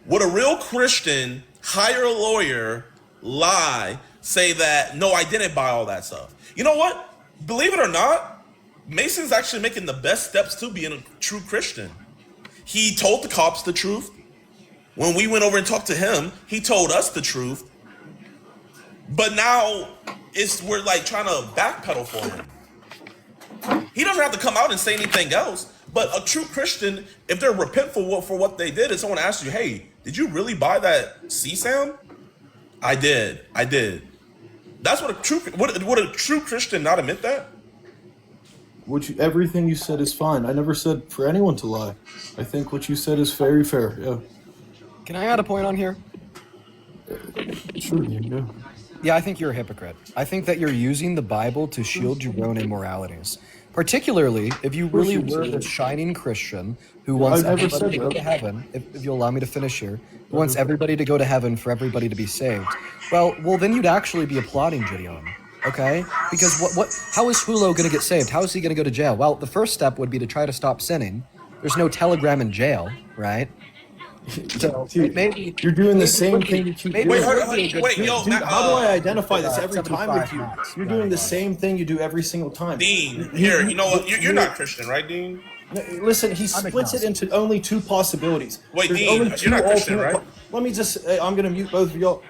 Would a real Christian hire a lawyer, lie, say that, no, I didn't buy all that stuff? You know what? Believe it or not, Mason's actually making the best steps to being a true Christian. He told the cops the truth. When we went over and talked to him, he told us the truth. But now we're like trying to backpedal for him. He doesn't have to come out and say anything else. But a true Christian, if they're repentful for what they did, and someone asks you, hey, did you really buy that CSAM? I did. That's what would a true Christian not admit that? Everything you said is fine. I never said for anyone to lie. I think what you said is very fair. Yeah. Can I add a point on here? Sure, yeah. Yeah, I think you're a hypocrite. I think that you're using the Bible to shield your own immoralities. Particularly if you really were a shining Christian who wants everybody to go to heaven, if you'll allow me to finish here, who wants everybody to go to heaven for everybody to be saved. Well, then you'd actually be applauding JIDION, okay? Because how is Hulo going to get saved? How is he going to go to jail? Well, the first step would be to try to stop sinning. There's no telegram in jail, right? So, maybe you're doing the same thing you keep doing. Wait, yo, dude, how do I identify this every time with you? You're doing the same thing you do every single time. Dean, here, you know what? You're not Christian, right, Dean? Listen, he splits it into only two possibilities. Wait, Dean, you're not Christian, right? Let me just, I'm going to mute both of y'all.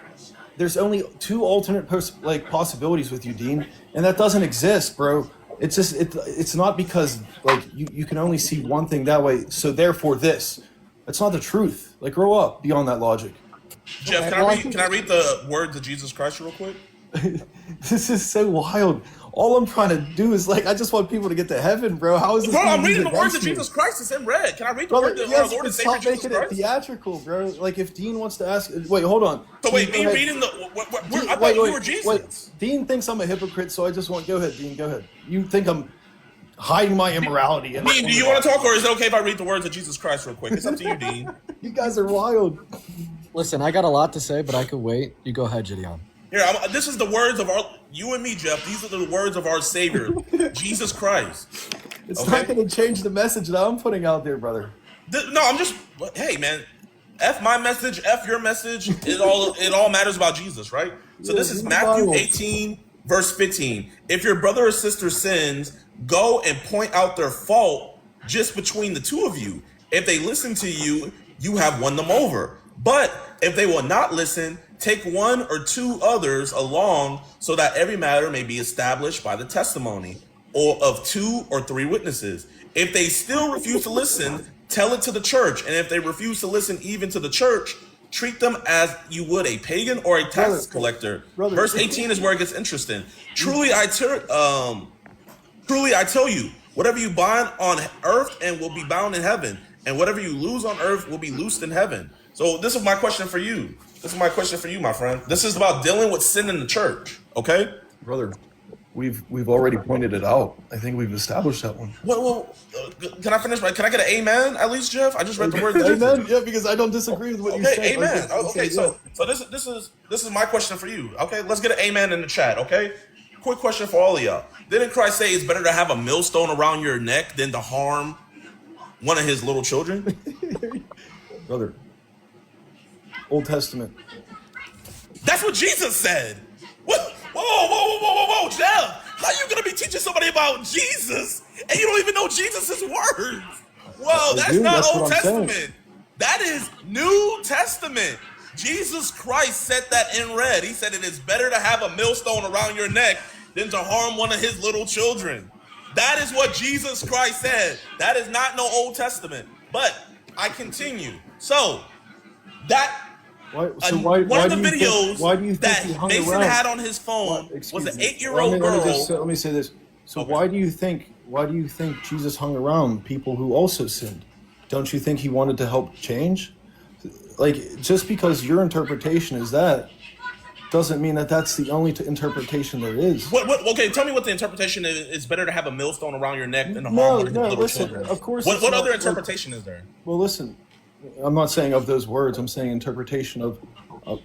There's only two alternate possibilities with you, Dean, and that doesn't exist, bro. It's just, it's not because, like, you can only see one thing that way, so therefore this. That's not the truth. Like, grow up beyond that logic. Jeff, can I read the words of Jesus Christ real quick? This is so wild. All I'm trying to do is, like, I just want people to get to heaven, bro. How is this? Bro, I'm reading the words of Jesus Christ. It's in red. Can I read the words of our Lord and Savior Jesus Christ? Stop making it theatrical, bro. Like, if Dean wants to ask, wait, hold on. So wait, me reading I thought you were Jesus. Wait, Dean thinks I'm a hypocrite, so I just want. Go ahead, Dean. Go ahead. You think I'm hiding my immorality? Dean, do you want to talk, or is it okay if I read the words of Jesus Christ real quick? It's up to you, Dean. You guys are wild. Listen, I got a lot to say, but I could wait. You go ahead, JIDION. Here, this is the words of you and me, Jeff. These are the words of our Savior, Jesus Christ. It's not going to change the message that I'm putting out there, brother. No, I'm just, hey, man, F my message, F your message. It all matters about Jesus, right? So this is Matthew 18, verse 15. If your brother or sister sins, go and point out their fault just between the two of you. If they listen to you, you have won them over. But if they will not listen, take one or two others along so that every matter may be established by the testimony of 2 or 3 witnesses. If they still refuse to listen, tell it to the church. And if they refuse to listen even to the church, treat them as you would a pagan or a tax collector. Verse 18 is where it gets interesting. Truly I tell you, whatever you bind on earth and will be bound in heaven, and whatever you loose on earth will be loosed in heaven. So this is my question for you. This is my question for you, my friend. This is about dealing with sin in the church, okay? Brother, we've already pointed it out. I think we've established that one. Well, can I finish? Can I get an amen at least, Jeff? I just read the word. Amen. Yeah, because I don't disagree with what you say. Amen. Okay, so this is my question for you. Okay, let's get an amen in the chat. Okay, quick question for all of y'all. Didn't Christ say it's better to have a millstone around your neck than to harm one of his little children? Brother, Old Testament. That's what Jesus said. What? Whoa, Jeff. How you going to be teaching somebody about Jesus and you don't even know Jesus' words? Whoa, that's not Old Testament. That is New Testament. Jesus Christ said that in red. He said it is better to have a millstone around your neck than to harm one of his little children. That is what Jesus Christ said. That is not no Old Testament. But I continue. So that one of the videos that Mason had on his phone was an 8-year-old girl. Let me say this. So why do you think Jesus hung around people who also sinned? Don't you think he wanted to help change? Like, just because your interpretation is that doesn't mean that that's the only interpretation there is. Okay, tell me what the interpretation is. It's better to have a millstone around your neck than to harm little children. Of course. What other interpretation is there? Well, listen, I'm not saying of those words. I'm saying interpretation of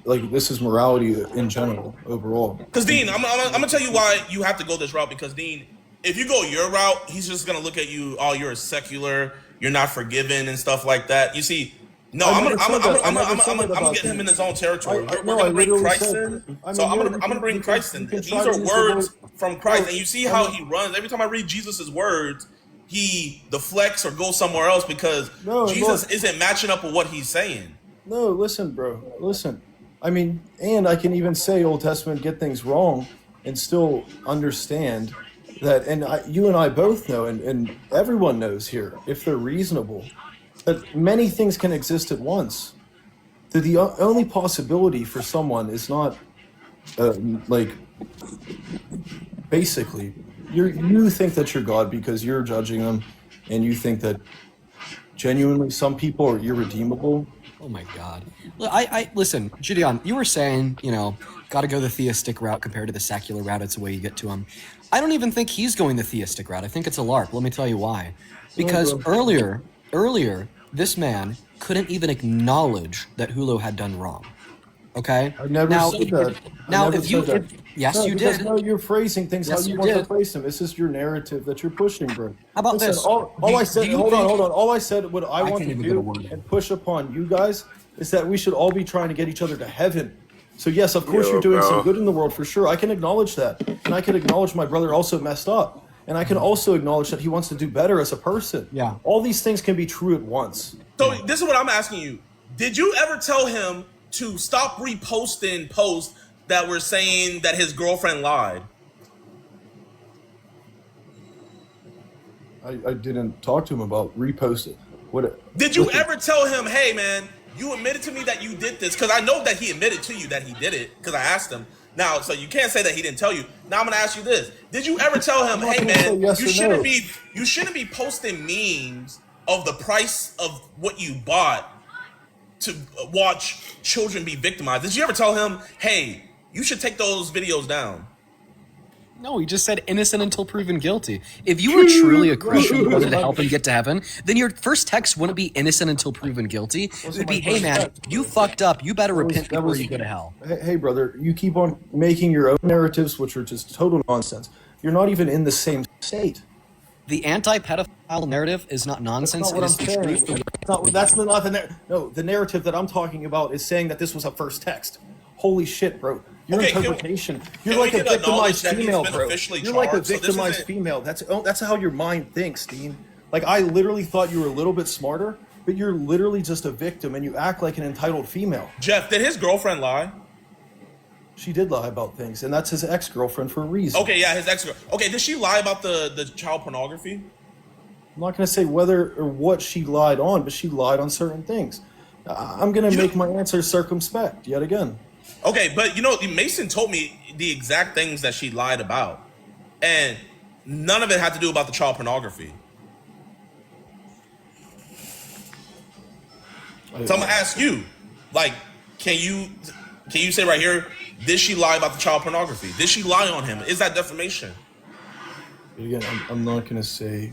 like, this is morality in general, overall. Because Dean, I'm gonna tell you why you have to go this route. Because Dean, if you go your route, he's just gonna look at you. Oh, you're a secular. You're not forgiven and stuff like that. You see, No, I'm gonna get him in his own territory. We're gonna bring Christ in. So I'm gonna bring Christ in. These are words from Christ, and you see how he runs. Every time I read Jesus' words, he deflects or goes somewhere else because Jesus isn't matching up with what he's saying. No, listen, bro. Listen. I mean, and I can even say Old Testament get things wrong and still understand that, and you and I both know, and everyone knows here, if they're reasonable, that many things can exist at once. The only possibility for someone is not, like, basically, you think that you're God because you're judging them, and you think that genuinely some people are irredeemable. Oh my God. I listen, JIDION, you were saying, got to go the theistic route compared to the secular route. It's the way you get to him. I don't even think he's going the theistic route. I think it's a LARP. Let me tell you why. Because earlier, this man couldn't even acknowledge that Hulo had done wrong. Okay? I never said that. Now, yes, you did. No, you're phrasing things how you want to phrase them. This is your narrative that you're pushing, bro. How about this? All I said, hold on. All I said, what I want to do and push upon you guys is that we should all be trying to get each other to heaven. So yes, of course you're doing some good in the world for sure. I can acknowledge that. And I can acknowledge my brother also messed up. And I can also acknowledge that he wants to do better as a person. Yeah. All these things can be true at once. So this is what I'm asking you. Did you ever tell him to stop reposting posts that were saying that his girlfriend lied? I didn't talk to him about reposting. Did you ever tell him, hey man, you admitted to me that you did this? Because I know that he admitted to you that he did it because I asked him. Now, so you can't say that he didn't tell you. Now I'm gonna ask you this: did you ever tell him, "Hey, man, you shouldn't be posting memes of the price of what you bought to watch children be victimized"? Did you ever tell him, "Hey, you should take those videos down"? No, he just said innocent until proven guilty. If you were truly a Christian who wanted to help him get to heaven, then your first text wouldn't be innocent until proven guilty. It would be, hey man, you fucked up. You better repent before you go to hell. Hey brother, you keep on making your own narratives, which are just total nonsense. You're not even in the same state. The anti-pedophile narrative is not nonsense. It is the truth. The narrative that I'm talking about is saying that this was a first text. Holy shit, bro. Your interpretation. You're like a victimized female, bro. You're like a victimized female. That's how your mind thinks, Dean. Like, I literally thought you were a little bit smarter, but you're literally just a victim and you act like an entitled female. Jeff, did his girlfriend lie? She did lie about things, and that's his ex-girlfriend for a reason. Okay, yeah, his ex-girlfriend. Okay, did she lie about the child pornography? I'm not going to say whether or what she lied on, but she lied on certain things. I'm going to make my answer circumspect yet again. Okay, but Mason told me the exact things that she lied about, and none of it had to do about the child pornography. So I'm gonna ask you, like, can you say right here, did she lie about the child pornography? Did she lie on him? Is that defamation? Again, I'm not gonna say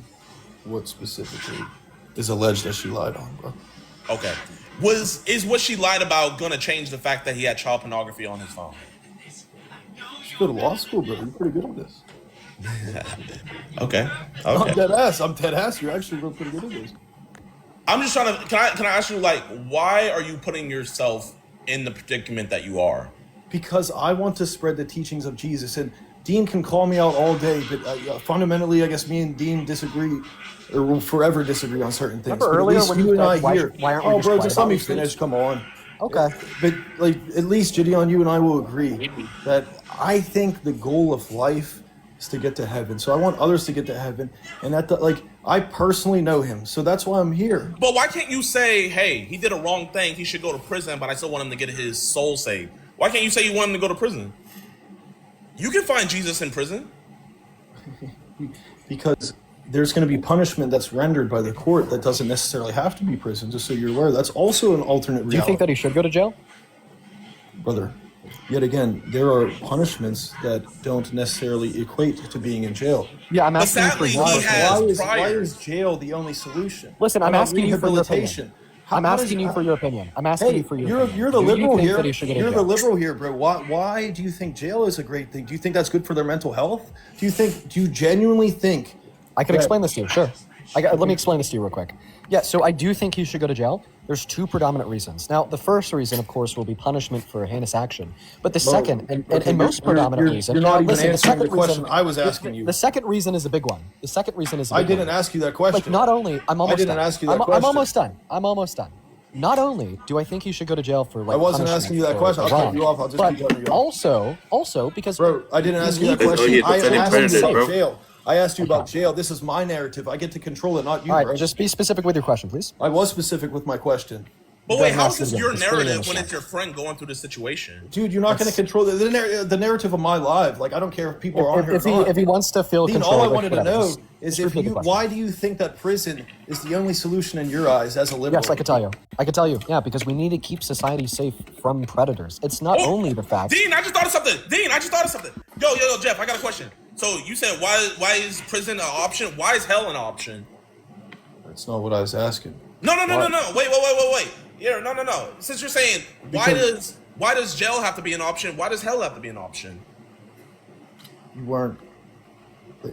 what specifically is alleged that she lied on, bro. Okay. Is what she lied about gonna change the fact that he had child pornography on his phone? You should go to law school, bro. You're pretty good at this. Okay. I'm dead ass. You're actually real pretty good at this. I'm just trying to. Can I ask you, like, why are you putting yourself in the predicament that you are? Because I want to spread the teachings of Jesus, and Dean can call me out all day, but fundamentally, I guess me and Dean disagree, or will forever disagree on certain things. Remember earlier when you and I here? Oh, bro, just let me finish. Come on. Okay. But like, at least JIDION, you and I will agree that I think the goal of life is to get to heaven. So I want others to get to heaven, and I personally know him, so that's why I'm here. But why can't you say, hey, he did a wrong thing, he should go to prison, but I still want him to get his soul saved? Why can't you say you want him to go to prison? You can find Jesus in prison. Because there's going to be punishment that's rendered by the court that doesn't necessarily have to be prison, just so you're aware. That's also an alternate reality. Do you think that he should go to jail? Brother, yet again, there are punishments that don't necessarily equate to being in jail. Yeah, I'm asking you for why is jail the only solution? Listen, I'm asking you for your opinion. I'm asking you for your opinion. I'm asking you for your opinion. You're the liberal here. You're the liberal here, bro. Why do you think jail is a great thing? Do you think that's good for their mental health? Do you genuinely think? I can explain this to you, sure. Let me explain this to you real quick. Yeah, so I do think he should go to jail. There's two predominant reasons. Now, the first reason, of course, will be punishment for a heinous action. But the second and most predominant reason... You're not even answering the question I was asking you. The second reason is a big one. The second reason is a big I didn't one. ask you that question. Like, not only... I'm almost done. I didn't ask you that question. I'm almost done. I'm almost done. Not only do I think he should go to jail for, like, I wasn't asking you that question. I'll cut you off. I'll just keep cutting you off. Also, because... Bro, I didn't ask you that question. I asked you about jail. I asked you about jail. This is my narrative. I get to control it, not you. All right, just be specific with your question, please. I was specific with my question. But wait, how is this your narrative when it's your friend going through this situation? Dude, you're not going to control the narrative of my life. Like, I don't care if people are on here or not. If he wants to feel control, all I wanted to know is why do you think that prison is the only solution in your eyes as a liberal? Yes, I could tell you. Yeah, because we need to keep society safe from predators. It's not only the fact... Dean, I just thought of something. Yo, Jeff, I got a question. So you said why is prison an option? Why is hell an option? That's not what I was asking. No. Wait. Yeah, no. Since you're saying why does jail have to be an option? Why does hell have to be an option? You weren't.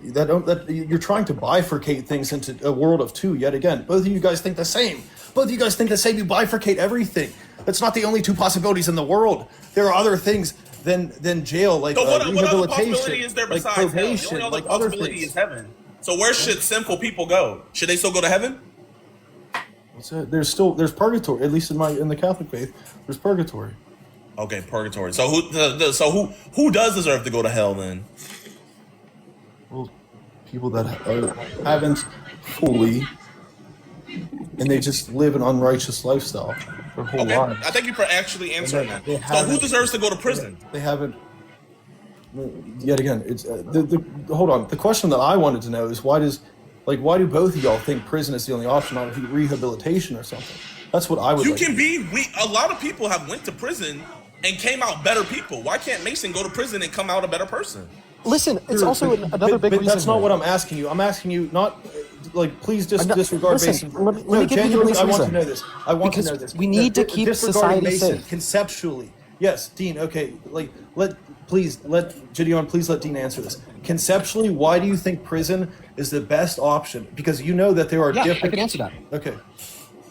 You're trying to bifurcate things into a world of two yet again. Both of you guys think the same. You bifurcate everything. That's not the only two possibilities in the world. There are other things than jail, like rehabilitation, what other possibility is there besides like probation, hell? The only other like other possibility things. is heaven. So where should sinful people go? Should they still go to heaven? There's purgatory, at least in the Catholic faith. There's purgatory. Okay, purgatory. So who does deserve to go to hell then? Well, people that haven't fully, and they just live an unrighteous lifestyle their whole lives. I thank you for actually answering that. So who deserves to go to prison? They haven't. Yet again, it's hold on. The question that I wanted to know is why do both of y'all think prison is the only option, not rehabilitation or something? That's what I would. A lot of people have went to prison and came out better people. Why can't Mason go to prison and come out a better person? Listen, it's also another big reason. That's not what I'm asking you. I'm asking you not, please just disregard Mason. Let me give you the reason. I want to know this. To know this. We need to keep society safe. Conceptually. Yes, Dean, okay. Let JIDION, please let Dean answer this. Conceptually, why do you think prison is the best option? Because you know that there are different... I can answer that. Okay.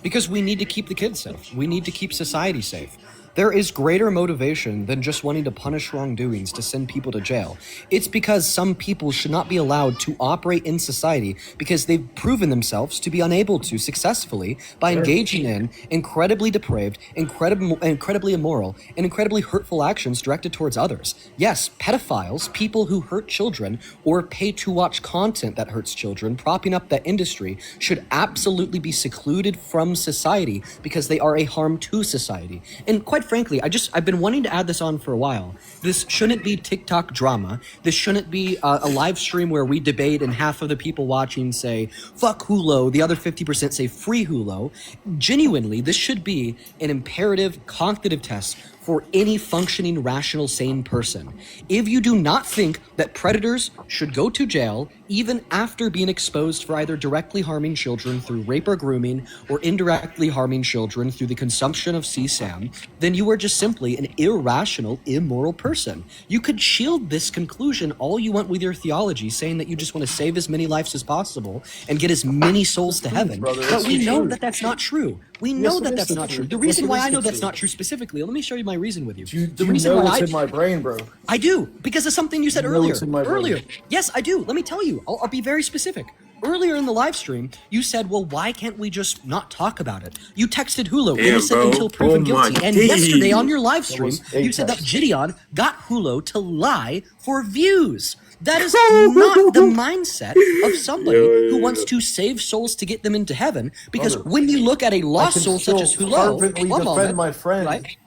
Because we need to keep the kids safe. We need to keep society safe. There is greater motivation than just wanting to punish wrongdoings to send people to jail. It's because some people should not be allowed to operate in society because they've proven themselves to be unable to successfully by engaging in incredibly depraved, incredibly immoral, and incredibly hurtful actions directed towards others. Yes, pedophiles, people who hurt children or pay to watch content that hurts children, propping up that industry, should absolutely be secluded from society because they are a harm to society. And quite frankly, I've been wanting to add this on for a while. This shouldn't be TikTok drama. This shouldn't be a live stream where we debate and half of the people watching say, fuck Hulo, the other 50% say free Hulo. Genuinely, this should be an imperative cognitive test for any functioning, rational, sane person. If you do not think that predators should go to jail even after being exposed for either directly harming children through rape or grooming or indirectly harming children through the consumption of CSAM, then you are just simply an irrational, immoral person. You could shield this conclusion all you want with your theology, saying that you just want to save as many lives as possible and get as many souls to heaven. But we know that that's not true. We know that that's not true. The reason why I know that's not true specifically, let me show you my reason with you. The reason why it's in my brain, bro. I do, because of something you said earlier. It's in my brain. Yes, I do. Let me tell you. I'll be very specific. Earlier in the live stream, you said, well, why can't we just not talk about it? You texted Hulo, innocent until proven guilty. And yesterday on your live stream, you said that JIDION got Hulo to lie for views. That is not the mindset of somebody who wants to save souls to get them into heaven. Because when you look at a lost soul such as Hulo, defend my friend, right?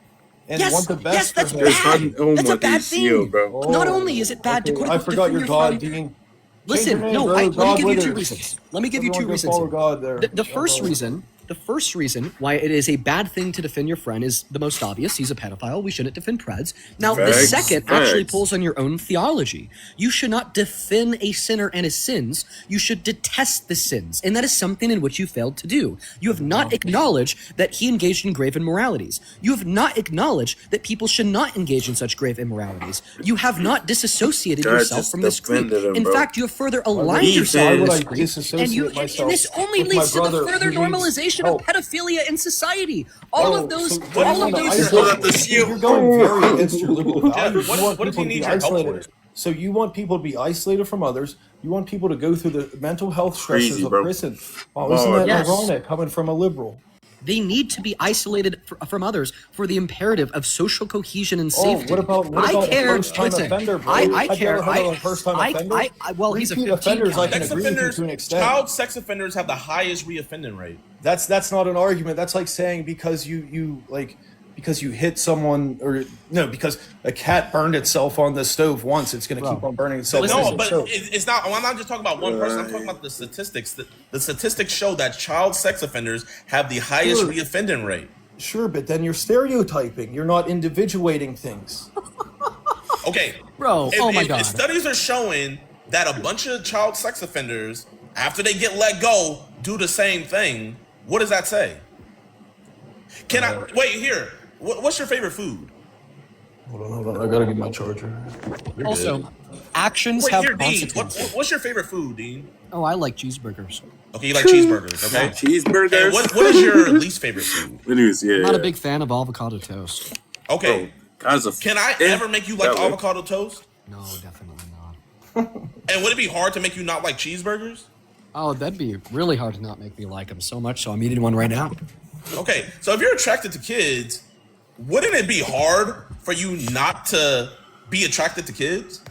and want the best that's for bad. him. That's a bad thing. Bro. Not only is it bad to I forgot your God, Dean. Listen, no, let me give you two reasons. Let me give you two reasons. God there. The first reason The first reason why it is a bad thing to defend your friend is the most obvious. He's a pedophile. We shouldn't defend preds. Now, the second actually pulls on your own theology. You should not defend a sinner and his sins. You should detest the sins. And that is something in which you failed to do. You have not acknowledged that he engaged in grave immoralities. You have not acknowledged that people should not engage in such grave immoralities. You have not disassociated yourself from this group. In fact, you have further aligned yourself with this group. And this only leads to the further normalization of pedophilia in society. All of those. You're going very against your liberal values. What do you need your help for? So you want people to be isolated from others. You want people to go through the mental health stresses of prison. Oh, isn't that ironic coming from a liberal? They need to be isolated from others for the imperative of social cohesion and safety. What about first-time offender, bro? I care. First-time offender? Well, he's a 15 offenders. I can agree with you to an extent. Child sex offenders have the highest reoffending rate. That's not an argument. That's like saying because you hit someone because a cat burned itself on the stove once, it's going to keep on burning itself. No, but it's not. I'm not just talking about one person. I'm talking about the statistics. The statistics show that child sex offenders have the highest reoffending rate. Sure, but then you're stereotyping. You're not individuating things. Okay, bro. My God. Studies are showing that a bunch of child sex offenders, after they get let go, do the same thing. What does that say? Can I wait here? What's your favorite food? Hold on. I gotta get my charger. Actions have consequences. What's your favorite food, Dean? Oh, I like cheeseburgers. Okay, you like cheeseburgers, okay? Cheeseburgers. And what is your least favorite food? I'm not a big fan of avocado toast. Okay. Can I ever make you like avocado toast? No, definitely not. And would it be hard to make you not like cheeseburgers? Oh, that'd be really hard to not make me like them so much, so I'm eating one right now. Okay, so if you're attracted to kids, wouldn't it be hard for you not to be attracted to kids?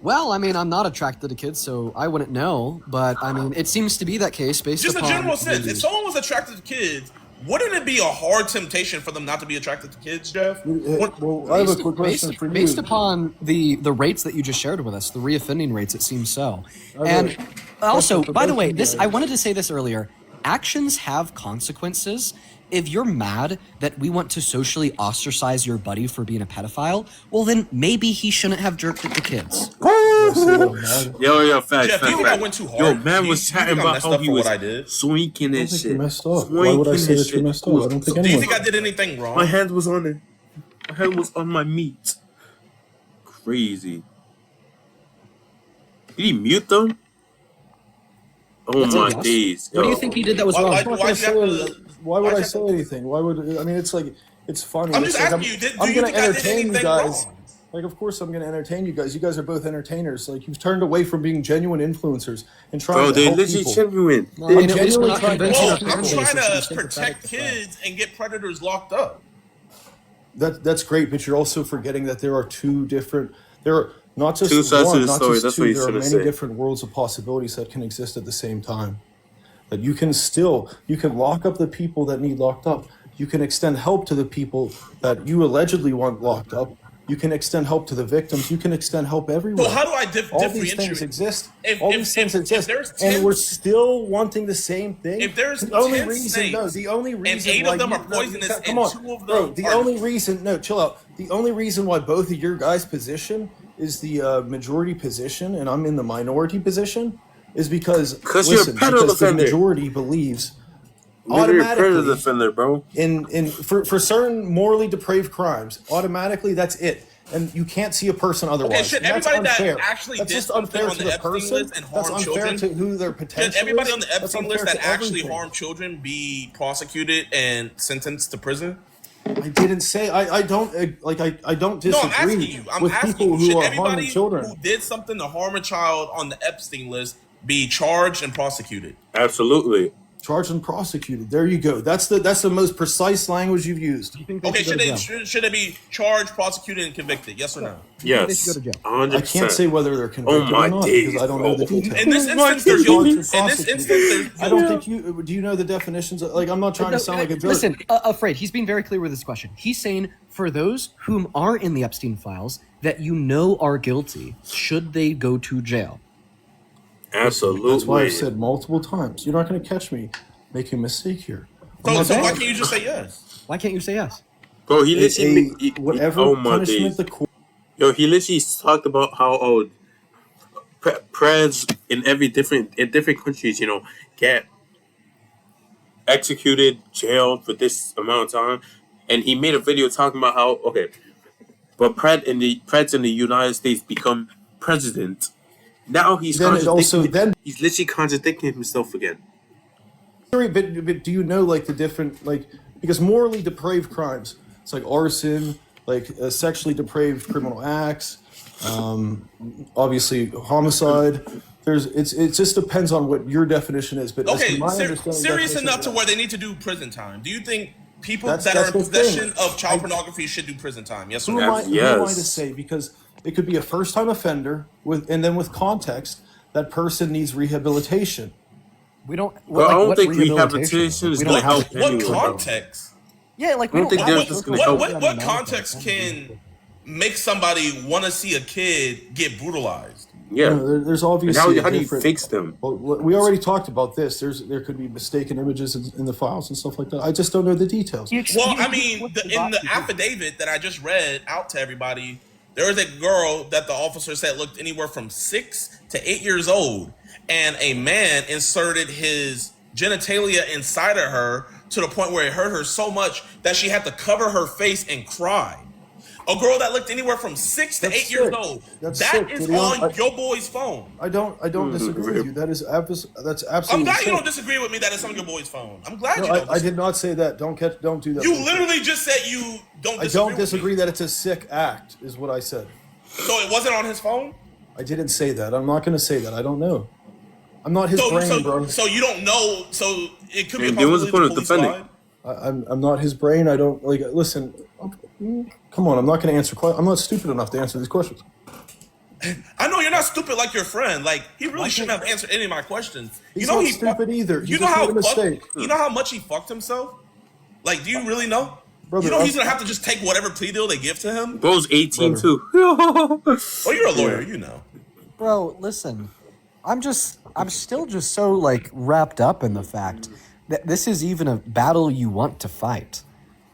Well, I mean, I'm not attracted to kids, so I wouldn't know. But, I mean, it seems to be that case based upon... Just a general sense. If someone was attracted to kids, wouldn't it be a hard temptation for them not to be attracted to kids, Jeff? Well, I have a quick question for you. Based upon the rates that you just shared with us, the reoffending rates, it seems so. And also, by the way, I wanted to say this earlier. Actions have consequences. If you're mad that we want to socially ostracize your buddy for being a pedophile, well, then maybe he shouldn't have jerked at the kids. Yo, facts. Jeff, you think I went too hard? Yo, man was chatting about how he was swinking and shit. Why would I say that you messed up? I don't think anyone. Do you think I did anything wrong? My hand was on it. My hand was on my meat. Crazy. Did he mute them? Oh my days. What do you think he did that was wrong? Why would I say anything? Why would I mean? It's like it's funny. I'm just asking you. I'm going to entertain you guys. Like, of course, I'm going to entertain you guys. You guys are both entertainers. Like, you've turned away from being genuine influencers and trying to help people. Genuine. I'm trying to protect kids and get predators locked up. That's great, but you're also forgetting that there are two different. There are not just two sides one, to the not story. just That's two. what There are many say. different worlds of possibilities that can exist at the same time. That you can lock up the people that need locked up. You can extend help to the people that you allegedly want locked up. You can extend help to the victims. You can extend help everywhere. Well, how do I All these things exist. All these things exist, and we're still wanting the same thing. If there's the only 10 reason, snakes, the only reason, and 8 of them are poisonous, come on, 2 of them bro. The only reason, chill out. The only reason why both of your guys' position is the majority position, and I'm in the minority position, is because you're a predator because the defender. majority believes. You're a predator defender, bro. For certain morally depraved crimes, automatically that's it. And you can't see a person otherwise. Okay, should everybody that actually that's did just unfair something to on the the Epstein person. list and That's harm unfair children? to who their potential Should everybody is. on the That's Epstein unfair list that to actually everything. harmed children be prosecuted and sentenced to prison? I didn't say I don't I don't disagree No, I'm asking you. I'm with asking people you. Should who are harming everybody children. who did something to harm a child on the Epstein list be charged and prosecuted? Absolutely. Charged and prosecuted. There you go. That's the most precise language you've used. Okay, should they be charged, prosecuted, and convicted? Yes or no? Yes. 100%. I can't say whether they're convicted or not because I don't know the details. In this instance, I don't think you do. You know the definitions? Like, I'm not trying to sound like a jerk. Listen, Afraid, he's being very clear with this question. He's saying for those whom are in the Epstein files that you know are guilty, should they go to jail? Absolutely. That's why I've said multiple times. You're not going to catch me making a mistake here. So why can't you just say yes? Why can't you say yes? Bro, he literally Whatever oh my punishment days. the court. Yo, he literally talked about how preds in different countries, get executed, jailed for this amount of time, and he made a video talking about how but preds in the United States become president. Now he's he's literally contradicting himself again. But do you know like the different because morally depraved crimes, it's like arson, like sexually depraved criminal acts, obviously homicide. It just depends on what your definition is. But okay, serious enough to where they need to do prison time. Do you think people that are in possession of child pornography should do prison time? Yes or no? Who am I to say? Because it could be a first-time offender and then with context, that person needs rehabilitation. We don't. Well, I don't think rehabilitation is going to help anyone. What context? Yeah, like I don't think there's just going to help. What context can make somebody want to see a kid get brutalized? Yeah, there's obviously how do you fix them? Well, we already talked about this. There could be mistaken images in the files and stuff like that. I just don't know the details. Well, I mean, in the affidavit that I just read out to everybody, there was a girl that the officer said looked anywhere from 6 to 8 years old, and a man inserted his genitalia inside of her to the point where it hurt her so much that she had to cover her face and cry. A girl that looked anywhere from 6 to 8 years old. That is on your boy's phone. I don't disagree with you. That's absolutely. I'm glad you don't disagree with me that it's on your boy's phone. I'm glad you don't. I did not say that. Don't do that. You literally just said you don't disagree. I don't disagree that it's a sick act, is what I said. So it wasn't on his phone? I didn't say that. I'm not going to say that. I don't know. I'm not his brain, bro. So you don't know. So it could be a possibility the police lied. I'm not his brain. I don't listen. Come on, I'm not going to answer. I'm not stupid enough to answer these questions. I know you're not stupid like your friend. Like he really shouldn't have answered any of my questions. He's not stupid either. You know how much he fucked himself. Like, do you really know? Brother, you know he's gonna have to just take whatever plea deal they give to him. Bro's 18 too. Oh, you're a lawyer, you know. Bro, listen. I'm still just so like wrapped up in the fact that this is even a battle you want to fight.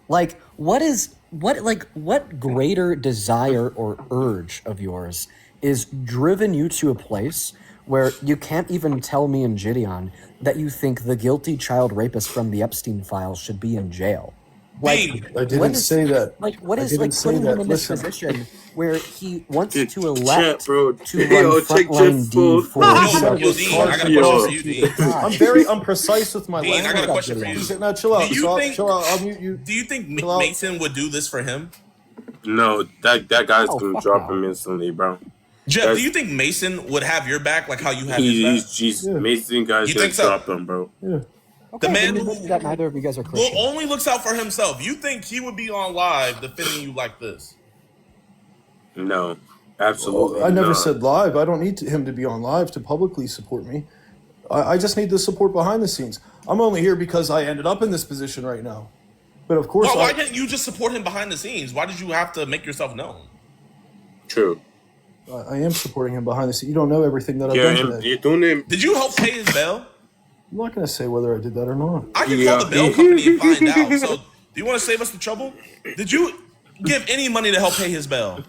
Like, what greater desire or urge of yours is driven you to a place where you can't even tell me and JIDION that you think the guilty child rapist from the Epstein files should be in jail? Like, I didn't say that. Like, what is like putting him in this position where he wants to elect to run frontline D for? I got a question for you, Dean. I'm very imprecise with my language. I got a question for you. Now, chill out. Chill out. I'll mute you. Do you think Mason would do this for him? No, that guy's gonna drop him instantly, bro. Jeff, do you think Mason would have your back like how you have his back? Mason guy's gonna drop him, bro. Yeah. Okay, the man that neither of you guys are Christian. Who only looks out for himself. You think he would be on live defending you like this? No, absolutely. I never said live. I don't need him to be on live to publicly support me. I just need the support behind the scenes. I'm only here because I ended up in this position right now. But of course, why didn't you just support him behind the scenes? Why did you have to make yourself known? True. I am supporting him behind the scenes. You don't know everything that I've done today. You're doing it. Did you help pay his bail? I'm not going to say whether I did that or not. I can call the bail company and find out. So, do you want to save us the trouble? Did you give any money to help pay his bail?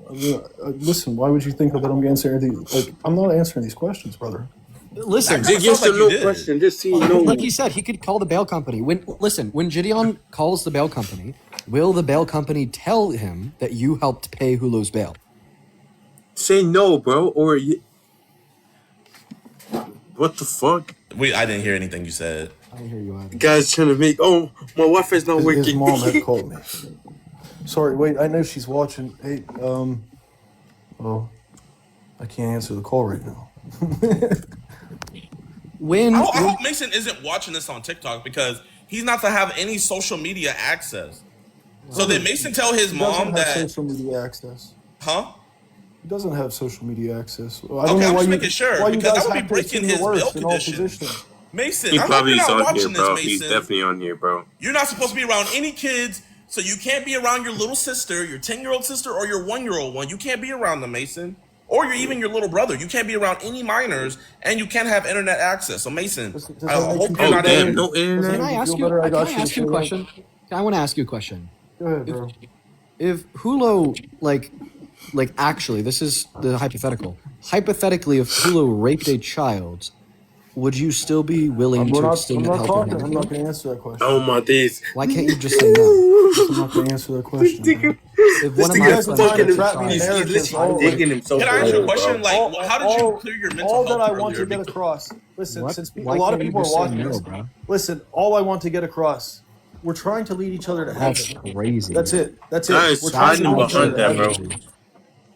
Listen, why would you think that I'm answering these? Like, I'm not answering these questions, brother. Listen, just a no question. Just so you know. Like he said, he could call the bail company. When JIDION calls the bail company, will the bail company tell him that you helped pay Hulu's bail? Say no, bro, or what the fuck? I didn't hear anything you said. I didn't hear you either. Guys trying to make. Oh, my Wi-Fi's not working. His mom had called me. Sorry, wait. I know she's watching. Hey, oh, I can't answer the call right now. I hope Mason isn't watching this on TikTok because he's not to have any social media access. So did Mason tell his mom that social media access? Huh? He doesn't have social media access. I don't know why making sure because that would be breaking his bail condition. Mason, he probably not on watching here, bro. this, Mason. He's definitely on here, bro. You're not supposed to be around any kids, so you can't be around your little sister, your 10-year-old sister, or your 1-year-old one. You can't be around them, Mason. or you're even your little brother. You can't be around any minors, and you can't have internet access. So Mason, I hope you're not in. No internet. Can I ask you a question? I want to ask you a question. Go ahead, bro. If Hulo, like actually, this is the hypothetical. Hypothetically, if Hulo raped a child, would you still be willing to extend help? I'm not going to answer that question. Oh my days! Why can't you just say no? I'm not going to answer that question. If one of my friends digging himself. Can I ask you a question? Like, how did you clear your mental health? All that I want to get across. Listen, since a Why lot of can't you people are just say watching no, this. bro? Listen, all I want to get across. We're trying to lead each other to That's heaven. crazy. That's it. That's it. Guys, We're trying to hiding lead each other behind to that, heaven. bro.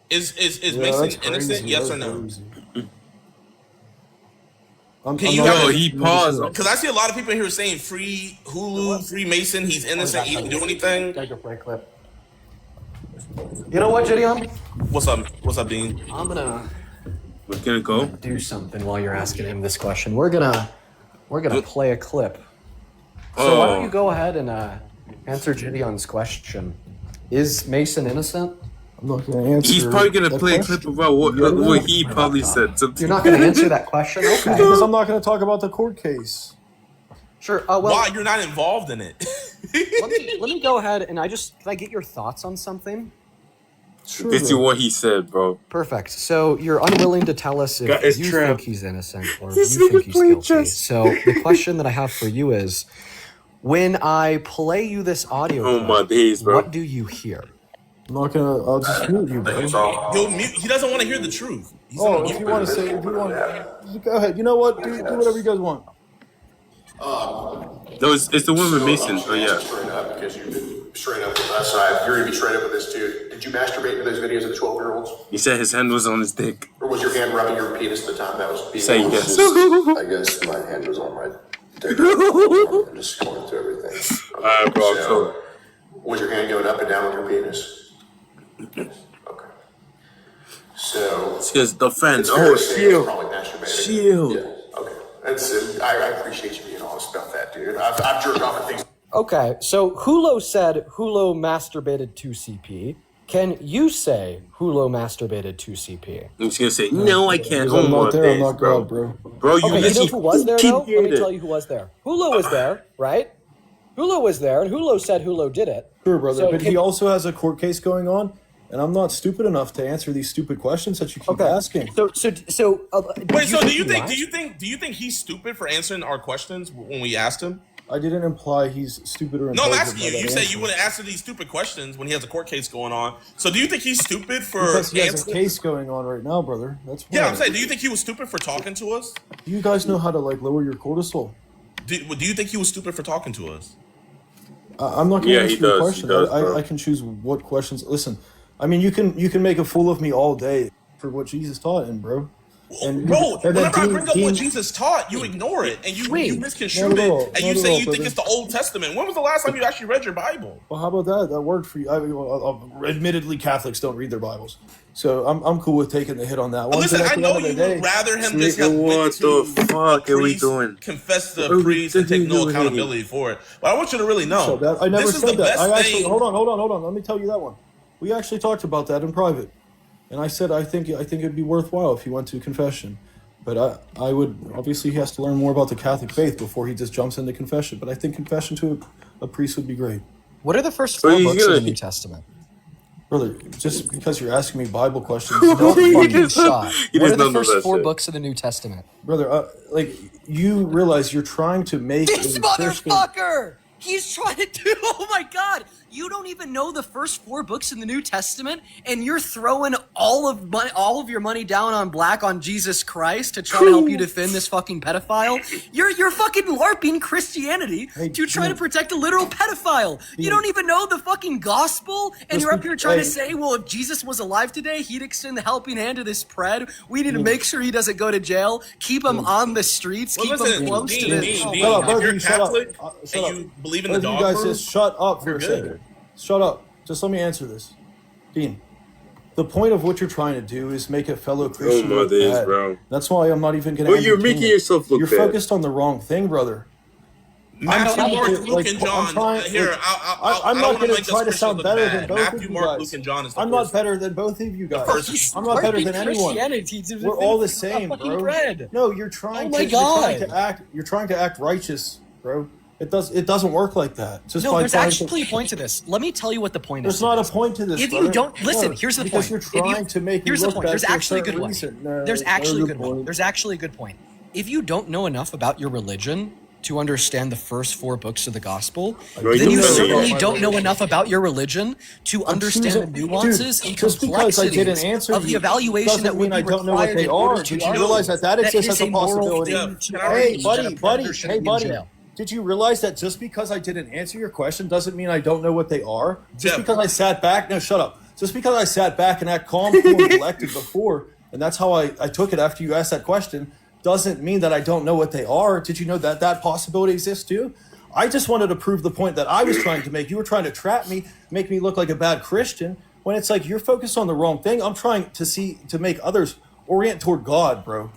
Is Yeah, Mason that's innocent? crazy. Yes or That's no? crazy. Can you Yo, he paused. Because I see a lot of people here saying free Hulu, free Mason. He's innocent. He didn't do anything. You know what, JIDION? What's up? What's up, Dean? We're gonna go. Do something while you're asking him this question. We're gonna play a clip. So why don't you go ahead and answer JIDION's question? Is Mason innocent? I'm not going to answer. He's probably gonna play a clip about what he probably said. You're not gonna answer that question? Okay. Because I'm not going to talk about the court case. Sure. Well, Why you're not involved in it? let me go ahead and can I get your thoughts on something? Sure. This is what he said, bro. Perfect. So you're unwilling to tell us Got if his you trap. think he's innocent or if you think he's guilty. So the question that I have for you is, when I play you this audio, Oh my days, bro. what do you hear? I'm not going to. I'll just mute you, bro. He doesn't want to hear the truth. He's Oh, gonna if you mute want to say, go ahead. You know what? Do whatever you guys want. No, it's the one with Mason. Oh yeah. Straight up, because you've been straight up with us. You're gonna be straight up with this too. Did you masturbate to those videos of the 12-year-olds, He said his hand was on his dick. or was your hand rubbing your penis at the time that was being? Say yes. I guess my hand was on my dick. I'm just going through everything. Alright, bro. So, was your hand going up and down with your penis? Okay. So. It's because the fence. It's fair Oh, to say it's shield. probably masturbating. Shield. Yeah. Okay. That's it. I appreciate you being honest about that, dude. I've jerked off at things. Okay, so Hulo said Hulo masturbated to CP. Can you say Hulo masturbated to CP? I'm just gonna say no. I can't. Because Oh I'm my not there. I'm days, not bro. God, bro. Bro, you Okay, you know literally who was there, though? Let me heard tell it. you who was there. Hulo was there, right? Hulo was there, and Hulo said Hulo did it. Sure, brother. So but he also has a court case going on, and I'm not stupid enough to answer these stupid questions that you keep asking. So, Wait. So do you think he's stupid for answering our questions when we asked him? I didn't imply he's stupid or No, I'm intelligent asking by you. that You said answer. you wouldn't answer these stupid questions when he has a court case going on. So do you think he's stupid for Because he has a answering? case going on right now, brother. That's why. Yeah, I'm saying. Do you think he was stupid for talking to us? Do you guys know how to lower your cortisol? Do you think he was stupid for talking to us? I'm not going to Yeah, answer he your does, question. he does, bro. I can choose what questions. Listen, I mean, you can make a fool of me all day for what Jesus taught, and bro. And Bro, and then whenever I bring up Dean- what Jesus taught, you ignore it and you misconstrue Not at all, it, and you not at say all, you think brother. it's the Old Testament. When was the last time you actually read your Bible? Well, how about that? That worked for you. Admittedly, Catholics don't read their Bibles, so I'm cool with taking the hit on that one. Listen, but at I the know end of you the day- would rather him just have Nigga, went what to the fuck a are we priest, doing? confess to What a are we priest, and take no doing? accountability for it. But I want you to really know, So that, I never this is said the that. best I actually thing. hold on. Let me tell you that one. We actually talked about that in private, and I said I think it'd be worthwhile if he went to confession. But I would obviously he has to learn more about the Catholic faith before he just jumps into confession. But I think confession to a priest would be great, what are the first But 4 he's books of gonna- the New Testament? brother. Just because you're asking me Bible questions, No He fucking does not- shot. he What does are the not know first that 4 shit. books of the New Testament? brother. You realize you're trying to make This a Christian. motherfucker! He's trying to do. Oh my god! You don't even know the first 4 books in the New Testament, and you're throwing all of your money down on black on Jesus Christ to try to help you defend this fucking pedophile. You're fucking LARPing Christianity to try to protect a literal pedophile. You don't even know the fucking gospel, and you're up here trying to say, well, if Jesus was alive today, he'd extend the helping hand to this pred. We need to make sure he doesn't go to jail, keep him on the streets, Well, keep listen, him close to Dean, this. Dean, Shut up, if brother, you're you shut up. Catholic Shut and up. you believe in the Both of dog you guys room, just shut up for a good. second. Shut up. Just let me answer this. Dean, the point of what you're trying to do is make a fellow Christian my look days, bad. bro. That's why I'm not even going to But you're making yourself look You're bad. focused on the wrong thing, brother. Matthew, Mark, Luke, like, and John. I'm not going to try to sound better than both of you Mark, guys. Luke, and John is the I'm not better than both of you guys. I'm not better than anyone. We're all the same, bro. No, you're trying to act righteous, bro. It doesn't work like that. There's actually a point to this. Let me tell you what the point is. There's not a point to this. If you don't listen, here's the point. Because you're trying to make it look better. There's actually a good one. There's actually a good one. There's actually a good point. If you don't know enough about your religion to understand the first 4 books of the gospel, then you certainly don't know enough about your religion to understand the nuances and complexities of the evaluation that would be required in order to Did you realize that exists as a possibility? Hey, buddy. Did you realize that just because I didn't answer your question doesn't mean I don't know what they are? Just because I sat back, no, shut up. Just because I sat back and act calm, cool, and collected before, and that's how I took it after you asked that question, doesn't mean that I don't know what they are. Did you know that possibility exists too? I just wanted to prove the point that I was trying to make. You were trying to trap me, make me look like a bad Christian, when it's like you're focused on the wrong thing. I'm trying to make others orient toward God, bro.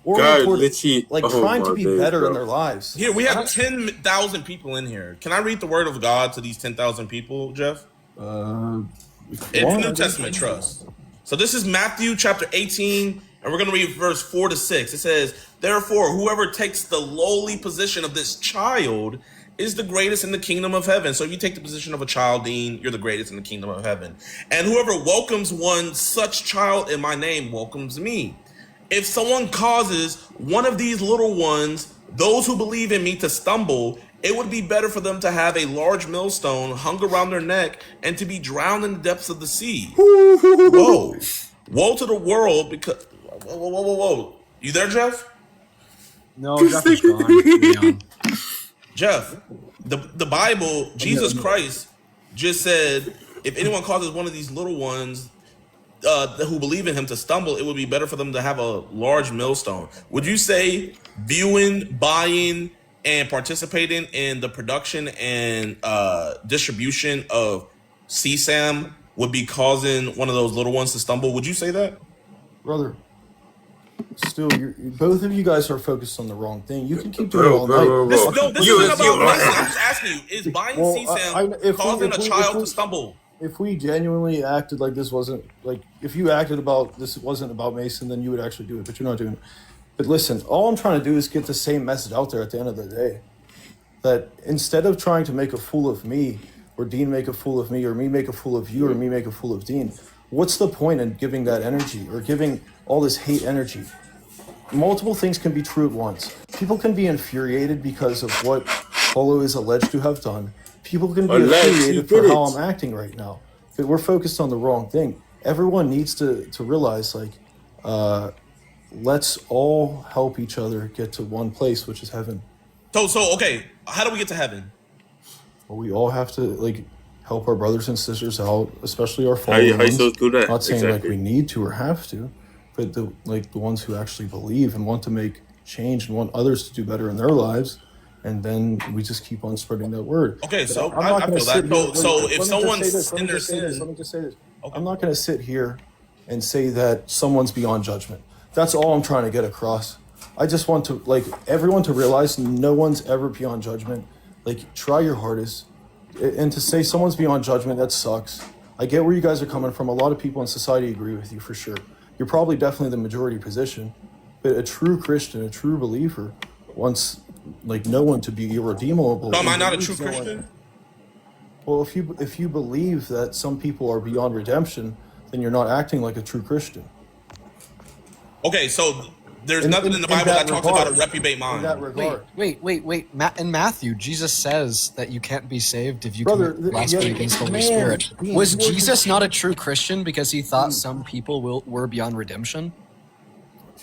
Trying to be better in their lives. Here, we have 10,000 people in here. Can I read the word of God to these 10,000 people, Jeff? It's New Testament trust. So this is Matthew chapter 18, and we're going to read verse 4 to 6. It says, therefore, whoever takes the lowly position of this child is the greatest in the kingdom of heaven. So if you take the position of a child, Dean, you're the greatest in the kingdom of heaven. And whoever welcomes one such child in my name welcomes me. If someone causes one of these little ones, those who believe in me, to stumble, it would be better for them to have a large millstone hung around their neck and to be drowned in the depths of the sea. Whoa. Woe to the world because... Whoa. You there, Jeff? No, Jeff is gone. Jeff, the Bible, Jesus Christ just said, if anyone causes one of these little ones who believe in him to stumble, it would be better for them to have a large millstone. Would you say viewing, buying, and participating in the production and distribution of CSAM would be causing one of those little ones to stumble? Would you say that? Brother, still, both of you guys are focused on the wrong thing. You can keep doing it all night. This isn't about race. I'm just asking you, is buying CSAM causing a child to stumble? If we genuinely acted like this wasn't, like, if you acted about this wasn't about Mason, then you would actually do it, but you're not doing it. But listen, all I'm trying to do is get the same message out there at the end of the day. That instead of trying to make a fool of me, or Dean make a fool of me, or me make a fool of you, or me make a fool of Dean, what's the point in giving that energy, or giving all this hate energy? Multiple things can be true at once. People can be infuriated because of what Polo is alleged to have done. People can be infuriated for how I'm acting right now. But we're focused on the wrong thing. Everyone needs to realize, like, let's all help each other get to one place, which is heaven. So okay, how do we get to heaven? Well, we all have to, like, help our brothers and sisters out, especially our fallen ones. Not saying like we need to or have to, but the ones who actually believe and want to make change and want others to do better in their lives. And then we just keep on spreading that word. Okay, so I feel that. So if someone's in their sin, let me just say this. Okay. I'm not going to sit here and say that someone's beyond judgment. That's all I'm trying to get across. I just want to, like, everyone to realize no one's ever beyond judgment. Like, try your hardest. And to say someone's beyond judgment, that sucks. I get where you guys are coming from. A lot of people in society agree with you for sure. You're probably definitely the majority position. But a true Christian, a true believer, wants, like, no one to be irredeemable. Am I not a true Christian? Well, if you believe that some people are beyond redemption, then you're not acting like a true Christian. Okay, so there's nothing in the Bible that talks about a reprobate mind. In that regard. Wait. In Matthew, Jesus says that you can't be saved if you commit blasphemy against the Holy Spirit. Was Jesus not a true Christian because he thought some people were beyond redemption?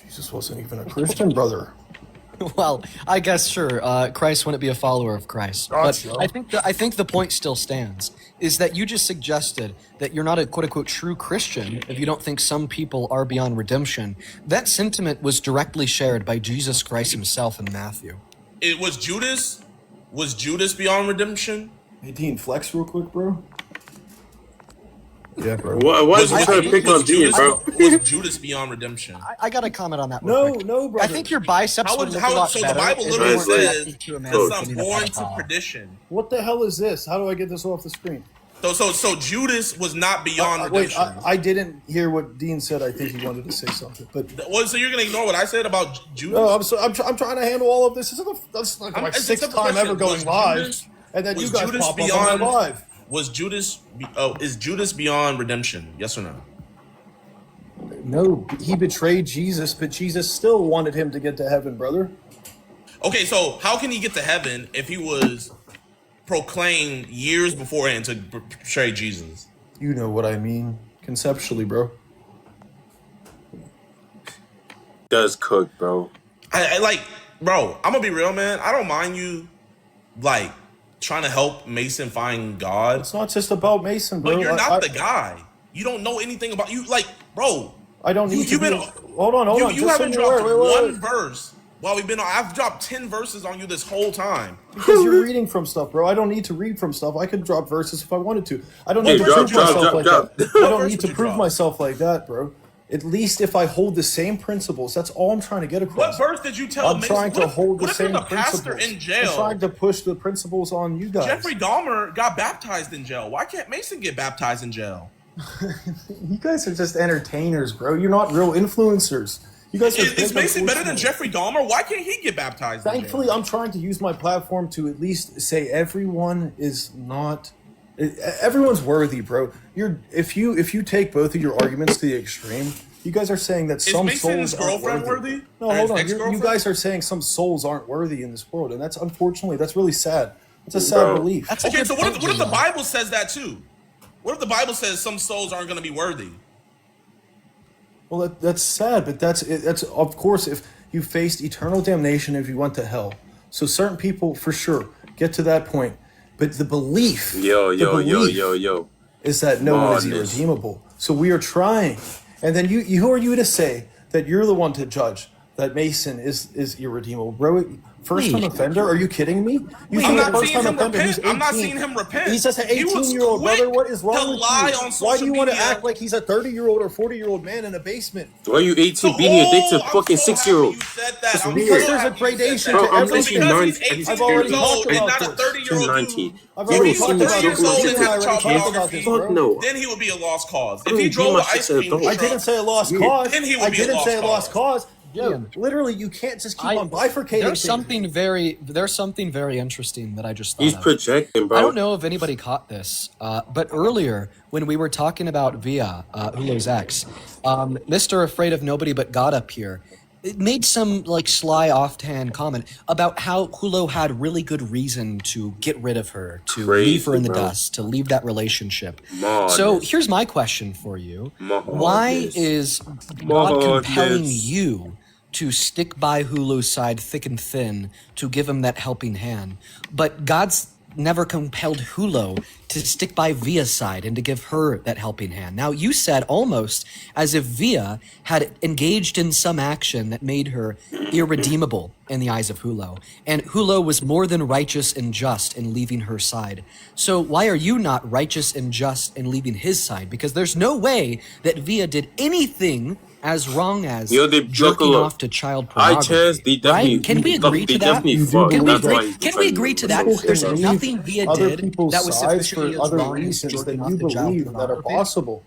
Jesus wasn't even a Christian, brother. Well, I guess sure. Christ wouldn't be a follower of Christ, but I think the point still stands. Is that you just suggested that you're not a quote-unquote true Christian if you don't think some people are beyond redemption. That sentiment was directly shared by Jesus Christ himself in Matthew. It was Judas? Was Judas beyond redemption? Hey, Dean, flex real quick, bro. Yeah, bro. Why is he trying to pick on Dean, bro? Was Judas beyond redemption? I got to comment on that. No, bro. I think your biceps would look a lot so better. the Bible if literally you weren't says, to a man "The sitting son in a born to pedophile. perdition." What the hell is this? How do I get this off the screen? So Judas was not beyond redemption. I didn't hear what Dean said. I think he wanted to say something, but so you're gonna ignore what I said about Judas? no, I'm trying to handle all of this. That's like my sixth time ever going live, and then you guys pop up on my live. Is Judas beyond redemption? Yes or no? No, he betrayed Jesus, but Jesus still wanted him to get to heaven, brother. Okay, so how can he get to heaven if he was proclaimed years beforehand to betray Jesus? You know what I mean, conceptually, bro. Does cook, bro. I like, bro. I'm gonna be real, man. I don't mind you, like, trying to help Mason find God. It's not just about Mason, bro. But you're not the guy. You don't know anything about you. Like, bro. I don't need to. Hold on. You haven't dropped one verse while we've been on. I've dropped 10 verses on you this whole time. Because you're reading from stuff, bro. I don't need to read from stuff. I could drop verses if I wanted to. I don't need to prove myself like that. I don't need to prove myself like that, bro. At least if I hold the same principles, that's all I'm trying to get across. What verse did you tell Mason? I'm trying to hold the same principles. Pastor in jail? I'm trying to push the principles on you guys. Jeffrey Dahmer got baptized in jail. Why can't Mason get baptized in jail? You guys are just entertainers, bro. You're not real influencers. You guys are is Mason better than Jeffrey Dahmer? Why can't he get baptized? Thankfully, I'm trying to use my platform to at least say everyone is not. Everyone's worthy, bro. If you take both of your arguments to the extreme, you guys are saying that some souls aren't worthy. No, hold on. You guys are saying some souls aren't worthy in this world, and that's unfortunately that's really sad. It's a sad belief. Okay, so what if the Bible says that too? What if the Bible says some souls aren't going to be worthy? Well, that's sad, but that's of course if you faced eternal damnation if you went to hell. So certain people for sure get to that point, but the belief, is that no one is irredeemable. So we are trying, and then who are you to say that you're the one to judge that Mason is irredeemable, bro? First-time offender? Are you kidding me? I'm not seeing him repent. He's just an 18-year-old, brother. What is wrong with you? Why do you want to act like he's a 30-year-old or 40-year-old man in a basement? Why are you 18 beating a dick to a fucking 6-year-old? Because there's a gradation to everything. I've already talked about this. 19. I've already talked about this, Fuck no. Then he would be a lost cause. If he drove an ice cream truck, I didn't say a lost cause. Then he would be a lost cause. Yo, literally, you can't just keep on bifurcating. There's something very interesting that I just thought He's of. projecting, bro. I don't know if anybody caught this, but earlier when we were talking about Via, Hulo's ex, Mr. Afraid of Nobody But God up here, it made some like sly offhand comment about how Hulo had really good reason to get rid of her, to leave her in the dust, to leave that relationship. So here's my question for you. Why is God compelling you to stick by Hulo's side thick and thin to give him that helping hand, but God's never compelled Hulo to stick by Via's side and to give her that helping hand? Now, you said almost as if Via had engaged in some action that made her irredeemable in the eyes of Hulo, and Hulo was more than righteous and just in leaving her side. So why are you not righteous and just in leaving his side? Because there's no way that Via did anything as wrong as jerking off to child pornography. Right? Can we agree to that? Can we agree to that? There's nothing Via did that was sufficiently as wrong as jerking off to child that are possible.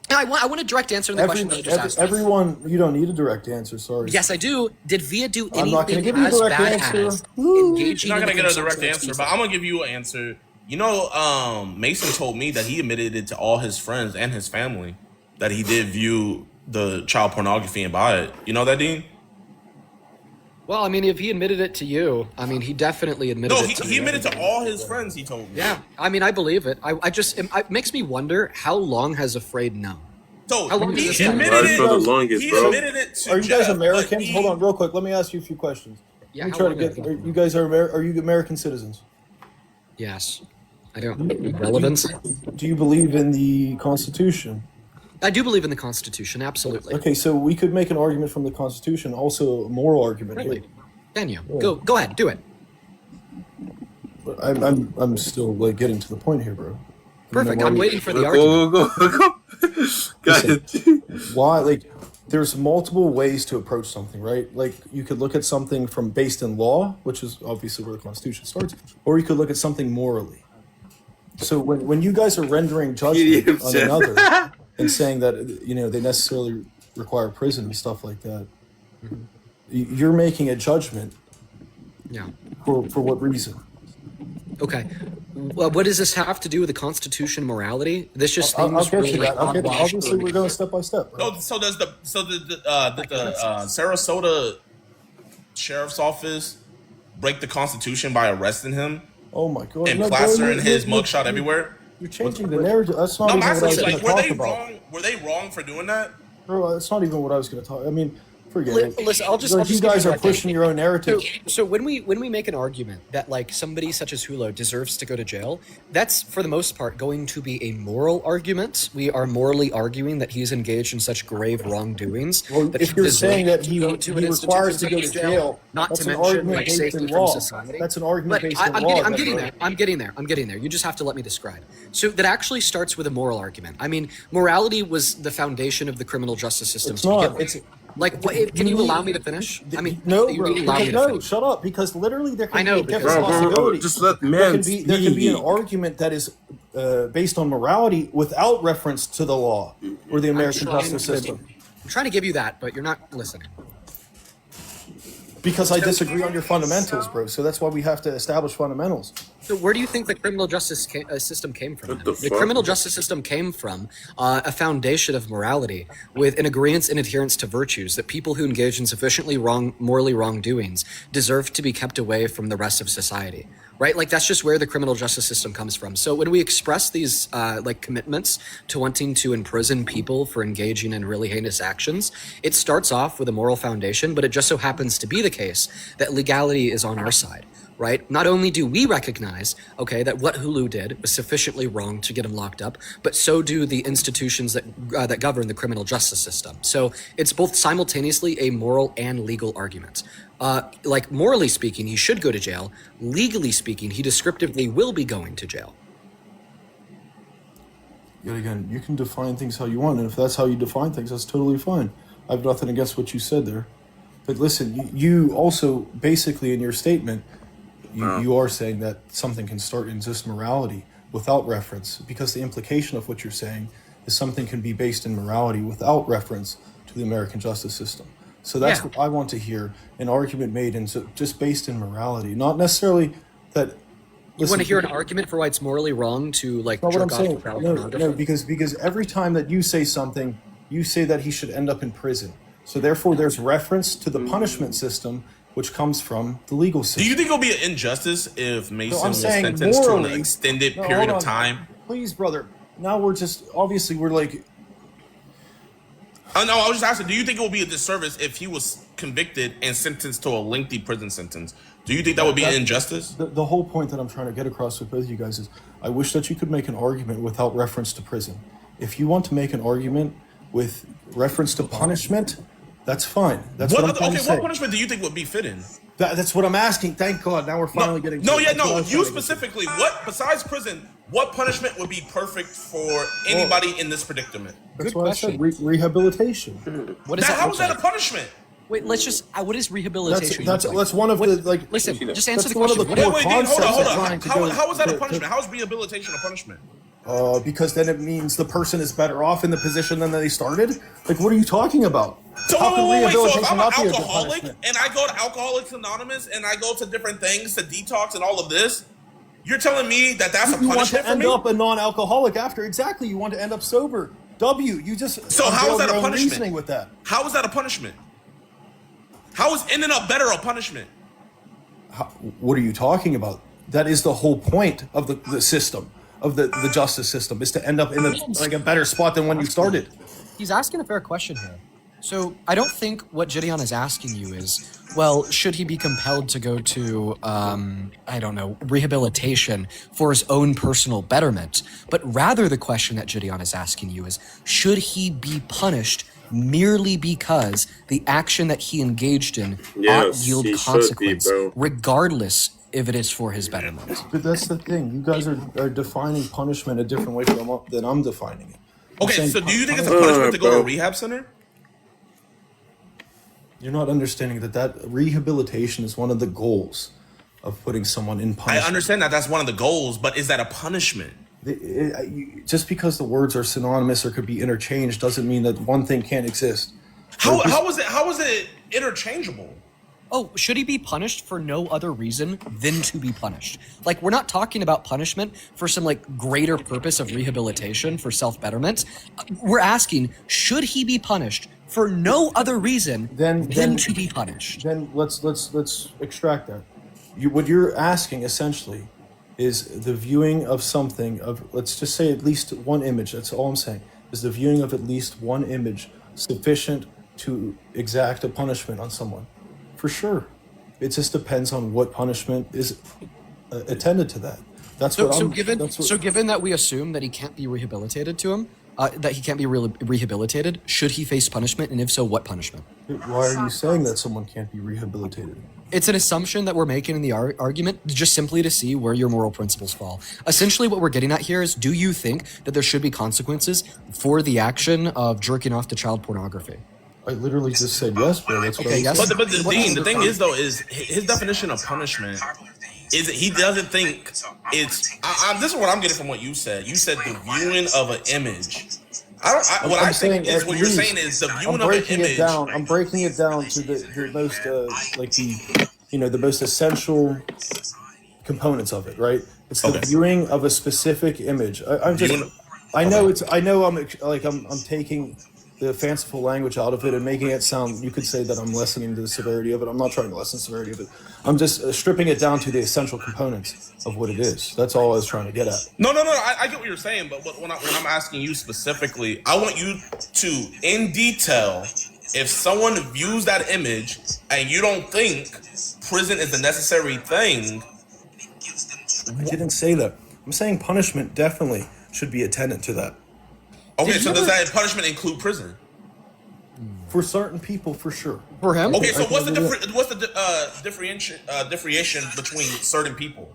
I want a direct answer to the question that I just asked. Everyone, you don't need a direct answer, sorry. Yes, I do. Did Via do I'm not going to give you a direct answer. You're not going to get a direct answer, but I'm going to give you an answer. You know, Mason told me that he admitted it to all his friends and his family that he did view the child pornography and buy it. You know that, Dean? Well, I mean, if he admitted it to you, I mean, he definitely admitted it to you. No, he admitted to all his friends, he told me. Yeah, I mean, I believe it. It makes me wonder, how long has Afraid known? So, how long he admitted it, for the longest, bro. Admitted it to Are you guys Jeff, Americans? Hold on, real quick. Let me ask you a few questions. Yeah, Let me try to get. You guys are you American citizens? Yes. I don't. Relevance? Do you believe in the Constitution? I do believe in the Constitution, absolutely. Okay, so we could make an argument from the Constitution, also a moral argument. Really? Here. Can you? Yeah. Go ahead, do it. But I'm still like getting to the point here, bro. Perfect. I'm waiting for the argument. Listen, why? Like, there's multiple ways to approach something, right? Like, you could look at something from based in law, which is obviously where the Constitution starts, or you could look at something morally. So when you guys are rendering judgment on another and saying that they necessarily require prison and stuff like that, you're making a judgment. Yeah. For what reason? Okay. Well, what does this have to do with the Constitution and morality? This just I'll seems get really you that. Obviously, we're going step by step. Right? No, so did the Sarasota Sheriff's Office break the Constitution by arresting him? Oh my God! And plastering his mugshot everywhere. You're changing the narrative. That's not No, even I'm what I was asking, going to talk about. wrong? Were they wrong for doing that? Bro, that's not even what I was going to talk. I mean, forget it. Listen, You guys are pushing your own narrative. So when we make an argument that like somebody such as Hulo deserves to go to jail, that's for the most part going to be a moral argument. We are morally arguing that he's engaged in such grave wrongdoings. Well, that if you're saying that he requires requires to go to jail, not that's to an mention argument like based safety in from law. society. That's an argument But based in law. I'm getting there. You just have to let me describe. So that actually starts with a moral argument. I mean, morality was the foundation of the criminal justice system. It's not. It's like, can you allow me to finish? I mean, no, you bro. need to allow me to No, finish. shut up. Because literally, there can I know, be different because- possibilities. Just let man there can be an speak. argument that is based on morality without reference to the law or the American justice system. I'm trying to give you that, but you're not listening. Because I disagree on your fundamentals, bro. So that's why we have to establish fundamentals. So where do you think the criminal justice system came from? What the The fuck? criminal justice system came from a foundation of morality with an agreement and adherence to virtues that people who engage in sufficiently morally wrongdoings deserve to be kept away from the rest of society. Right? Like, that's just where the criminal justice system comes from. So when we express these like commitments to wanting to imprison people for engaging in really heinous actions, it starts off with a moral foundation, but it just so happens to be the case that legality is on our side. Right? Not only do we recognize, okay, that what Hulu did was sufficiently wrong to get him locked up, but so do the institutions that govern the criminal justice system. So it's both simultaneously a moral and legal argument. Like, morally speaking, he should go to jail. Legally speaking, he descriptively will be going to jail. Yet again, you can define things how you want, and if that's how you define things, that's totally fine. I have nothing against what you said there. But listen, you also, basically in your statement, you are saying that something can start in just morality without reference, because the implication of what you're saying is something can be based in morality without reference to the American justice system. So that's what I want to hear, an argument made in just based in morality, not necessarily that. You want to hear an argument for why it's morally wrong to like Not what I'm jerk saying. off to No, because every time that you say something, you say that he should end up in prison. So therefore, there's reference to the punishment system, which comes from the legal system. Do you think it'll be an injustice if Mason I'm was saying sentenced to an morally- extended No, period hold of on. time? Please, brother. Now we're like. No, I was just asking, do you think it will be a disservice if he was convicted and sentenced to a lengthy prison sentence? Do you think that would be an injustice? The whole point that I'm trying to get across with both of you guys is I wish that you could make an argument without reference to prison. If you want to make an argument with reference to punishment, that's fine. That's what I'm trying to say. What punishment do you think would be fitting? That's what I'm asking. Thank God. Now we're finally getting to it. That's what I was You trying to get to. specifically, what, besides prison, what punishment would be perfect for anybody in this predicament? That's why I said rehabilitation. What is Now, that? how look is that like? a punishment? Wait, let's just. What is rehabilitation? That's look like? one of the like. Listen, just answer That's the one of question. the What- core Wait, hold concepts on. trying to go. How is that a punishment? How is rehabilitation a punishment? Because then it means the person is better off in the position than they started. Like, what are you talking about? So, How can wait, so if rehabilitation I'm an not be a good alcoholic punishment? and I go to Alcoholics Anonymous and I go to different things to detox and all of this, you're telling me that that's a You want punishment to for end me? up a non-alcoholic after. Exactly. You want to end up sober. You just So how is that your a own punishment? reasoning with that. How is that a punishment? How is ending up better a punishment? What are you talking about? That is the whole point of the system, of the justice system, is to end up in a better spot than when you started. He's asking a fair question here. So I don't think what JIDION is asking you is, well, should he be compelled to go to, I don't know, rehabilitation for his own personal betterment? But rather the question that JIDION is asking you is, should he be punished merely because the action that he engaged in ought Yes, yield he should be, consequence, bro. regardless if it is for his betterment. But that's the thing. You guys are defining punishment a different way than I'm defining it. Okay, so do you think it's a punishment to go to a rehab center? You're not understanding that rehabilitation is one of the goals of putting someone in punishment. I understand that that's one of the goals, but is that a punishment? Just because the words are synonymous or could be interchanged doesn't mean that one thing can't exist. How is it interchangeable? Oh, should he be punished for no other reason than to be punished? Like, we're not talking about punishment for some like greater purpose of rehabilitation for self-betterment. We're asking, should he be punished for no other reason than to be punished? Then let's extract that. What you're asking essentially is the viewing of something of, let's just say, at least one image. That's all I'm saying. Is the viewing of at least one image sufficient to exact a punishment on someone? For sure. It just depends on what punishment is attended to that. Given that we assume that he can't be rehabilitated rehabilitated, should he face punishment, and if so, what punishment? Why are you saying that someone can't be rehabilitated? It's an assumption that we're making in the argument, just simply to see where your moral principles fall. Essentially, what we're getting at here is, do you think that there should be consequences for the action of jerking off to child pornography? I literally just said yes, bro. That's okay, yes. But Dean, the thing is, though, is his definition of punishment is that he doesn't think it's. This is what I'm getting from what you said. You said the viewing of an image. What I'm saying is what you're saying is the viewing of an image. I'm breaking it down to the most the most essential components of it. Right? It's the viewing of a specific image. I'm taking the fanciful language out of it and making it sound, you could say that I'm lessening the severity of it. I'm not trying to lessen the severity of it. I'm just stripping it down to the essential components of what it is. That's all I was trying to get at. No, I get what you're saying, but when I'm asking you specifically, I want you to, in detail, if someone views that image and you don't think prison is the necessary thing. I didn't say that. I'm saying punishment definitely should be attendant to that. Okay, so does that punishment include prison? For certain people, for sure. For him? Okay, so what's the differentiation between certain people?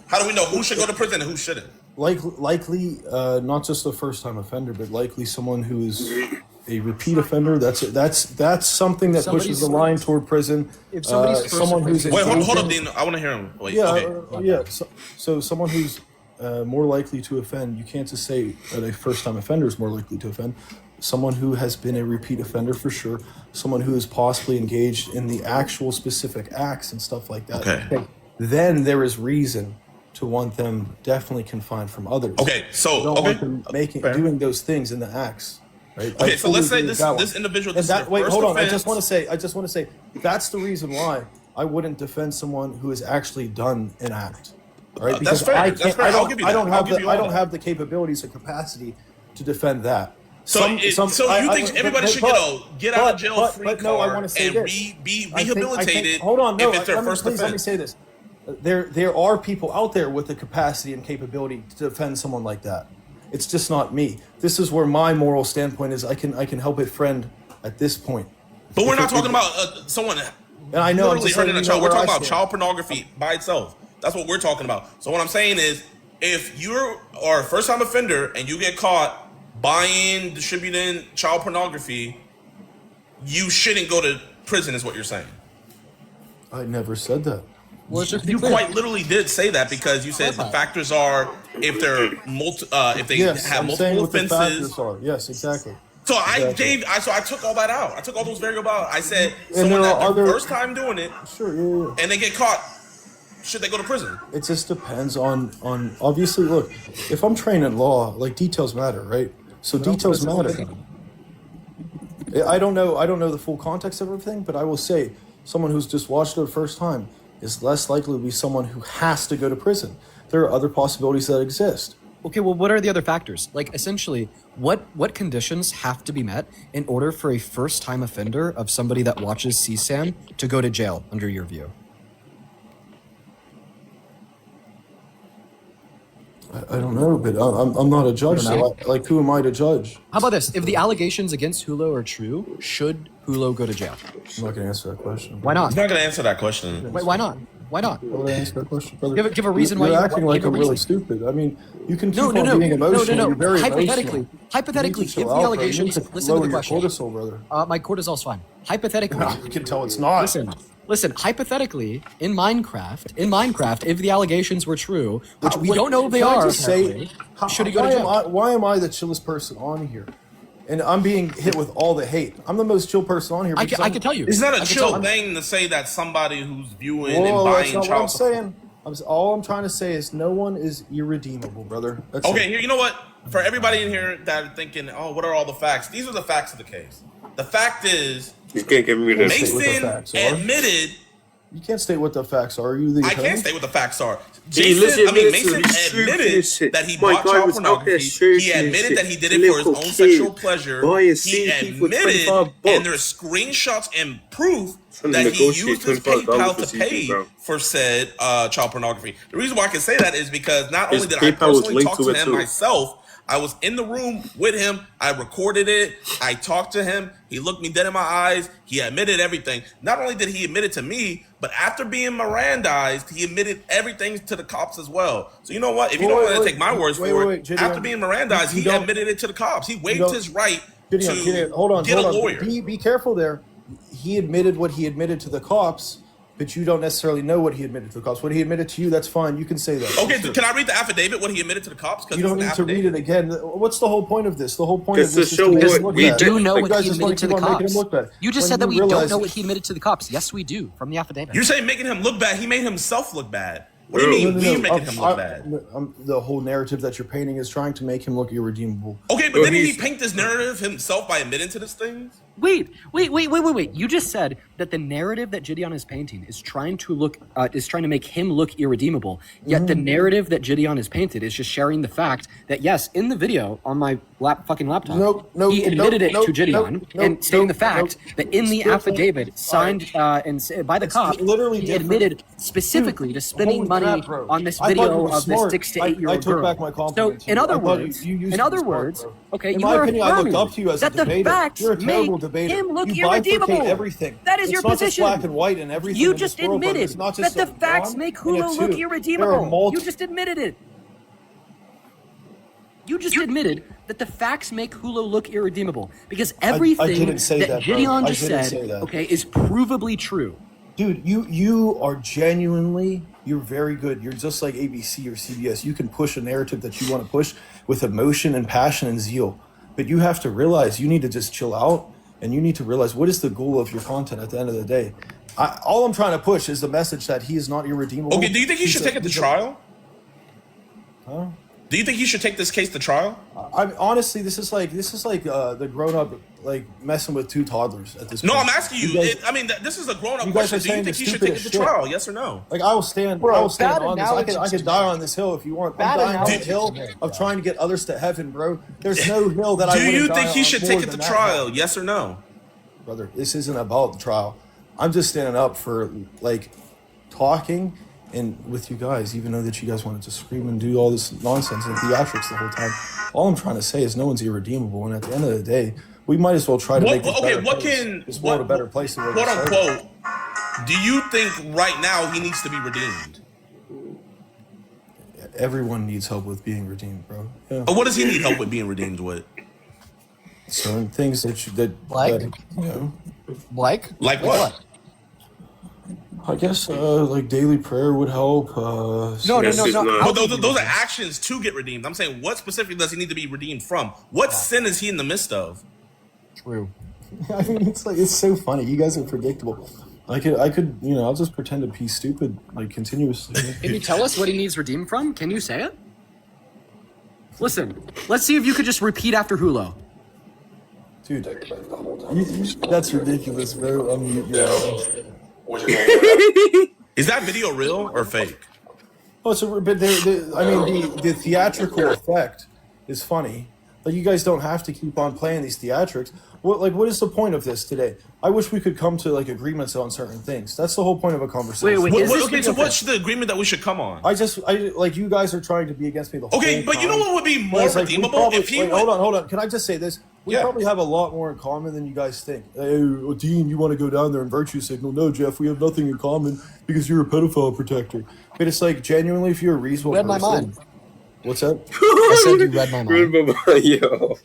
How do we know who should go to prison and who shouldn't? Likely, not just a first-time offender, but likely someone who is a repeat offender. That's something that pushes the line toward prison. If someone who's hold up, Dean. I want to hear him. Wait, So someone who's more likely to offend, you can't just say that a first-time offender is more likely to offend. Someone who has been a repeat offender for sure. Someone who is possibly engaged in the actual specific acts and stuff like that. Okay. Then there is reason to want them definitely confined from others. Okay, so you don't want them doing those things in the acts. Right? Okay, so let's say this individual. Hold on. I just want to say that's the reason why I wouldn't defend someone who has actually done an act. Right? Because I don't have the capabilities or capacity to defend that. So you think everybody should get out of jail free card I want to say and this. be rehabilitated? Hold on, if it's their first offense. Let me say this. There are people out there with the capacity and capability to defend someone like that. It's just not me. This is where my moral standpoint is. I can help a friend at this point. But we're not talking about someone. And I know. Literally hurting a child. We're talking about child pornography by itself. That's what we're talking about. So what I'm saying is, if you are a first-time offender and you get caught buying, distributing child pornography, you shouldn't go to prison, is what you're saying. I never said that. Well, you quite literally did say that, because you said the factors are if they're have multiple offenses. Yes, exactly. So I took all that out. I took all those variables out. I said someone that their first time doing it, sure, and they get caught, should they go to prison? It just depends on obviously. Look, if I'm trained in law, like, details matter, right? So details matter. I don't know the full context of everything, but I will say someone who's just watched it the first time is less likely to be someone who has to go to prison. There are other possibilities that exist. Okay, well, what are the other factors? Like, essentially, what conditions have to be met in order for a first-time offender of somebody that watches CSAM to go to jail, under your view? I don't know, but I'm not a judge, so who am I to judge? How about this? If the allegations against Hulo are true, should Hulo go to jail? I'm not going to answer that question. Why not? He's not going to answer that question. Wait, why not? Why not? Well, answer that question, brother. Give a reason why you're you acting like I'm really stupid. I mean, you can keep on being emotional. You're very Hypothetically, if the allegations. Listen to the question. Cortisol, brother. My cortisol's fine. Hypothetically, you can tell it's not. Listen. Hypothetically, in Minecraft, if the allegations were true, which we don't know if they are, should he go to jail? Why am I the chillest person on here? And I'm being hit with all the hate. I'm the most chill person on here. I can tell you. It's not a chill thing to say that somebody who's viewing and buying that's not child what I'm saying. All I'm trying to say is no one is irredeemable, brother. That's okay, here, you know what? For everybody in here that are thinking, oh, what are all the facts? These are the facts of the case. The fact is, Mason admitted. You can't state what the facts are. Are you the attorney? I can't state what the facts are. Mason admitted that he bought child pornography. He admitted that he did it for his own sexual pleasure. He admitted, and there's screenshots and proof that he used his PayPal to pay for said child pornography. The reason why I can say that is because not only did I personally talk to him myself, I was in the room with him. I recorded it. I talked to him. He looked me dead in my eyes. He admitted everything. Not only did he admit it to me, but after being Mirandized, he admitted everything to the cops as well. So you know what? If you don't want to take my words for it, after being Mirandized, he admitted it to the cops. He waived his right to get a lawyer. Be careful there. He admitted what he admitted to the cops, but you don't necessarily know what he admitted to the cops. What he admitted to you, that's fine. You can say that. Okay, can I read the affidavit, what he admitted to the cops? You don't need to read it again. What's the whole point of this? The whole point of this is we do know what he admitted to the cops. You just said that we don't know what he admitted to the cops. Yes, we do, from the affidavit. You're saying making him look bad. He made himself look bad. What do you mean we making him look bad? The whole narrative that you're painting is trying to make him look irredeemable. Okay, but didn't he paint this narrative himself by admitting to this thing? Wait. You just said that the narrative that JIDION is painting is trying to make him look irredeemable. Yet the narrative that JIDION is painted is just sharing the fact that yes, in the video on my fucking laptop, he admitted it to JIDION and stating the fact that in the affidavit signed and by the cop, he admitted specifically to spending money on this video of this 6 to 8 year old girl. So in other words, okay, you are affirming that the facts make him look irredeemable. Everything. That is your position. Black and white and everything. You just admitted that the facts make Hulu look irredeemable. You just admitted it. You just admitted that the facts make Hulu look irredeemable because everything that JIDION just said, okay, is provably true. Dude, you are genuinely, you're very good. You're just like ABC or CBS. You can push a narrative that you want to push with emotion and passion and zeal. But you have to realize you need to just chill out and you need to realize what is the goal of your content at the end of the day. All I'm trying to push is the message that he is not irredeemable. Okay, do you think he should take it to trial? Huh? Do you think he should take this case to trial? Honestly, this is like the grown up like messing with two toddlers at this point. No, I'm asking you. This is a grown up question. Do you think he should take it to trial? Yes or no? Like I will stand on this. I could die on this hill if you want. I'm dying on the hill of trying to get others to heaven, bro. There's no hill that I wouldn't die on. Do you think he should take it to trial? Yes or no? Brother, this isn't about the trial. I'm just standing up for like talking. And with you guys, even though that you guys wanted to scream and do all this nonsense and theatrics the whole time, all I'm trying to say is no one's irredeemable. And at the end of the day, we might as well try to make this world a better place. Quote unquote, do you think right now he needs to be redeemed? Everyone needs help with being redeemed, bro. Yeah. What does he need help with being redeemed with? Certain things like what? I guess like daily prayer would help. No. But those are actions to get redeemed. I'm saying, what specifically does he need to be redeemed from? What sin is he in the midst of? True. I mean, it's so funny. You guys are predictable. I could, I'll just pretend to be stupid like continuously. Can you tell us what he needs redeemed from? Can you say it? Listen, let's see if you could just repeat after Hulu. Dude, that's ridiculous, bro. Is that video real or fake? Oh, the theatrical effect is funny, Like, you guys don't have to keep on playing these theatrics. What is the point of this today? I wish we could come to like agreements on certain things. That's the whole point of a conversation. Wait, so what's the agreement that we should come on? I like, you guys are trying to be against me the whole time. Okay, but you know what would be more redeemable if he hold on. Can I just say this? We probably have a lot more in common than you guys think. Hey, Dean, you want to go down there and virtue signal? No, Jeff, we have nothing in common because you're a pedophile protector. But it's like, genuinely, if you're a reasonable person... Read my mind. What's that? I said you read my mind. Yo.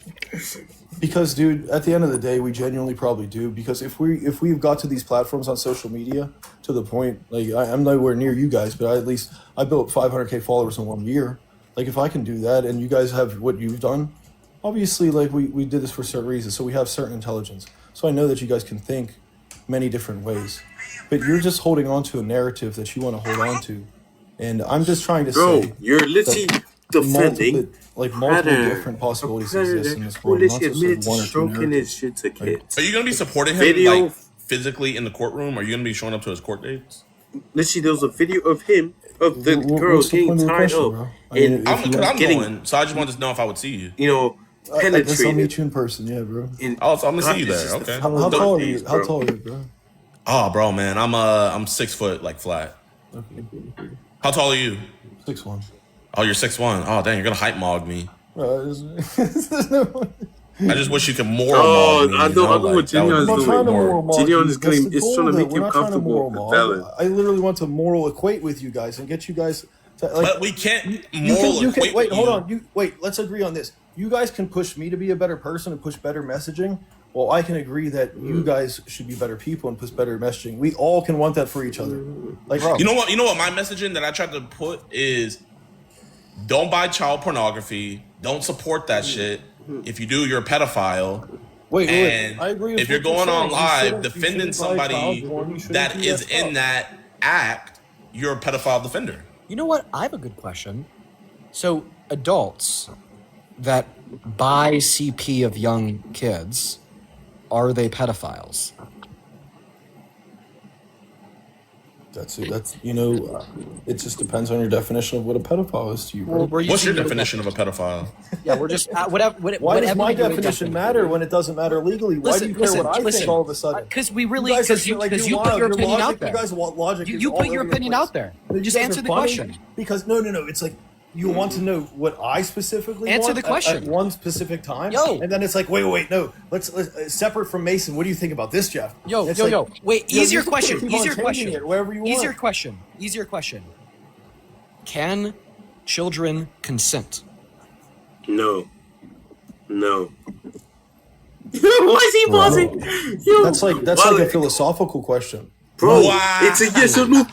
Because, dude, at the end of the day, we genuinely probably do. Because if we've got to these platforms on social media to the point, like, I'm nowhere near you guys, but I built 500K followers in 1 year. Like, if I can do that and you guys have what you've done, obviously, like, we did this for certain reasons. So we have certain intelligence. So I know that you guys can think many different ways. But you're just holding on to a narrative that you want to hold on to. And I'm just trying to say... Bro, you're literally defending multiple different possibilities exist in this world. Not just one or two narratives. Are you gonna be supporting him like physically in the courtroom? Are you gonna be showing up to his court dates? Literally, there was a video of him the girl getting tied up. I'm going, so I just wanted to know if I would see you. You know, penetrated. I'll meet you in person, yeah, bro. So I'm gonna see you there. Okay. How tall are you? How tall are you, bro? Oh, bro, man, I'm 6 foot, like, flat. Okay. How tall are you? 6'1". Oh, you're 6'1". Oh, dang, you're gonna hype mog me. I just wish you could moral mog me. I know what JIDION is doing. JIDION is trying to make you comfortable with Valen. I literally want to moral equate with you guys and get you guys to, like, but we can't moral equate. Wait, hold on. Let's agree on this. You guys can push me to be a better person and push better messaging. Well, I can agree that you guys should be better people and push better messaging. We all can want that for each other. Like, you know what? My messaging that I tried to put is, don't buy child pornography. Don't support that shit. If you do, you're a pedophile. Wait. I agree with if you're going on live defending somebody that is in that act, you're a pedophile defender. You know what? I have a good question. So, adults that buy CP of young kids, are they pedophiles? That's it just depends on your definition of what a pedophile is to you. Well, what's your definition of a pedophile? Yeah, we're just whatever. Why does my definition matter when it doesn't matter legally? Why do you care what I think all of a sudden? Because you put your opinion out there. You guys want logic. You put your opinion out there. Just answer the question. Because no, it's like, you want to know what I specifically answer want the question at one specific time, and then it's like, wait, no. Let's separate from Mason. What do you think about this, Jeff? Wait, easier question. Wherever you want. Easier question. Can children consent? No. Why is he pausing? That's like a philosophical question, bro. Wow. It's a yes or no.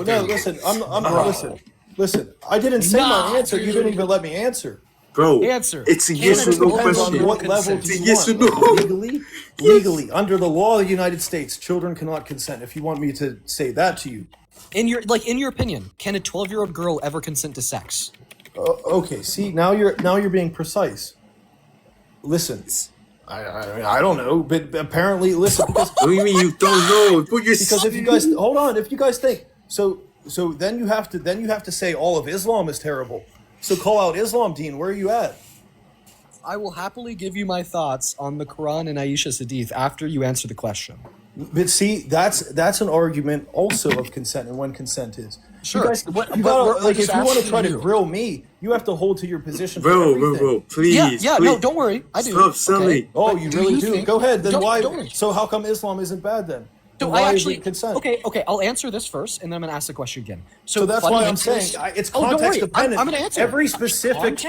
No. Listen. Listen, I didn't say my answer. You didn't even let me answer. Bro, answer. It's a yes or no question. On what level do you want? Legally, under the law of the United States, children cannot consent. If you want me to say that to you. In your opinion, can a 12-year-old girl ever consent to sex? Okay, see, now you're being precise. Listen, I don't know, but apparently, listen. Because, what do you mean you don't know? Because if you guys think so then you have to say all of Islam is terrible. So call out Islam, Dean. Where are you at? I will happily give you my thoughts on the Quran and Aisha's hadith after you answer the question. But see, that's an argument also of consent and when consent is. Sure. If you want to try to grill me, you have to hold to your position. Bro, please. Yeah, no, don't worry. I do. Stop selling. Okay. Oh, you really do? Go ahead. Then why? So how come Islam isn't bad then? So I actually consent. Okay. I'll answer this first, and then I'm gonna ask the question again. So that's why I'm saying it's context dependent. I'm gonna answer every specific,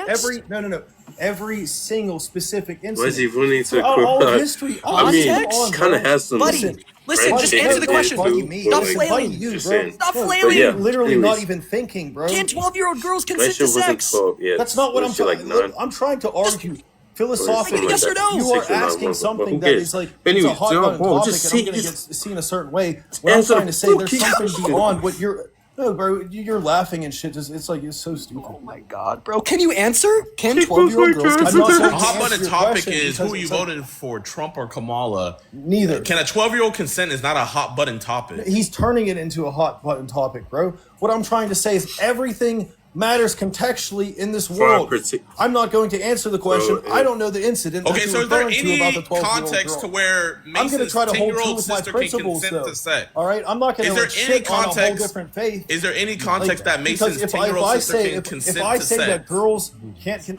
every single specific incident. Why is he running to all of history? Kind of has some. Buddy, listen, just answer the question. Stop flailing. Stop flailing. Literally not even thinking, bro. Can 12-year-old girls consent to sex? That's not what I'm talking. I'm trying to argue. Philosophically, yes or no? You are asking something that is like it's a hot button topic, and I'm going to get seen a certain way. What I'm trying to say, there's something beyond what you're. No, bro, you're laughing and shit. It's like it's so stupid. Oh my god, bro! Can you answer? Can 12-year-old girls consent? A hot button topic is who you voted for, Trump or Kamala. Neither. Can a 12-year-old consent is not a hot button topic. He's turning it into a hot button topic, bro. What I'm trying to say is everything matters contextually in this world. I'm not going to answer the question. I don't know the incident. Okay, so is there any context to where Mason's 10-year-old sister can consent to sex? All right, I'm not going to shit on a whole different faith. Is there any context that Mason's 10-year-old sister can consent to sex?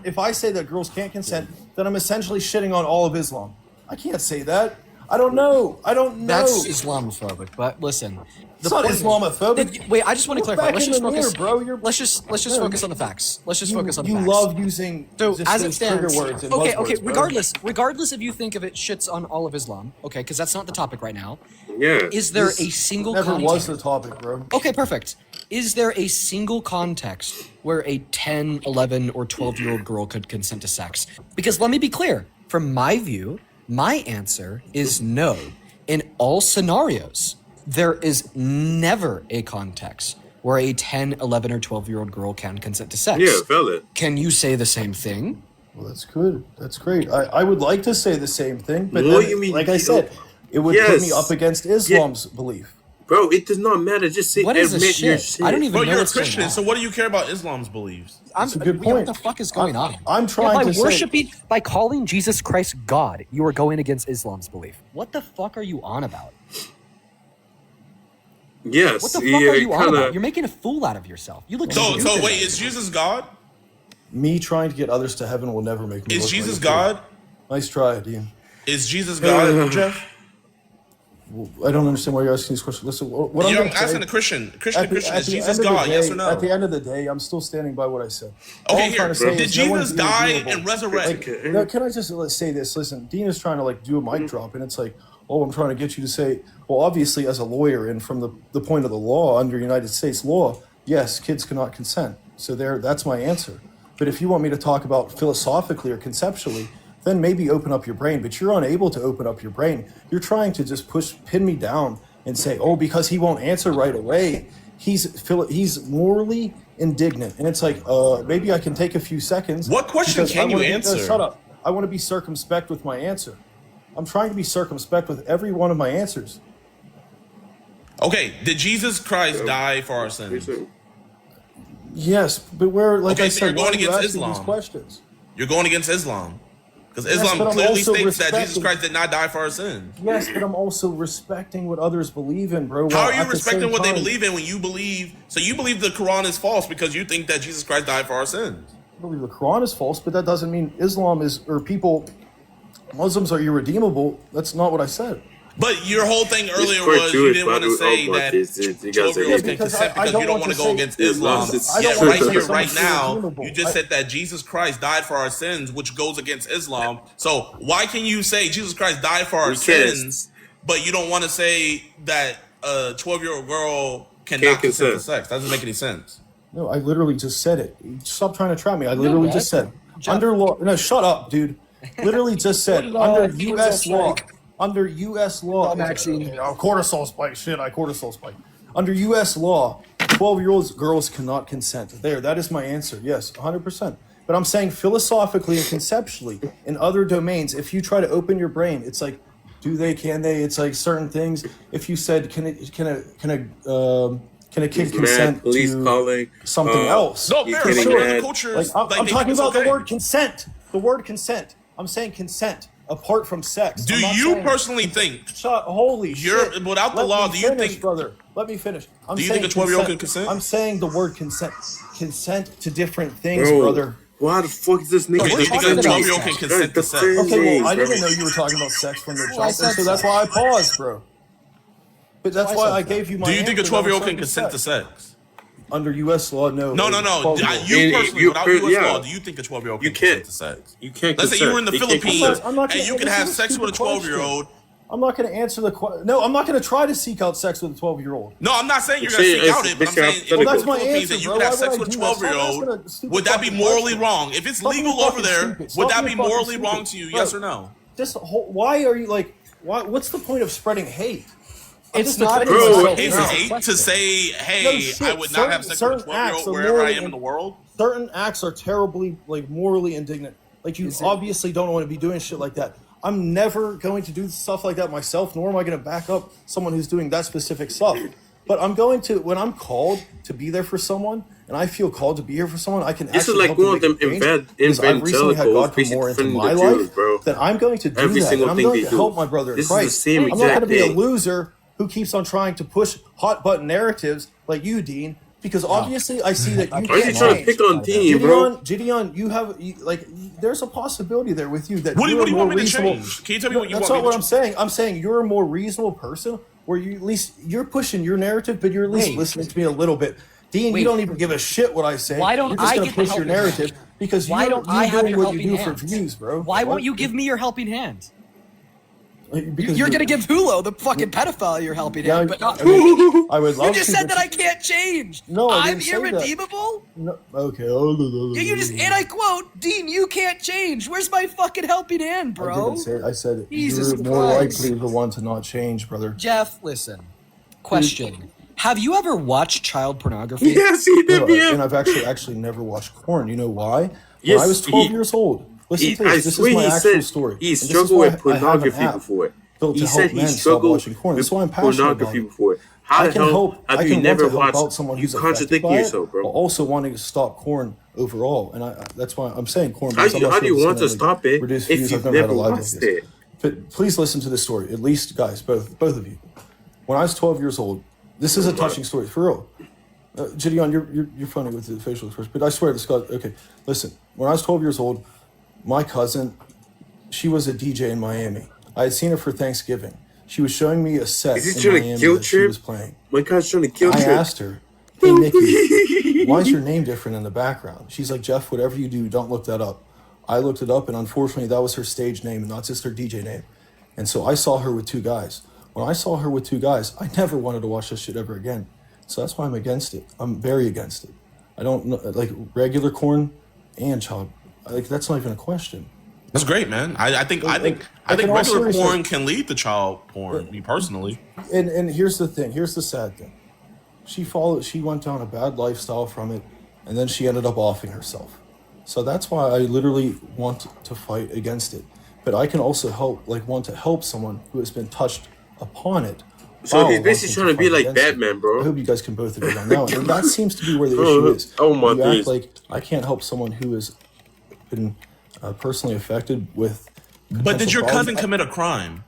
If I say that girls can't consent, then I'm essentially shitting on all of Islam. I can't say that. I don't know. That's Islamophobic. But listen, it's not Islamophobic. Wait, I just want to clarify. Let's just focus, bro. Let's just focus on the facts. Let's just focus on the facts. You love using as it stands. Trigger words and okay. buzzwords, Regardless if you think of it shits on all of Islam. Okay, because that's not the topic right now. Yeah. Is there a single? Never was the topic, bro. Okay, perfect. Is there a single context where a 10, 11, or 12-year-old girl could consent to sex? Because let me be clear. From my view, my answer is no. In all scenarios, there is never a context where a 10, 11, or 12-year-old girl can consent to sex. Yeah, valid. Can you say the same thing? Well, that's good. That's great. I would like to say the same thing, but What then, do you mean like you I said, it would put me up against Islam's belief. Bro, it does not matter. Just say What is this admit your shit? shit. I don't even Bro, know you're a what's going Christian, on. so what do you care about Islam's beliefs? That's a good What point. the fuck is going on? I'm trying to say... By calling Jesus Christ God, you are going against Islam's belief. What the fuck are you on about? Yes. What the fuck are you on about? You're making a fool out of yourself. You look So stupid. wait, is Jesus God? Me trying to get others to heaven will never make me. Is look Jesus like God? Nice try, Dean. Is Jesus God, Jeff? I don't understand why you're asking these questions. Listen, what You're I'm asking a Christian. Is Jesus God? Yes or no? At the end of the day, I'm still standing by what I said. Okay, here. Did Jesus die and resurrect? No, can I just say this? Listen, Dean is trying to do a mic drop, and it's like, oh, I'm trying to get you to say, well, obviously, as a lawyer and from the point of the law under United States law, yes, kids cannot consent. So that's my answer. But if you want me to talk about philosophically or conceptually, then maybe open up your brain. But you're unable to open up your brain. You're trying to just pin me down and say, oh, because he won't answer right away, he's morally indignant. And it's like, maybe I can take a few seconds. What question can you answer? Shut up. I want to be circumspect with my answer. I'm trying to be circumspect with every one of my answers. Okay, did Jesus Christ die for our sins? Yes, but I said, you're going against Islam. These questions? You're going against Islam. Because Islam clearly states that Jesus Christ did not die for our sins. Yes, but I'm also respecting what others believe in, bro. How are you respecting what they believe in when you believe... So you believe the Quran is false because you think that Jesus Christ died for our sins. I believe the Quran is false, but that doesn't mean Muslims are irredeemable. That's not what I said. But your whole thing earlier was you didn't want to say that 12-year-olds can consent because you don't want to go against Islam. Yet right here, right now, you just said that Jesus Christ died for our sins, which goes against Islam. So why can you say Jesus Christ died for our sins, but you don't want to say that a 12-year-old girl cannot consent to sex? That doesn't make any sense. No, I literally just said it. Stop trying to trap me. I literally just said, under law... No, shut up, dude. Literally just said, under U.S. law... Under U.S. law, cortisol spike. Shit, I cortisol spike. Under U.S. law, 12-year-old girls cannot consent. That is my answer. Yes, 100%. But I'm saying philosophically and conceptually, in other domains, if you try to open your brain, it's like, do they? Can they? It's like certain things. If you said, can a kid consent to something else? No, fair. I'm talking about the word consent. The word consent. I'm saying consent. Apart from sex. Do you personally think? Holy shit. Without the law, do you think? Brother, let me finish. Do you think a 12-year-old can consent? I'm saying the word consent. Consent to different things, brother. Why the fuck is this nigga? Do you think a 12-year-old can consent to sex? Okay, well, I didn't know you were talking about sex from the jump, so that's why I paused, bro. But that's why I gave you my. Do you think a 12-year-old can consent to sex? Under U.S. law, no. No. You personally, without U.S. law, do you think a 12-year-old can consent to sex? You can't. Let's say you were in the Philippines and you can have sex with a 12-year-old. I'm not going to answer the question. No, I'm not going to try to seek out sex with a 12-year-old. No, I'm not saying you're going to seek out it, but I'm saying if that's my answer, you can have sex with a 12-year-old, would that be morally wrong? If it's legal over there, would that be morally wrong to you? Yes or no? Why are you what's the point of spreading hate? It's not. It's hate to say, hey, I would not have sex with a 12-year-old wherever I am in the world. Certain acts are terribly, morally indignant. You obviously don't want to be doing shit like that. I'm never going to do stuff like that myself, nor am I going to back up someone who's doing that specific stuff. But I'm going to, when I'm called to be there for someone and I feel called to be here for someone, I can This is actually like help one of them I've recently had God come more into my life, bro. then I'm going to do Every that. single And I'm thing going they to help my brother in Christ. This is the same I'm not going exact to be a thing. loser who keeps on trying to push hot button narratives like you, Dean, because obviously I see that you Why are you trying to pick on Dean, bro? Gideon, you have there's a possibility there with you that What do you're you more want me to reasonable. change? Can you tell me what you That's want not me what to I'm saying. I'm saying you're a more reasonable person where you at least you're pushing your narrative, but you're at least listening to me a little bit. Dean, you don't even give a shit what I say. Why don't you're just I gonna get the push your helping narrative hand? because Why you're don't I have doing your what you helping do hand? for views, bro. Why won't you give me your helping hand? Because You're gonna give Hulo, the fucking pedophile, your helping hand, but not I me. mean, I would love You just to, said but that I can't change. No, I I'm didn't say that. irredeemable. No, okay. Yeah, you just and I quote, Dean, you can't change. Where's my fucking helping hand, I bro? didn't say. I said Jesus you're more Christ. likely the one to not change, brother. Jeff, listen. Question: have you ever watched child pornography? Yes, he did. No, and I've actually never watched porn. You know why? When Yes, I was 12 years old. Listen to this. I This swear is my he actual said story. he And this is struggled why with I have an pornography app before. built He to said help he men stop struggled watching porn. with That's why I'm passionate about pornography it. before. How I the can hell help. have I you can never want to help out watched? someone You who's contradict affected by yourself, it, bro. but also wanting to stop porn overall. And that's why I'm saying porn. How because I'm not do sure you it's want gonna, to stop it reduce if views. you've I've never had a never live like watched this. it? But please listen to this story. At least, guys, both of you. When I was 12 years old, this is a touching story for real. Gideon, you're funny with the facial expression, but I swear this guy. Okay, listen. When I was 12 years old, my cousin, she was a DJ in Miami. I had seen her for Thanksgiving. She was showing me a set Is he in trying to Miami guilt that she trip? was playing. My cousin's trying to guilt I trip. asked her, "Hey Nikki, why is your name different in the background?" She's like, "Jeff, whatever you do, don't look that up." I looked it up, and unfortunately, that was her stage name, not just her DJ name. And so I saw her with two guys. When I saw her with two guys, I never wanted to watch this shit ever again. So that's why I'm against it. I'm very against it. I don't know, like regular corn and child. Like that's not even a question. That's great, man. I think regular porn can lead to child porn. Me personally. And here's the thing. Here's the sad thing. She went down a bad lifestyle from it, and then she ended up offing herself. So that's why I literally want to fight against it. But I can also want to help someone who has been touched upon it. So he's basically trying to be like Batman, bro. I hope you guys can both agree on that one. And that seems to be where the issue is. Oh my you act days. like I can't help someone who has been personally affected with. But did your cousin commit a crime?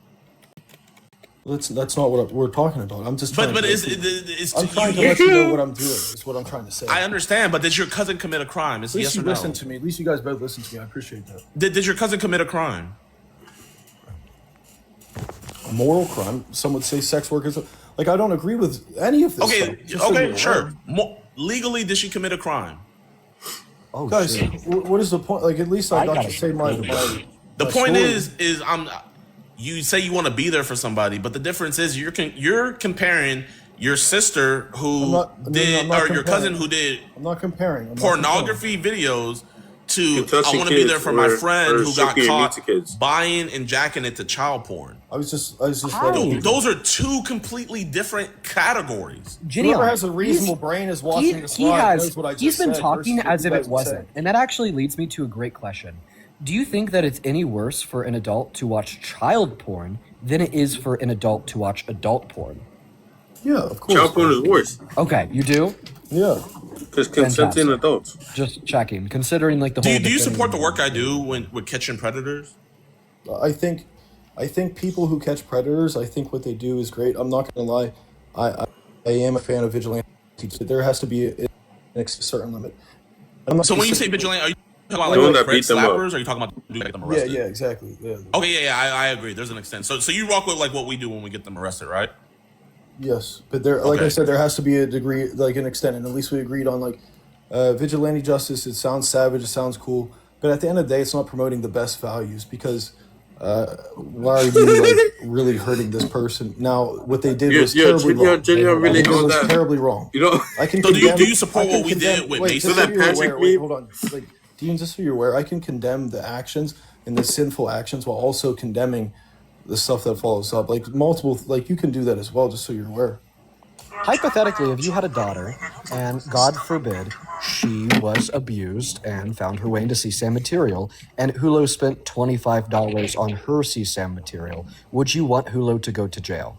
That's not what we're talking about. I'm just. I'm trying to let you know what I'm doing. Is what I'm trying to say. I understand, but did your cousin commit a crime? At least you listen to me. At least you guys both listen to me. I appreciate that. Did your cousin commit a crime? A moral crime. Some would say sex work is like I don't agree with any of this. Okay, sure. Legally, did she commit a crime? Oh, guys, what is the point? Like, at least I got to say my. The point is you say you want to be there for somebody, but the difference is you're comparing your sister who your cousin who did. I'm not comparing. Pornography videos to I want to be there for my friend who got caught buying and jacking it to child porn. I was just ready. Those are two completely different categories. Whoever has a reasonable brain is watching this live knows what I just said. He's been talking as if it wasn't. And that actually leads me to a great question. Do you think that it's any worse for an adult to watch child porn than it is for an adult to watch adult porn? Yeah, of course. Child porn is worse. Okay, you do? Yeah. Because consenting adults. Just checking. Considering like the whole. Do you support the work I do with catching predators? I think people who catch predators, I think what they do is great. I'm not going to lie. I am a fan of vigilante. There has to be a certain limit. So when you say vigilante, are you talking about like red slappers, or are you talking about get them arrested? Yeah, exactly. Yeah. Okay, I agree. There's an extent. So you rock with like what we do when we get them arrested, right? Yes, but I said, there has to be a degree, like an extent, and at least we agreed on like vigilante justice. It sounds savage, it sounds cool, but at the end of the day, it's not promoting the best values because why are you like really hurting this person? Now, what they did was terribly wrong. Terribly wrong. You know, I can. So do you support what we did with Mason? Hold on, like Dean, just so you're aware, I can condemn the actions and the sinful actions while also condemning the stuff that follows up. Like multiple, like you can do that as well, just so you're aware. Hypothetically, if you had a daughter and God forbid she was abused and found her way into CSAM material and Hulo spent $25 on her CSAM material, would you want Hulo to go to jail?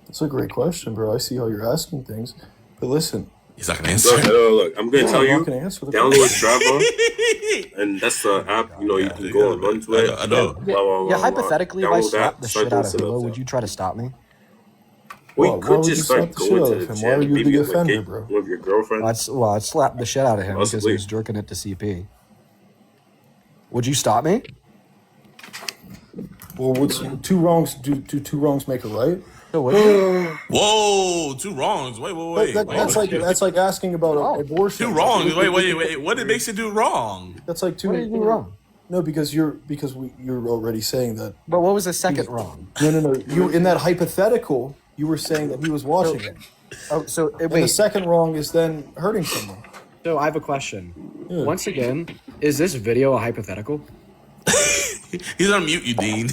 That's a great question, bro. I see how you're asking things. But listen, He's not gonna answer. Look, I'm gonna tell you. Download Strava, and that's the app. You know, you can go and run to it. I know. Yeah, hypothetically, if I slapped the shit out of Hulo, would you try to stop me? We could just start going to the gym. Why are you the Maybe offender, bro? one of your girlfriends. I'd slap the shit out of him because he was jerking it to CP. Would you stop me? Well, what's two wrongs? Do two wrongs make a right? Whoa, two wrongs. Wait. That's like asking about abortion. Two wrongs. Wait. What makes it do wrong? That's like two. What did you do wrong? No, because you're already saying that. But what was the second wrong? No. You in that hypothetical, you were saying that he was watching it. Oh, so wait. And the second wrong is then hurting someone. So I have a question. Yeah. Once again, is this video a hypothetical? He's on mute, you Dean.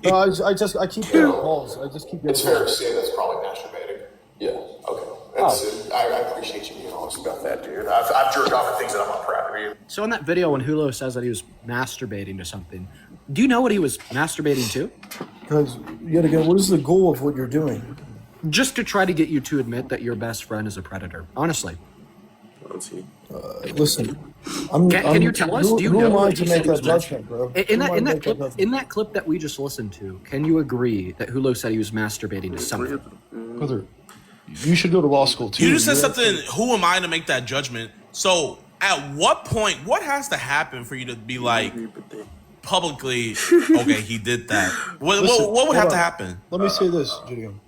No, I keep getting calls. I just keep getting. It's fair to say that's probably masturbating. Yeah. Okay. I appreciate you being honest about that, dude. I've jerked off at things that I'm not proud of you. So in that video, when Hulo says that he was masturbating to something, do you know what he was masturbating to? Because yet again, what is the goal of what you're doing? Just to try to get you to admit that your best friend is a predator. Honestly. Listen, can you tell us? Do you know? Who am I to make that judgment, bro? In that clip that we just listened to, can you agree that Hulo said he was masturbating to something? Brother, you should go to law school too. You just said something. Who am I to make that judgment? So, at what point, what has to happen for you to be like publicly? Okay, he did that. What would have to happen? Let me say this, JIDION.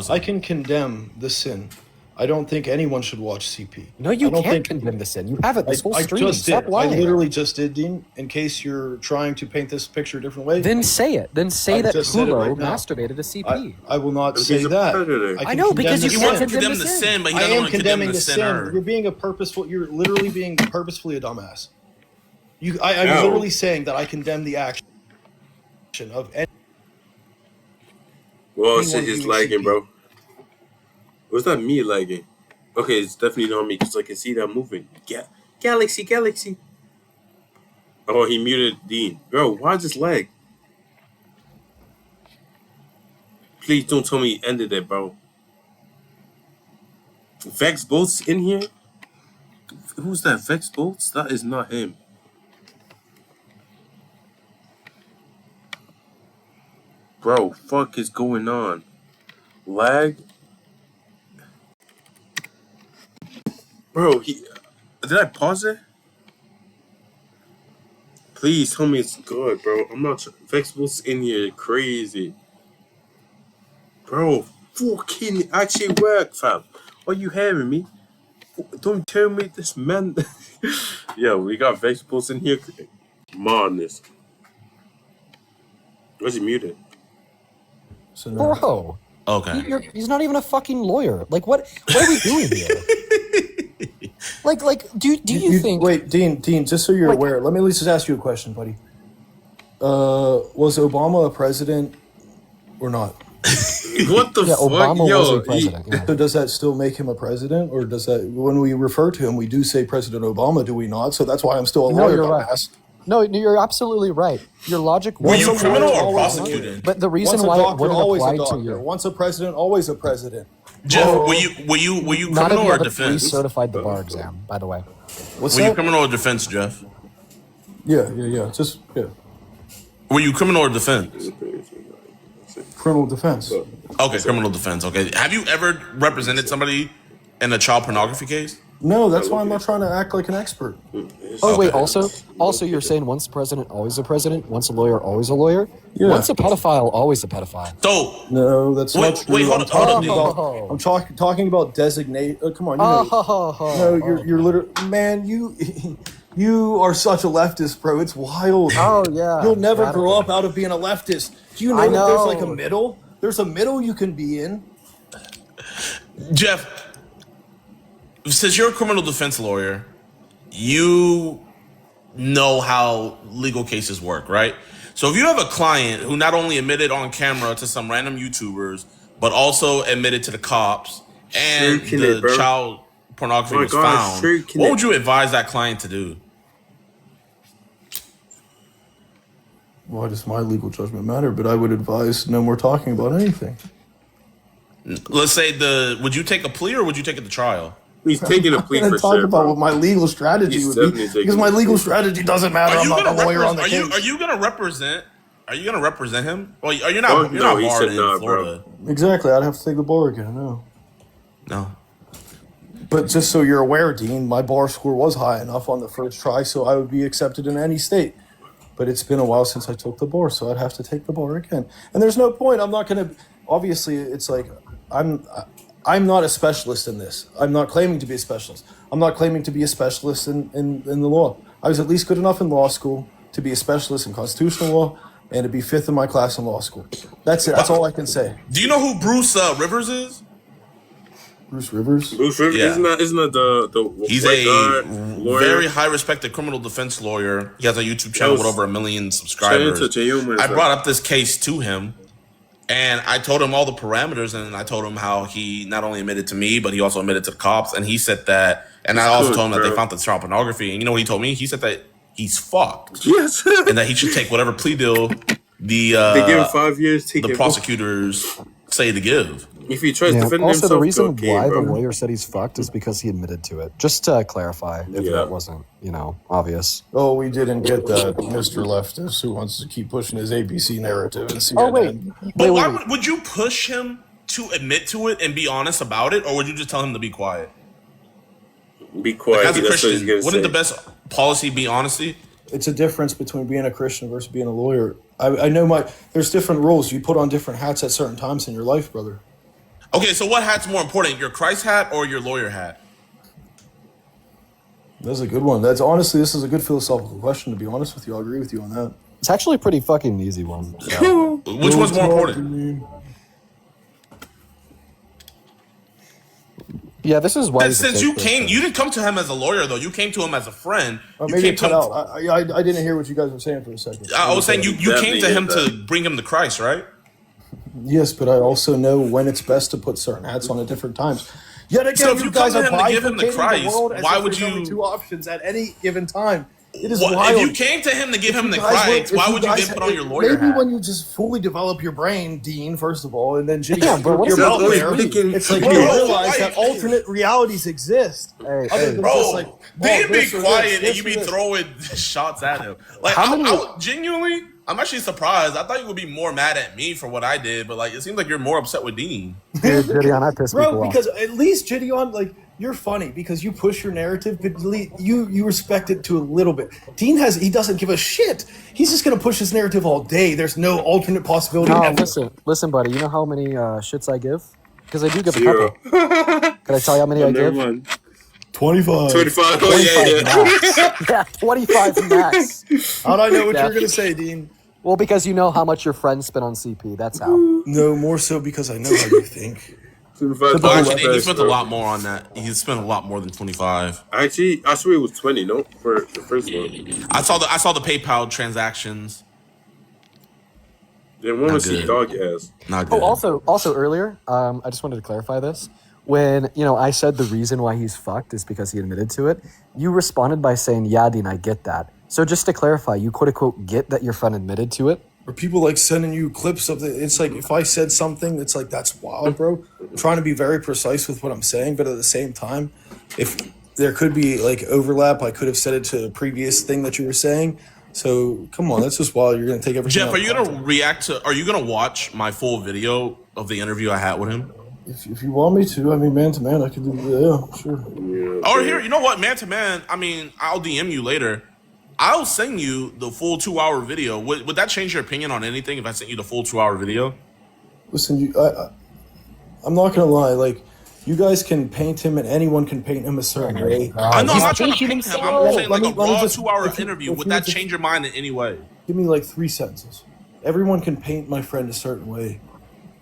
I can condemn the sin. I don't think anyone should watch CP. No, you can't condemn the sin. You have it this whole stream. Stop lying. I literally just did, Dean. In case you're trying to paint this picture a different way. Then say it. Then say that Hulo masturbated to CP. I will not say that. I know, because you want to condemn the sin, but you don't want to condemn the sinner. You're being You're literally being purposefully a dumbass. I'm literally saying that I condemn the action of any. Well, shit is lagging, bro. Was that me lagging? Okay, it's definitely not me because I can see that moving. Galaxy. Oh, he muted Dean. Bro, why this lag? Please don't tell me he ended it, bro. Vex Bolt's in here? Who's that? Vex Bolts? That is not him. Bro, fuck is going on? Lag? Bro, did I pause it? Please tell me it's good, bro. I'm not Vexible's in here crazy. Bro, fucking actually work, fam. Are you hearing me? Don't tell me this man. Yo, we got Vexible's in here. Madness. Where's he muted? Bro. Okay. He's not even a fucking lawyer. Like, what are we doing here? Do you think... Wait, Dean, just so you're aware, let me at least just ask you a question, buddy. Was Obama a president or not? What the fuck? Obama was a president. Yeah. So does that still make him a president? Or does that, when we refer to him, we do say President Obama, do we not? So that's why I'm still a lawyer. You're right. No, you're absolutely right. Your logic... Were you criminal or prosecuted? But the reason why it wouldn't apply to you... Once a president, always a president. Jeff, were you criminal or defense? Certified the bar exam, by the way. Were you criminal or defense, Jeff? Yeah. Were you criminal or defense? Criminal defense. Okay, criminal defense. Okay. Have you ever represented somebody in a child pornography case? No, that's why I'm not trying to act like an expert. Oh, wait, also you're saying once a president, always a president, once a lawyer, always a lawyer? Yeah. Once a pedophile, always a pedophile. So no, that's not true. Wait, hold on. I'm talking about designate. Come on, no, you're literally, man. You are such a leftist, bro. It's wild. Oh yeah. You'll never grow up out of being a leftist. Do you know that there's like a middle? There's a middle you can be in. Jeff, since you're a criminal defense lawyer, you know how legal cases work, right? So if you have a client who not only admitted on camera to some random YouTubers, but also admitted to the cops and the child pornography was found, what would you advise that client to do? Why does my legal judgment matter? But I would advise no more talking about anything. Let's say would you take a plea or would you take it to trial? He's taking a plea for talk sure, about bro. what my legal strategy He's would definitely be taking because my a legal plea. strategy doesn't matter. I'm not a lawyer on the case. Are you gonna represent? Are you gonna represent him? Well, are you not? Oh, You're no, not he barred said in nah, Florida. Exactly. I'd have to take the bar again. No. No. But just so you're aware, Dean, my bar score was high enough on the first try, so I would be accepted in any state. But it's been a while since I took the bar, so I'd have to take the bar again. And there's no point. I'm not going to. Obviously, it's like I'm not a specialist in this. I'm not claiming to be a specialist. I'm not claiming to be a specialist in the law. I was at least good enough in law school to be a specialist in constitutional law and to be fifth in my class in law school. That's it. That's all I can say. Do you know who Bruce Rivers is? Bruce Rivers? Bruce Rivers? Yeah. Isn't that the He's a very high respected criminal defense lawyer. He has a YouTube channel with over 1 million subscribers. I brought up this case to him, and I told him all the parameters, and I told him how he not only admitted to me, but he also admitted to the cops, and he said that, and I also told him that they found the child pornography, and you know what he told me? He said that he's fucked. Yes. And that he should take whatever plea deal they give him 5 years. The prosecutors say to give. If he tries to defend also, himself, the reason why bro. the lawyer said he's fucked is because he admitted to it. Just to clarify, if that wasn't, obvious. Oh, we didn't get that, Mr. Leftist, who wants to keep pushing his ABC narrative and CNN. Oh, wait. But why would you push him to admit to it and be honest about it, or would you just tell him to be quiet? Be quiet. Like, as a Christian, wouldn't the best policy be honesty? It's a difference between being a Christian versus being a lawyer. I know there's different rules. You put on different hats at certain times in your life, brother. Okay, so what hat's more important, your Christ hat or your lawyer hat? That's a good one. This is a good philosophical question, to be honest with you. I'll agree with you on that. It's actually a pretty fucking easy one. So. Which one's more important? Yeah, this is why. Since you didn't come to him as a lawyer, though. You came to him as a friend. Maybe it cut out. I didn't hear what you guys were saying for a second. I was saying you came to him to bring him to Christ, right? Yes, but I also know when it's best to put certain hats on at different times. Yet again, so if you guys are bifurcating the Christ, why would you? Only two options at any given time. It is wild. wild. If you came to him to give him the Christ, why would you then put on your lawyer hat? Maybe when you just fully develop your brain, Dean, first of all, and then JIDION, it's like you realize that alternate realities exist. Bro, be quiet and you be throwing shots at him. Like, genuinely, I'm actually surprised. I thought you would be more mad at me for what I did, but it seems like you're more upset with Dean. Dude, JIDION, I pissed people off. Because at least JIDION, you're funny because you push your narrative, but you respect it to a little bit. Dean he doesn't give a shit. He's just gonna push his narrative all day. There's no alternate possibility. No, listen, buddy. You know how many shits I give? Because I do give a couple. Can I tell you how many I give? 25. 25. Oh, yeah. Max. Yeah, 25 max. How'd I know what you're gonna say, Dean? Well, because you know how much your friends spent on CP. That's how. No, more so because I know how you think. Actually, he spent a lot more on that. He spent a lot more than 25. Actually, I swear it was 20. No, for the first one. I saw the PayPal transactions. They want to see dog ass. Not good. Oh, also earlier, I just wanted to clarify this. When I said the reason why he's fucked is because he admitted to it, you responded by saying, "Yeah, Dean, I get that." So just to clarify, you quote unquote get that your friend admitted to it. Or people sending you clips of it. It's like if I said something, it's like that's wild, bro. I'm trying to be very precise with what I'm saying, but at the same time, if there could be overlap, I could have said it to a previous thing that you were saying. So come on, that's just wild. You're gonna take everything. Jeff, are you gonna Are you gonna watch my full video of the interview I had with him? If you want me to, man to man, I can do. Yeah, sure. Yeah, or here, you know what, man to man. I'll DM you later. I'll send you the full 2-hour video. Would that change your opinion on anything if I sent you the full 2-hour video? Listen, I'm not gonna lie. You guys can paint him, and anyone can paint him a certain way. I'm not trying to paint him. I'm saying a raw 2-hour interview. Would that change your mind in any way? Give me 3 sentences. Everyone can paint my friend a certain way.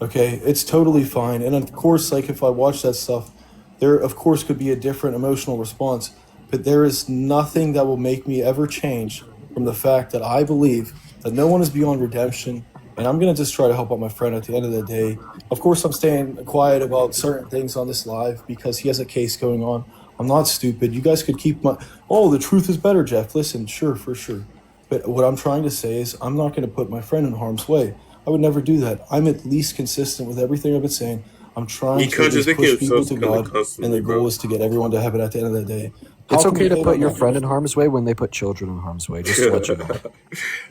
Okay, it's totally fine. And of course, if I watch that stuff, there of course could be a different emotional response. But there is nothing that will make me ever change from the fact that I believe that no one is beyond redemption, and I'm going to just try to help out my friend at the end of the day. Of course, I'm staying quiet about certain things on this live because he has a case going on. I'm not stupid. You guys could keep the truth is better, Jeff. Listen, sure, for sure. But what I'm trying to say is I'm not going to put my friend in harm's way. I would never do that. I'm at least consistent with everything I've been saying. I'm trying to just push people to God, and the goal is to get everyone to heaven at the end of the day. It's okay to put your friend in harm's way when they put children in harm's way, just to let you know. But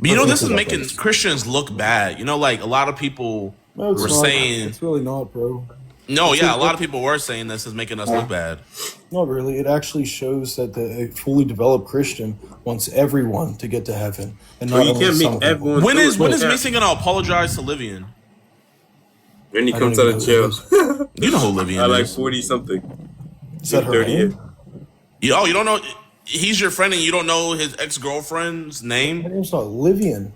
you know, this is making Christians look bad. You know, like a lot of people were saying... It's really not, bro. No, yeah, a lot of people were saying this is making us look bad. Not really. It actually shows that a fully developed Christian wants everyone to get to heaven. And not you can't make everyone. When is Mason going to apologize to Livian? When he comes out of jail. You know who Livian is. Like 40-something. Is that her name? You don't know? He's your friend and you don't know his ex-girlfriend's name? Her name's not Livian.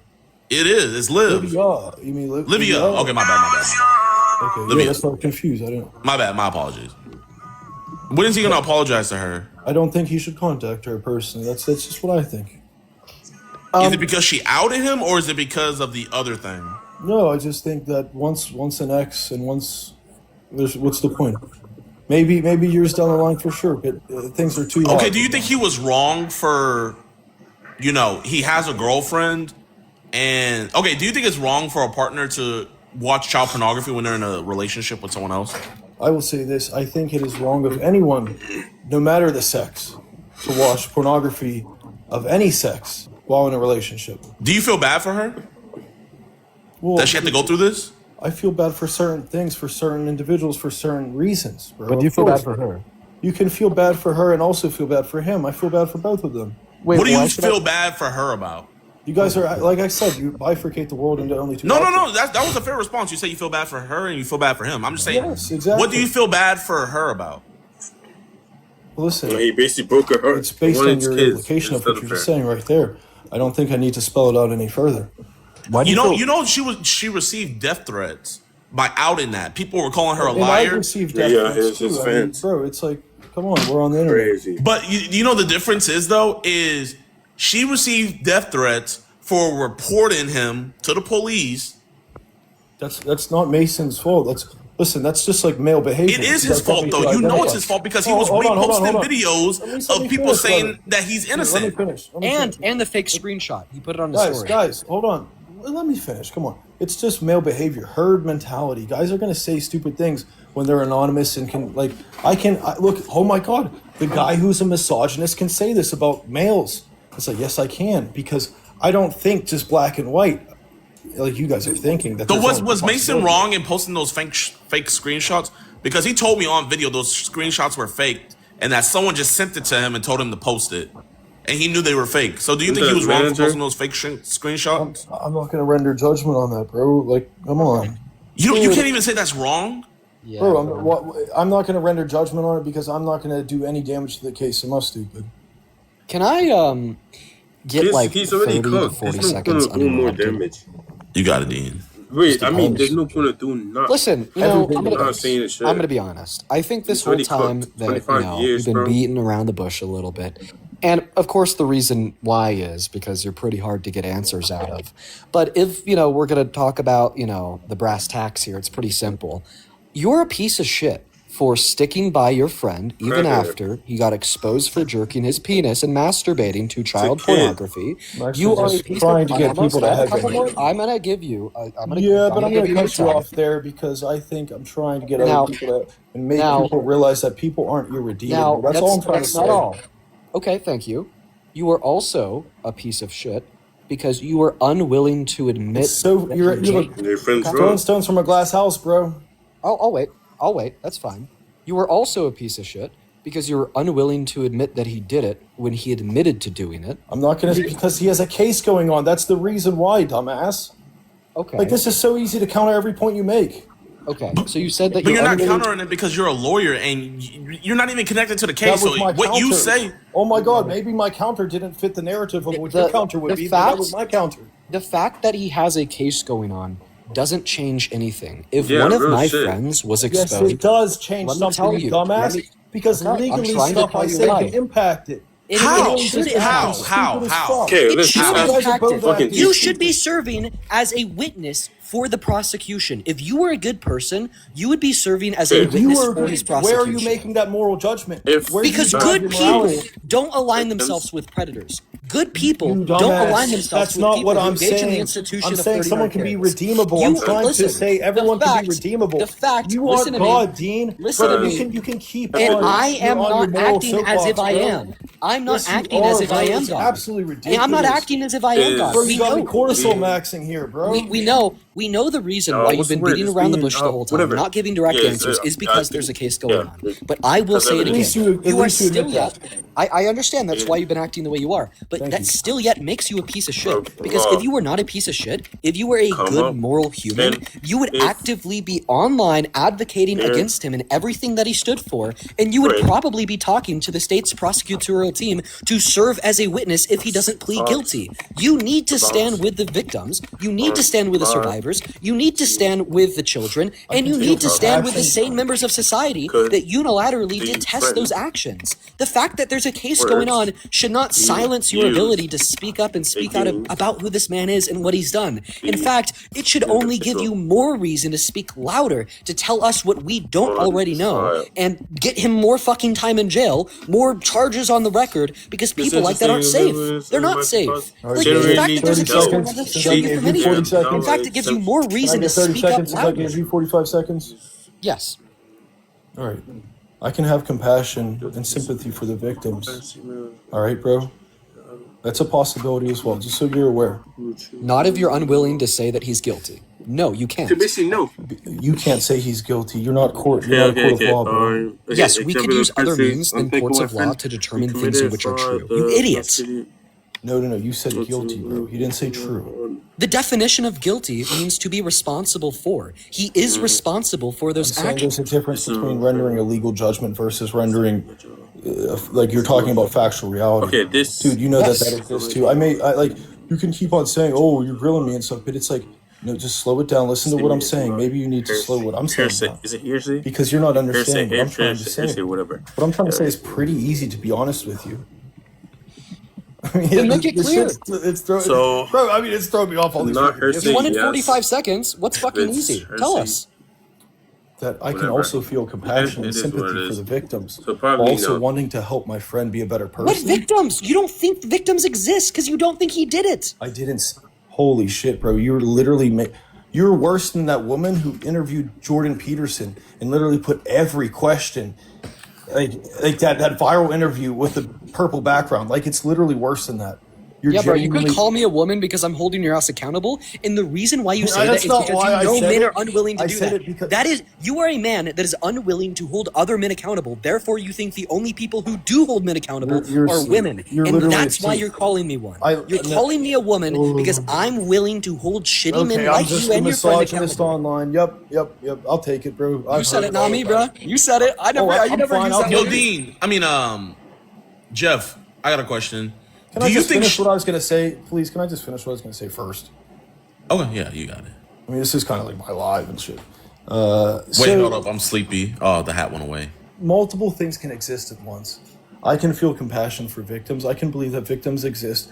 It is. It's Liv. Livia. You mean Livia. Okay, my bad. Okay, Livia. Yeah, that's why I'm confused. I don't. My bad. My apologies. When is he gonna apologize to her? I don't think he should contact her personally. That's just what I think. Is it because she outed him, or is it because of the other thing? No, I just think that once an ex and once what's the point? Maybe years down the line for sure, but things are too. Okay, do you think he was wrong for, he has a girlfriend, and do you think it's wrong for a partner to watch child pornography when they're in a relationship with someone else? I will say this. I think it is wrong of anyone, no matter the sex, to watch pornography of any sex while in a relationship. Do you feel bad for her? Well, that she had to go through this? I feel bad for certain things, for certain individuals, for certain reasons, bro. But do you feel bad for her? You can feel bad for her and also feel bad for him. I feel bad for both of them. Wait, what do you feel bad for her about? You guys are, like I said, you bifurcate the world into only two. No. That was a fair response. You say you feel bad for her and you feel bad for him. I'm just saying, yes, exactly. What do you feel bad for her about? Well, listen, he basically broke her heart. It's based on your implication of what you're just saying right there. I don't think I need to spell it out any further. Why do you know she received death threats by outing that. People were calling her a liar. I received death threats too. I mean, bro, it's like, come on, we're on the internet. Crazy. But you know the difference is though is she received death threats for reporting him to the police. That's not Mason's fault. That's just like male behavior. It is his fault though. You know it's his fault because he was reposting videos of people saying that he's innocent. Let me finish. And the fake screenshot. He put it on the story. Guys, hold on. Let me finish. Come on. It's just male behavior, herd mentality. Guys are going to say stupid things when they're anonymous and can, look, oh my God, the guy who's a misogynist can say this about males. It's like, yes, I can, because I don't think just black and white like you guys are thinking. That so was Mason wrong in posting those fake screenshots? Because he told me on video those screenshots were fake and that someone just sent it to him and told him to post it. And he knew they were fake. So do you think he was wrong for posting those fake screenshots? I'm not going to render judgment on that, bro. Like, come on. You can't even say that's wrong? Yeah, bro, I'm not going to render judgment on it because I'm not going to do any damage to the case. I'm not stupid. Can I get he's 30 to 40 seconds uninterrupted? You got it, Dean. Wait, I mean, there's no point of doing nothing. Listen, I'm gonna be honest. I think this whole time that you've been beating around the bush a little bit, and of course the reason why is because you're pretty hard to get answers out of. But if we're gonna talk about the brass tacks here, it's pretty simple. You're a piece of shit for sticking by your friend even after he got exposed for jerking his penis and masturbating to child pornography. You are trying to get people to heaven. I'm gonna give you. But I'm gonna cut you off there because I think I'm trying to get other people to and make people realize that people aren't irredeemable. That's all I'm trying to say. Not all. Okay, thank you. You are also a piece of shit because you were unwilling to admit. So you're throwing stones from a glass house, bro. I'll wait. That's fine. You were also a piece of shit because you were unwilling to admit that he did it when he admitted to doing it. I'm not going to, because he has a case going on. That's the reason why, dumbass. Okay. Like, this is so easy to counter every point you make. Okay, so you said that you're not countering it because you're a lawyer and you're not even connected to the case. So what you say... Oh my God, maybe my counter didn't fit the narrative of what your counter would be, but that was my counter. The fact that he has a case going on doesn't change anything. If one of my friends was exposed... Yes, it does change something, you dumbass. Because legally stuff I say can impact it. How? Okay, you should be serving as a witness for the prosecution. If you were a good person, you would be serving as a witness for his prosecution. Where are you making that moral judgment? Because good people don't align themselves with predators. Good people You don't dumbass. align themselves That's with not people what who I'm engage in the saying. institution I'm of saying 39 someone can be characters. redeemable. You I'm trying listen, to say everyone can be redeemable. The fact, You listen aren't to God, me. Dean. Listen Bro, to me. you can keep And on. I am you're on your not moral acting as if soapbox, I bro. am. I'm not Yes, you acting are, as if bro. I am It's God. absolutely And ridiculous. I'm not acting as if I am God. Bro, We you got me know. cortisol maxing here, bro. We know the reason why you've what's been weird? beating Just around the being, bush the whole time, whatever. not giving direct Yeah, answers, is because there's a case going on. yeah. But I will say it At least again. you are still admit yet. that. I understand that's Yeah. why you've been acting the way you are, but Thank that you. still yet makes you a piece of shit. Bro, Because if you were not a piece of shit, if you were a Come good up, moral human, then you would if actively be online advocating there- against him and everything that he stood for, and you would Right. probably be talking to the state's prosecutorial team to serve as a witness if he doesn't plead guilty. You need to stand with the victims, you need to stand with the survivors, you need to stand with the children, and you need to stand with the sane members of society that unilaterally be detest those threatened. actions. The fact that there's a case Words going on should not silence your used ability to speak up and speak out against about who this man is and what he's done. In the fact, it should only give you more reason to speak louder, to tell us what we don't already know, and get him more fucking time in jail, more charges on the record, because people like that aren't safe. They're not safe. Like, the fact that there's a case going on doesn't shield you from anything. In fact, it gives you more reason to speak up seconds since I gave louder. you 45 seconds? Yes. All right. I can have compassion and sympathy for the victims. All right, bro? That's a possibility as well, just so you're aware. Not if you're unwilling to say that he's guilty. No, you can't. Basically, no. You can't say he's guilty. You're not court. You're not a court of law, bro. Yes, we could use other means than courts of law to determine things in which are true. You idiots. No. You said guilty, bro. You didn't say true. The definition of guilty means to be responsible for. He is responsible for those actions. There's a difference between rendering a legal judgment versus rendering, like you're talking about factual reality. Okay, this dude, you know that exists too. You can keep on saying, "Oh, you're grilling me" and stuff, but it's like, no, just slow it down. Listen to what I'm saying. Maybe you need to slow what I'm saying down. Is it hearsay? Because you're not understanding what I'm trying to say. Hearsay, whatever. What I'm trying to say is pretty easy, to be honest with you. I mean, Then make it clear. It's throwing me off all these. Not fucking hearsay. You wanted Yes. 45 seconds. What's fucking It's easy? hearsay. Tell us. That I can Whatever. also feel compassion It and is what it sympathy for is. the victims. So probably Also no. wanting to help my friend be a better person. What victims? You don't think victims exist because you don't think he did it. I didn't. Holy shit, bro! You're literally you're worse than that woman who interviewed Jordan Peterson and literally put every question, like that viral interview with the purple background. Like, it's literally worse than that. You're Yeah, bro, you could genuinely- call me a woman because I'm holding your ass accountable, and the reason why you say that That's is not because why I you know said men it. are unwilling to I do said that. it because- That is, you are a man that is unwilling to hold other men accountable. Therefore, you think the only people who do hold men accountable You're are women, you're and literally that's a why thief. you're calling me one. You're no. calling me a woman because I'm willing to hold shitty men Okay, like I'm just you a and your friend misogynist accountable. online. Yep. I'll take it, bro. You said it, not me, bro. You said it. I never. I'm You never fine. used that I'll Yo, word. Dean. Jeff, I got a question. Can Do I you just think? finish what I was gonna say, please? Can I just finish what I was gonna say first? Okay, yeah, you got it. I mean, this is kind of like my live and shit. Wait, hold up. I'm sleepy. Oh, the hat went away. Multiple things can exist at once. I can feel compassion for victims. I can believe that victims exist.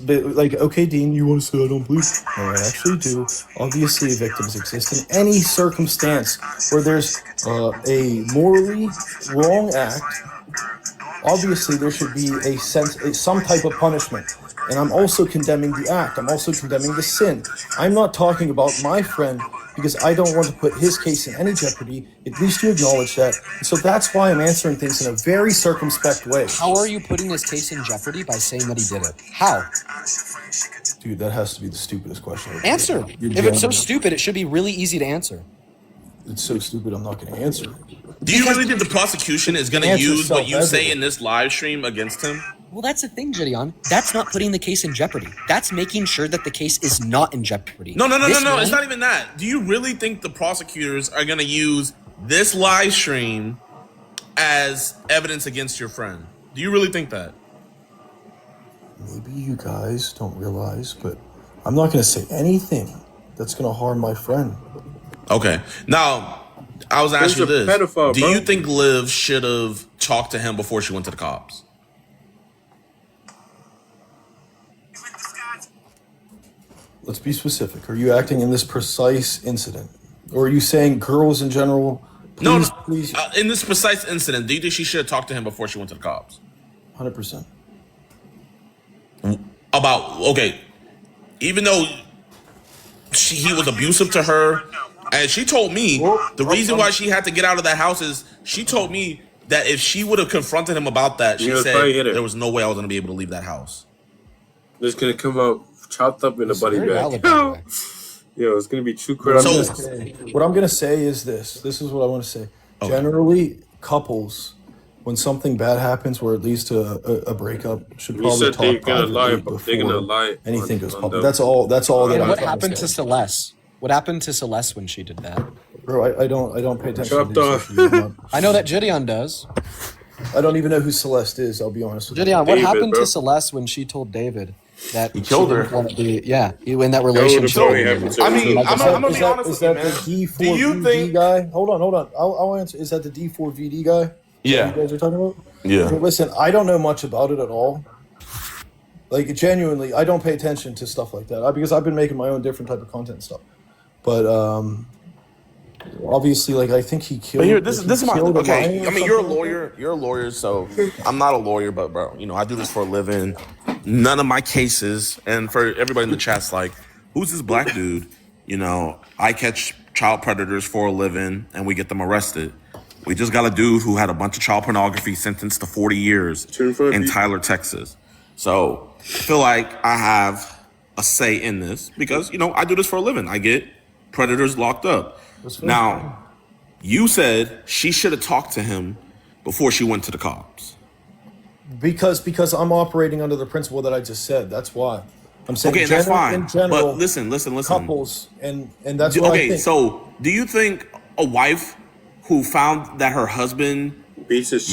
Like, okay, Dean, you want to say I don't believe? No, I actually do. Obviously, victims exist in any circumstance where there's a morally wrong act. Obviously, there should be some type of punishment. And I'm also condemning the act. I'm also condemning the sin. I'm not talking about my friend because I don't want to put his case in any jeopardy. At least you acknowledge that. And so that's why I'm answering things in a very circumspect way. How are you putting his case in jeopardy by saying that he did it? How? Dude, that has to be the stupidest question ever. Answer. You're If it's so genuine. stupid, it should be really easy to answer. It's so stupid, I'm not going to answer it. Do you really think the prosecution is going to Answer use what you say self-evident. in this live stream against him? Well, that's the thing, JIDION. That's not putting the case in jeopardy. That's making sure that the case is not in jeopardy. No. This man- It's not even that. Do you really think the prosecutors are going to use this live stream as evidence against your friend? Do you really think that? Maybe you guys don't realize, but I'm not going to say anything that's going to harm my friend. Okay. Now, I was asking you He's a this. pedophile, Do bro. you think Liv should have talked to him before she went to the cops? Let's be specific. Are you acting in this precise incident? Or are you saying girls in general? Please, No. please. In this precise incident, do you think she should have talked to him before she went to the cops? 100%. about, okay, even though he was abusive to her, and she told me the reason why she had to get out of that house is she told me that if she would have confronted him about that, she said there was no way I was going to be able to leave that house. It's going to come out chopped up in a buddy bag. Yo, it's going to be true crap. What I'm going to say is this. This is what I want to say. Okay. Generally, couples, when something bad happens where it leads to a breakup, should probably talk privately before anything goes public. That's all that. What happened to Celeste? What happened to Celeste when she did that? Bro, I don't pay attention to these. I know that JIDION does. I don't even know who Celeste is, I'll be honest with you. JIDION, what happened to Celeste when she told David that he killed her? In that relationship. I mean, I'm gonna be honest with you, man. Is that the D4VD guy? Hold on. I'll answer. Is that the D4VD guy? Yeah. You guys are talking about? Yeah. Okay, listen, I don't know much about it at all. Like, genuinely, I don't pay attention to stuff like that because I've been making my own different type of content and stuff. But obviously, like, I think he killed. But here, this is my okay. I mean, you're a lawyer, so I'm not a lawyer, but bro, you know, I do this for a living. None of my cases, and for everybody in the chat's like, who's this black dude? You know, I catch child predators for a living, and we get them arrested. We just got a dude who had a bunch of child pornography sentenced to 40 years in Tyler, Texas. So I feel like I have a say in this because, you know, I do this for a living. I get predators locked up. Now, you said she should have talked to him before she went to the cops. Because I'm operating under the principle that I just said. That's why. I'm saying okay, that's fine. In general, but listen. Couples, and that's what I think. Okay, so do you think a wife who found that her husband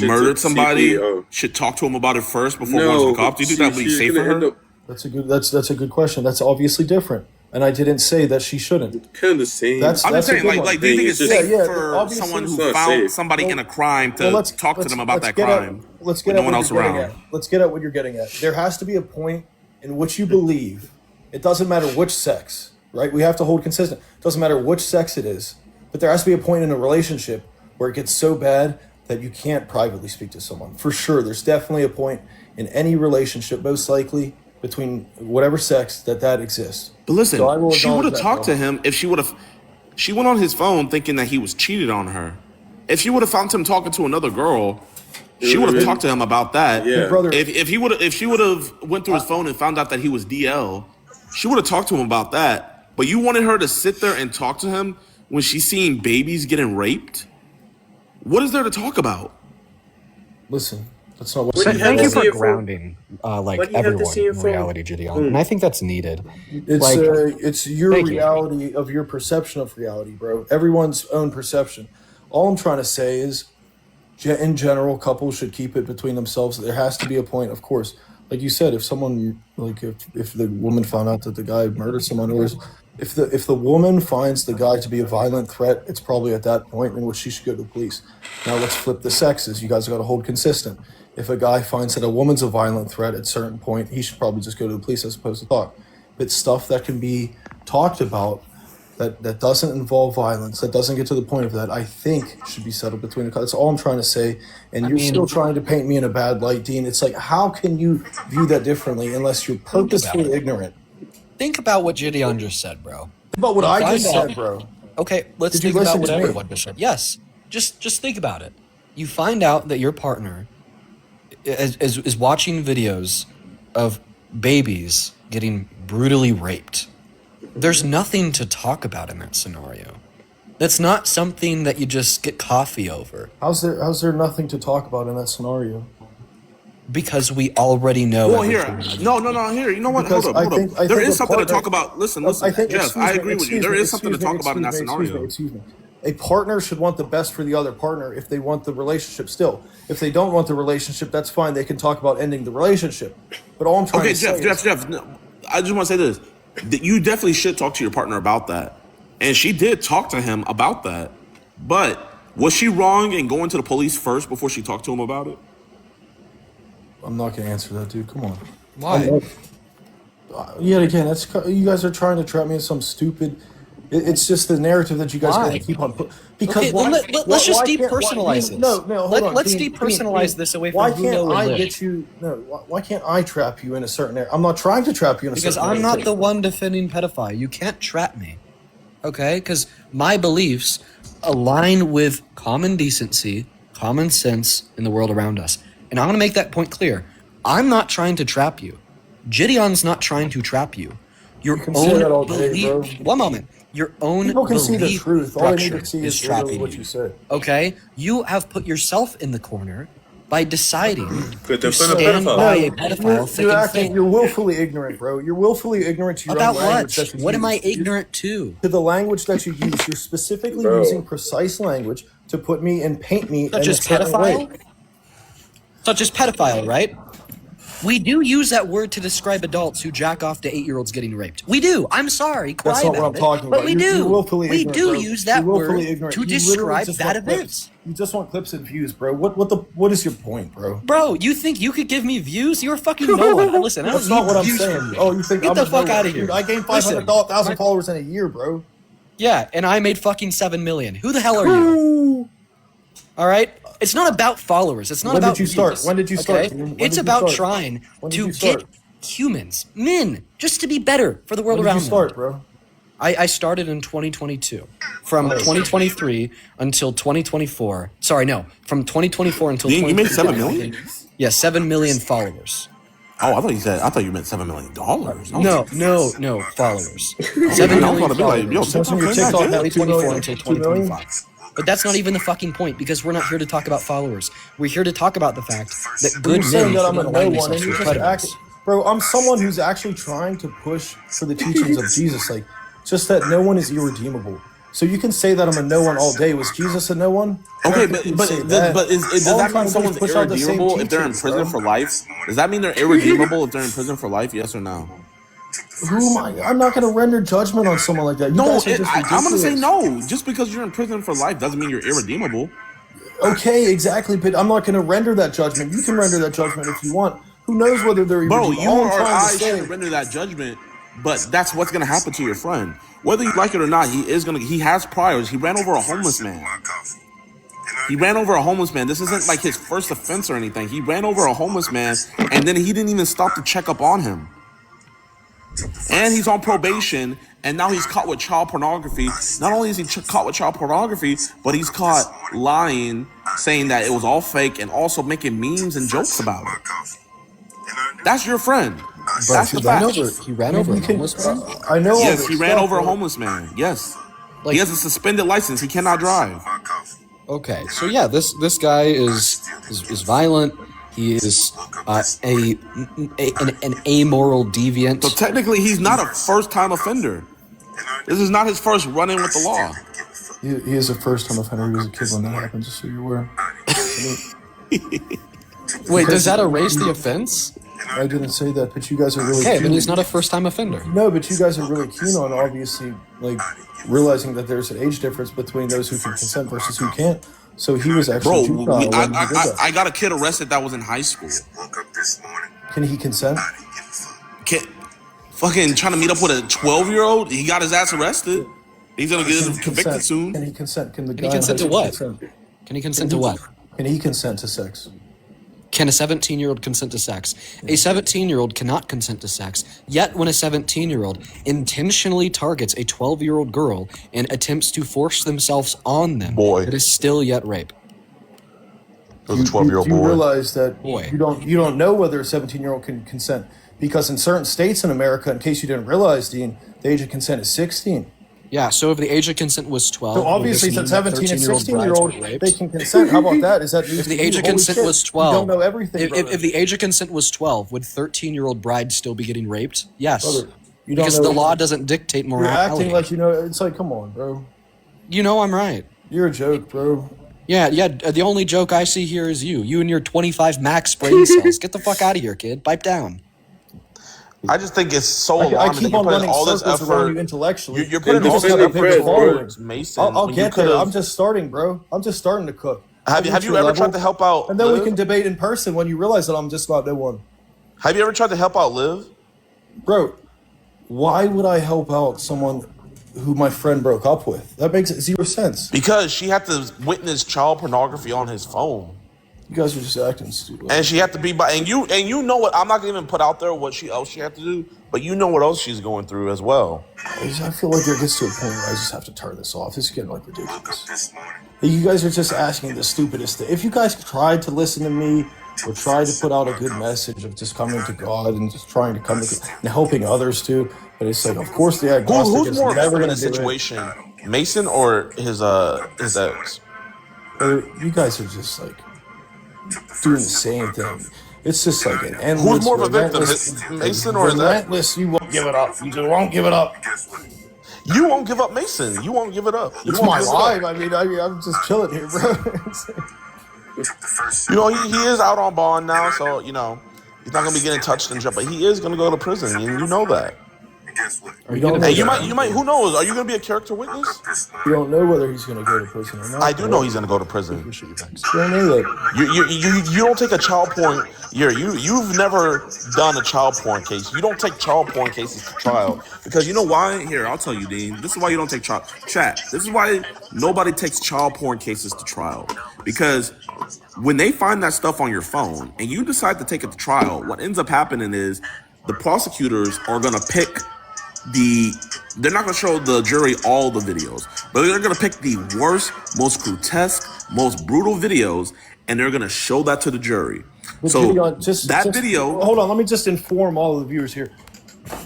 murdered somebody should talk to him about it first before going to the cops? Do you think that would be safe for her? That's a good question. That's obviously different. And I didn't say that she shouldn't. Kind of the same. I'm just saying, like, do you think it's safe for someone who found somebody in a crime to talk to them about that crime? Let's get at what you're getting at. Let's get at what you're getting at. There has to be a point in which you believe. It doesn't matter which sex, right? We have to hold consistent. It doesn't matter which sex it is. But there has to be a point in a relationship where it gets so bad that you can't privately speak to someone. For sure, there's definitely a point in any relationship, most likely, between whatever sex that exists. But listen, she would have talked to him if she would have. She went on his phone thinking that he was cheated on her. If she would have found him talking to another girl, she would have talked to him about that. Yeah. Brother, if she would have went through his phone and found out that he was DL, she would have talked to him about that. But you wanted her to sit there and talk to him when she's seeing babies getting raped? What is there to talk about? Listen, that's not what. Thank you for grounding, everyone in reality, JIDION, and I think that's needed. It's your reality of your perception of reality, bro. Everyone's own perception. All I'm trying to say is, in general, couples should keep it between themselves. There has to be a point, of course. Like you said, if someone, like if the woman found out that the guy murdered someone, or if the woman finds the guy to be a violent threat, it's probably at that point in which she should go to the police. Now let's flip the sexes. You guys got to hold consistent. If a guy finds that a woman's a violent threat at a certain point, he should probably just go to the police as opposed to talk. But stuff that can be talked about that doesn't involve violence, that doesn't get to the point of that, I think should be settled between the couples. That's all I'm trying to say. And you're still trying to paint me in a bad light, Dean. It's like, how can you view that differently unless you're purposefully ignorant? Think about what JIDION just said, bro. Think about what I just said, bro. Okay, let's think about what everyone just said. Yes, just think about it. You find out that your partner is watching videos of babies getting brutally raped. There's nothing to talk about in that scenario. That's not something that you just get coffee over. How's there nothing to talk about in that scenario? Because we already know. Well, here, no. Here, you know what? Hold up. There is something to talk about. Listen. Jeff, I agree with you. There is something to talk about in that scenario. Excuse me. A partner should want the best for the other partner if they want the relationship still. If they don't want the relationship, that's fine. They can talk about ending the relationship. But all I'm trying to say is... Jeff, no, I just want to say this. You definitely should talk to your partner about that. And she did talk to him about that. But was she wrong in going to the police first before she talked to him about it? I'm not going to answer that, dude. Come on. Why? Yet again, you guys are trying to trap me in some stupid It's just the narrative that you guys gotta keep on because okay, let's just depersonalize this. No, hold on. Let's depersonalize this away from who know why can't I trap you in a certain area? I'm not trying to trap you in a certain area. Because I'm not the one defending pedophile. You can't trap me. Okay? Because my beliefs align with common decency, common sense in the world around us. And I want to make that point clear. I'm not trying to trap you. JIDION's not trying to trap you. Your own belief. One moment. Your own people can see the truth. All they need to see is trapping what you say. Okay? You have put yourself in the corner by deciding to stand by a pedophile. You're willfully ignorant, bro. You're willfully ignorant to your about own language. What am I ignorant to? To the language that you use. You're specifically using precise language to put me and paint me such as pedophile. Such as pedophile, right? We do use that word to describe adults who jack off to 8-year-olds getting raped. We do. I'm sorry. That's not what I'm talking about. But we do. We do use that word to describe bad events. You just want clips and views, bro. What is your point, bro? Bro, you think you could give me views? You're fucking no one. Listen, that's not what I'm saying. Oh, you think get the fuck out of here? I gained 500,000 followers in a year, bro. Yeah, and I made fucking 7 million. Who the hell are you? All right. It's not about followers. It's not about views. When did you start? It's about trying to get humans, men, just to be better for the world around them. When did you start, bro? I started in 2022. From 2023 until 2024. Sorry, no. From 2024 until 2024. You made 7 million? Yeah, 7 million followers. Oh, I thought you meant $7 million. No, followers. 7 million followers. From 2024 until 2025. But that's not even the fucking point, because we're not here to talk about followers. We're here to talk about the fact that good men that I'm a no one, and you're just bro, I'm someone who's actually trying to push for the teachings of Jesus. Like, just that no one is irredeemable. So you can say that I'm a no one all day. Was Jesus a no one? Okay, but does that mean someone's irredeemable if they're in prison for life? Does that mean they're irredeemable if they're in prison for life? Yes or no? I'm not going to render judgment on someone like that. I'm going to say no. Just because you're in prison for life doesn't mean you're irredeemable. Okay, exactly, but I'm not going to render that judgment. You can render that judgment if you want. Who knows whether they're irredeemable? Bro, you or I should render that judgment, but that's what's going to happen to your friend. Whether you like it or not, he has priors. He ran over a homeless man. This isn't like his first offense or anything. He ran over a homeless man, and then he didn't even stop to check up on him. And he's on probation, and now he's caught with child pornography. Not only is he caught with child pornography, but he's caught lying, saying that it was all fake, and also making memes and jokes about it. That's your friend. That's the fact. He ran over a homeless man? I know. Yes, he ran over a homeless man. Yes. He has a suspended license. He cannot drive. Okay, so yeah, this guy is violent. He is an amoral deviant. So technically, he's not a first-time offender. This is not his first run-in with the law. He is a first-time offender. He was a kid when that happened, just so you're aware. Wait, does that erase the offense? I didn't say that, but you guys are really keen. Then he's not a first-time offender. No, but you guys are really keen on, obviously, like, realizing that there's an age difference between those who can consent versus who can't. So he was actually I got a kid arrested that was in high school. Can he consent? Fucking trying to meet up with a 12-year-old? He got his ass arrested. He's gonna get convicted soon. Can he consent? Can he consent to what? Can he consent to what? Can he consent to sex? Can a 17-year-old consent to sex? A 17-year-old cannot consent to sex. Yet when a 17-year-old intentionally targets a 12-year-old girl and attempts to force themselves on them, it is still yet rape. It was a 12-year-old boy. You realize that you don't know whether a 17-year-old can consent, because in certain states in America, in case you didn't realize, Dean, the age of consent is 16. Yeah, so if the age of consent was 12... So obviously, since 17 and 16-year-old, they can consent. How about that? Is that if the age of consent was 12... You don't know everything, if the age of consent was 12, would 13-year-old brides still be getting raped? Yes. Brother, because the law doesn't dictate morality. You're acting like you know... It's like, come on, bro. You know I'm right. You're a joke, bro. Yeah, the only joke I see here is you. You and your 25 MACK brain cells. Get the fuck out of here, kid. Pipe down. I just think it's so alarming. I keep on running all this effort around you intellectually. You're putting all this effort, Mason. I'll get there. I'm just starting, bro. I'm just starting to cook. Have you ever tried to help out? And then we can debate in person when you realize that I'm just not no one. Have you ever tried to help out Liv? Bro, why would I help out someone who my friend broke up with. That makes 0 sense. Because she had to witness child pornography on his phone. You guys are just acting stupid. And she had to be by, and you know what? I'm not gonna even put out there what else she had to do, but you know what else she's going through as well. I feel like there gets to a point where I just have to turn this off. This is getting like ridiculous. You guys are just asking the stupidest thing. If you guys tried to listen to me or tried to put out a good message of just coming to God and just trying to come to and helping others too, but it's like, of course, the agnostic Who's is more never in going a to do situation, Mason or his ex? You guys are just like doing the same thing. It's just like an endless. Who's more of a victim, Mason or his ex? Relentless. You won't give it up. You just won't give it up. You won't give up Mason. You won't give it up. It's my life. I mean, I'm just chilling here, bro. You know, he is out on bond now, so you know he's not gonna be getting touched and jumped, but he is gonna go to prison, and you know that. And you might. Who knows? Are you gonna be a character witness? You don't know whether he's gonna go to prison or not. I do know he's gonna go to prison. You don't know that. You don't take a child porn. You've never done a child porn case. You don't take child porn cases to trial because you know why? Here, I'll tell you, Dean. This is why you don't take child chat. This is why nobody takes child porn cases to trial because when they find that stuff on your phone and you decide to take it to trial, what ends up happening is the prosecutors are gonna pick they're not going to show the jury all the videos, but they're going to pick the worst, most grotesque, most brutal videos, and they're going to show that to the jury. So video. Hold on, let me just inform all of the viewers here.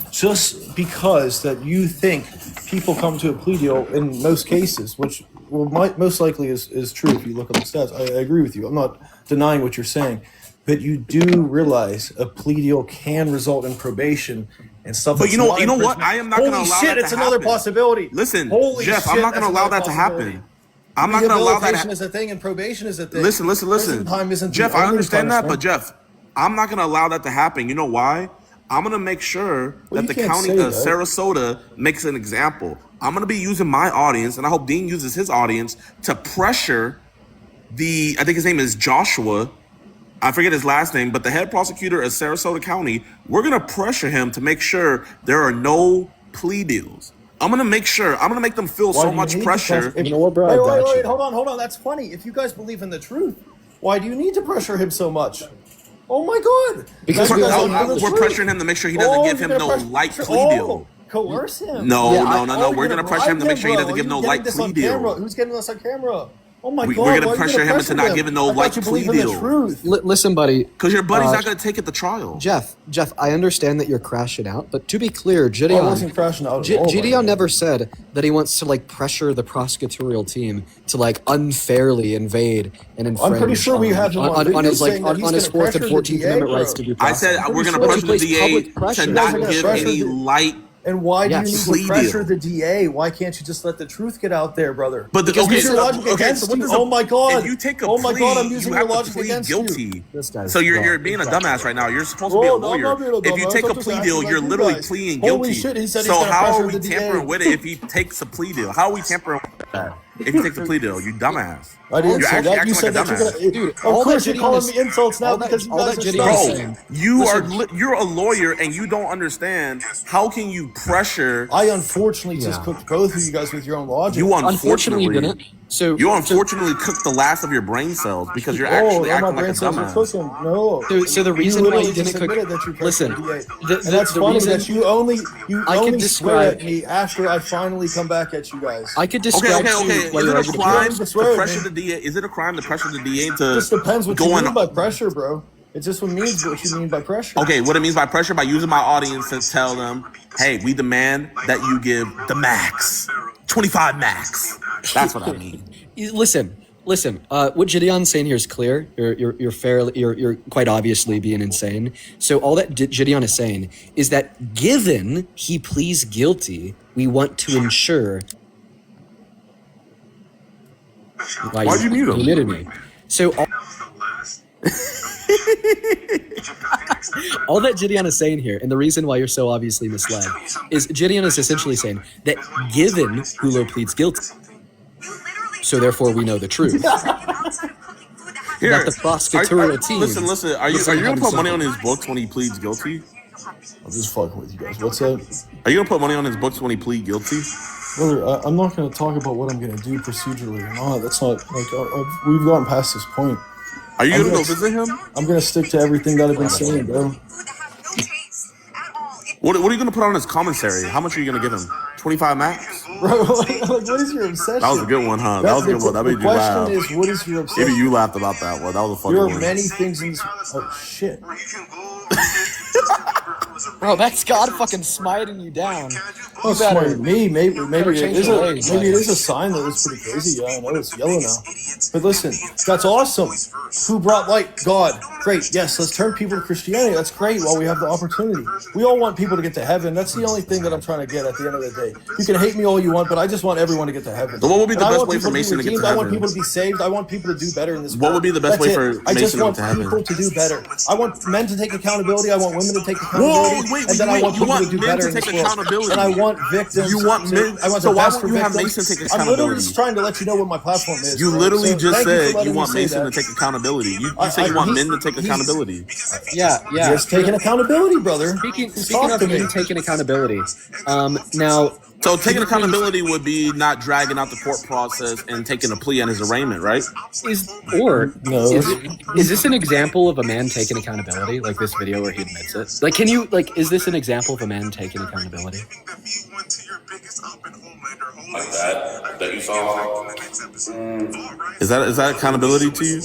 Just because that you think people come to a plea deal in most cases, which most likely is true if you look at the stats. I agree with you. I'm not denying what you're saying. But you do realize a plea deal can result in probation and stuff. But you know what? I am not going to allow that to happen. It's another possibility. Listen, Jeff, I'm not going to allow that to happen. I'm not going to allow that. Rehabilitation is a thing, and probation is a thing. Listen. Time isn't Jeff, I understand that, but Jeff, I'm not going to allow that to happen. You know why? I'm going to make sure that the county of Sarasota makes an example. I'm going to be using my audience, and I hope Dean uses his audience to pressure I think his name is Joshua. I forget his last name, but the head prosecutor of Sarasota County, we're going to pressure him to make sure there are no plea deals. I'm going to make them feel so much pressure. You know what, bro? Wait, hold on. That's funny. If you guys believe in the truth, why do you need to pressure him so much? Oh my God. Because we're pressuring him to make sure he doesn't give him no light plea deal. Coerce him. No. We're going to pressure him to make sure he doesn't give no light plea deal. Who's getting this on camera? Oh my God, we're going to pressure him into not giving no light plea deal. Listen, buddy. Because your buddy's not going to take it to trial. Jeff, I understand that you're crashing out, but to be clear, JIDION, I wasn't crashing out at all, JIDION never said that he wants to pressure the prosecutorial team to unfairly invade and infringe. I'm pretty sure we have him on his 4th and 14th Amendment rights to due process. I said we're going to pressure the DA to not give any light. And why do you need to pressure the DA? Why can't you just let the truth get out there, brother? But your logic against you. Oh my God! If you take a plea, I'm using your logic against guilty. So you're being a dumbass right now. You're supposed to be a lawyer. If you take a plea deal, you're literally pleading guilty. Holy shit! He said so how are we tampering with it if he takes a plea deal? How are we tampering with that? If you take the plea deal, you dumbass. I didn't say that. You said that you're gonna. Dude, of course you're calling me insults now because you guys are you're a lawyer and you don't understand. How can you pressure? I unfortunately just cooked both of you guys with your own logic. You unfortunately didn't. So you unfortunately cooked the last of your brain cells because you're actually acting like a dumbass. No. So the reason why you didn't cook. Listen, and that's funny that you only swear at me after I finally come back at you guys. I could describe. Okay. Is it a crime to pressure the DA? Is it a crime to pressure the DA to? It just depends what you mean by pressure, bro. It just means what you mean by pressure. Okay, what it means by pressure by using my audience to tell them, hey, we demand that you give the max, 25 max. That's what I mean. Listen. What JIDION's saying here is clear. You're quite obviously being insane. So all that JIDION is saying is that given he pleads guilty, we want to ensure. Why'd you mute him? He muted me. So all that JIDION is saying here, and the reason why you're so obviously misled, is JIDION is essentially saying that given Hulo pleads guilty, so therefore we know the truth. Here, that the prosecutorial team. Listen. Are you gonna put money on his books when he pleads guilty? I'm just fucking with you guys. What's up? Are you gonna put money on his books when he pleads guilty? Brother, I'm not going to talk about what I'm going to do procedurally or not. That's not like we've gotten past this point. Are you going to go visit him? I'm going to stick to everything that I've been saying, bro. What are you going to put on his commentary? How much are you going to give him? 25 max? Bro, like, what is your obsession? That was a good one, huh? That was a good one. That made you laugh. The question is, what is your obsession? Maybe you laughed about that one. That was a funny one. There are many things in this. Oh, shit. Bro, that's God fucking smiting you down. Oh, smiting me. Maybe it is a sign that it's pretty crazy. Yeah, I know it's yellow now. But listen, that's awesome. Who brought light? God. Great. Yes, let's turn people to Christianity. That's great while we have the opportunity. We all want people to get to heaven. That's the only thing that I'm trying to get at the end of the day. You can hate me all you want, but I just want everyone to get to heaven. So what would be the best way for Mason to get to heaven? I want people to be saved. I want people to do better in this world. What would be the best way for Mason to get to heaven? I just want people to do better. I want men to take accountability. I want women to take accountability. And then I want people to do better in this world. And I want victims. You want men? I want so the why best would for you have victims. Mason take I'm accountability? literally just trying to let you know what my platform is. You literally just said you want Mason to that. take accountability. You say you want men to take accountability. Yeah. Just taking accountability, brother. Speaking of men taking accountability, now. So taking accountability would be not dragging out the court process and taking a plea on his arraignment, right? Is this an example of a man taking accountability? Like this video where he admits it? Like, can you, like, is this an example of a man taking accountability? Like that you saw? Is that accountability to you?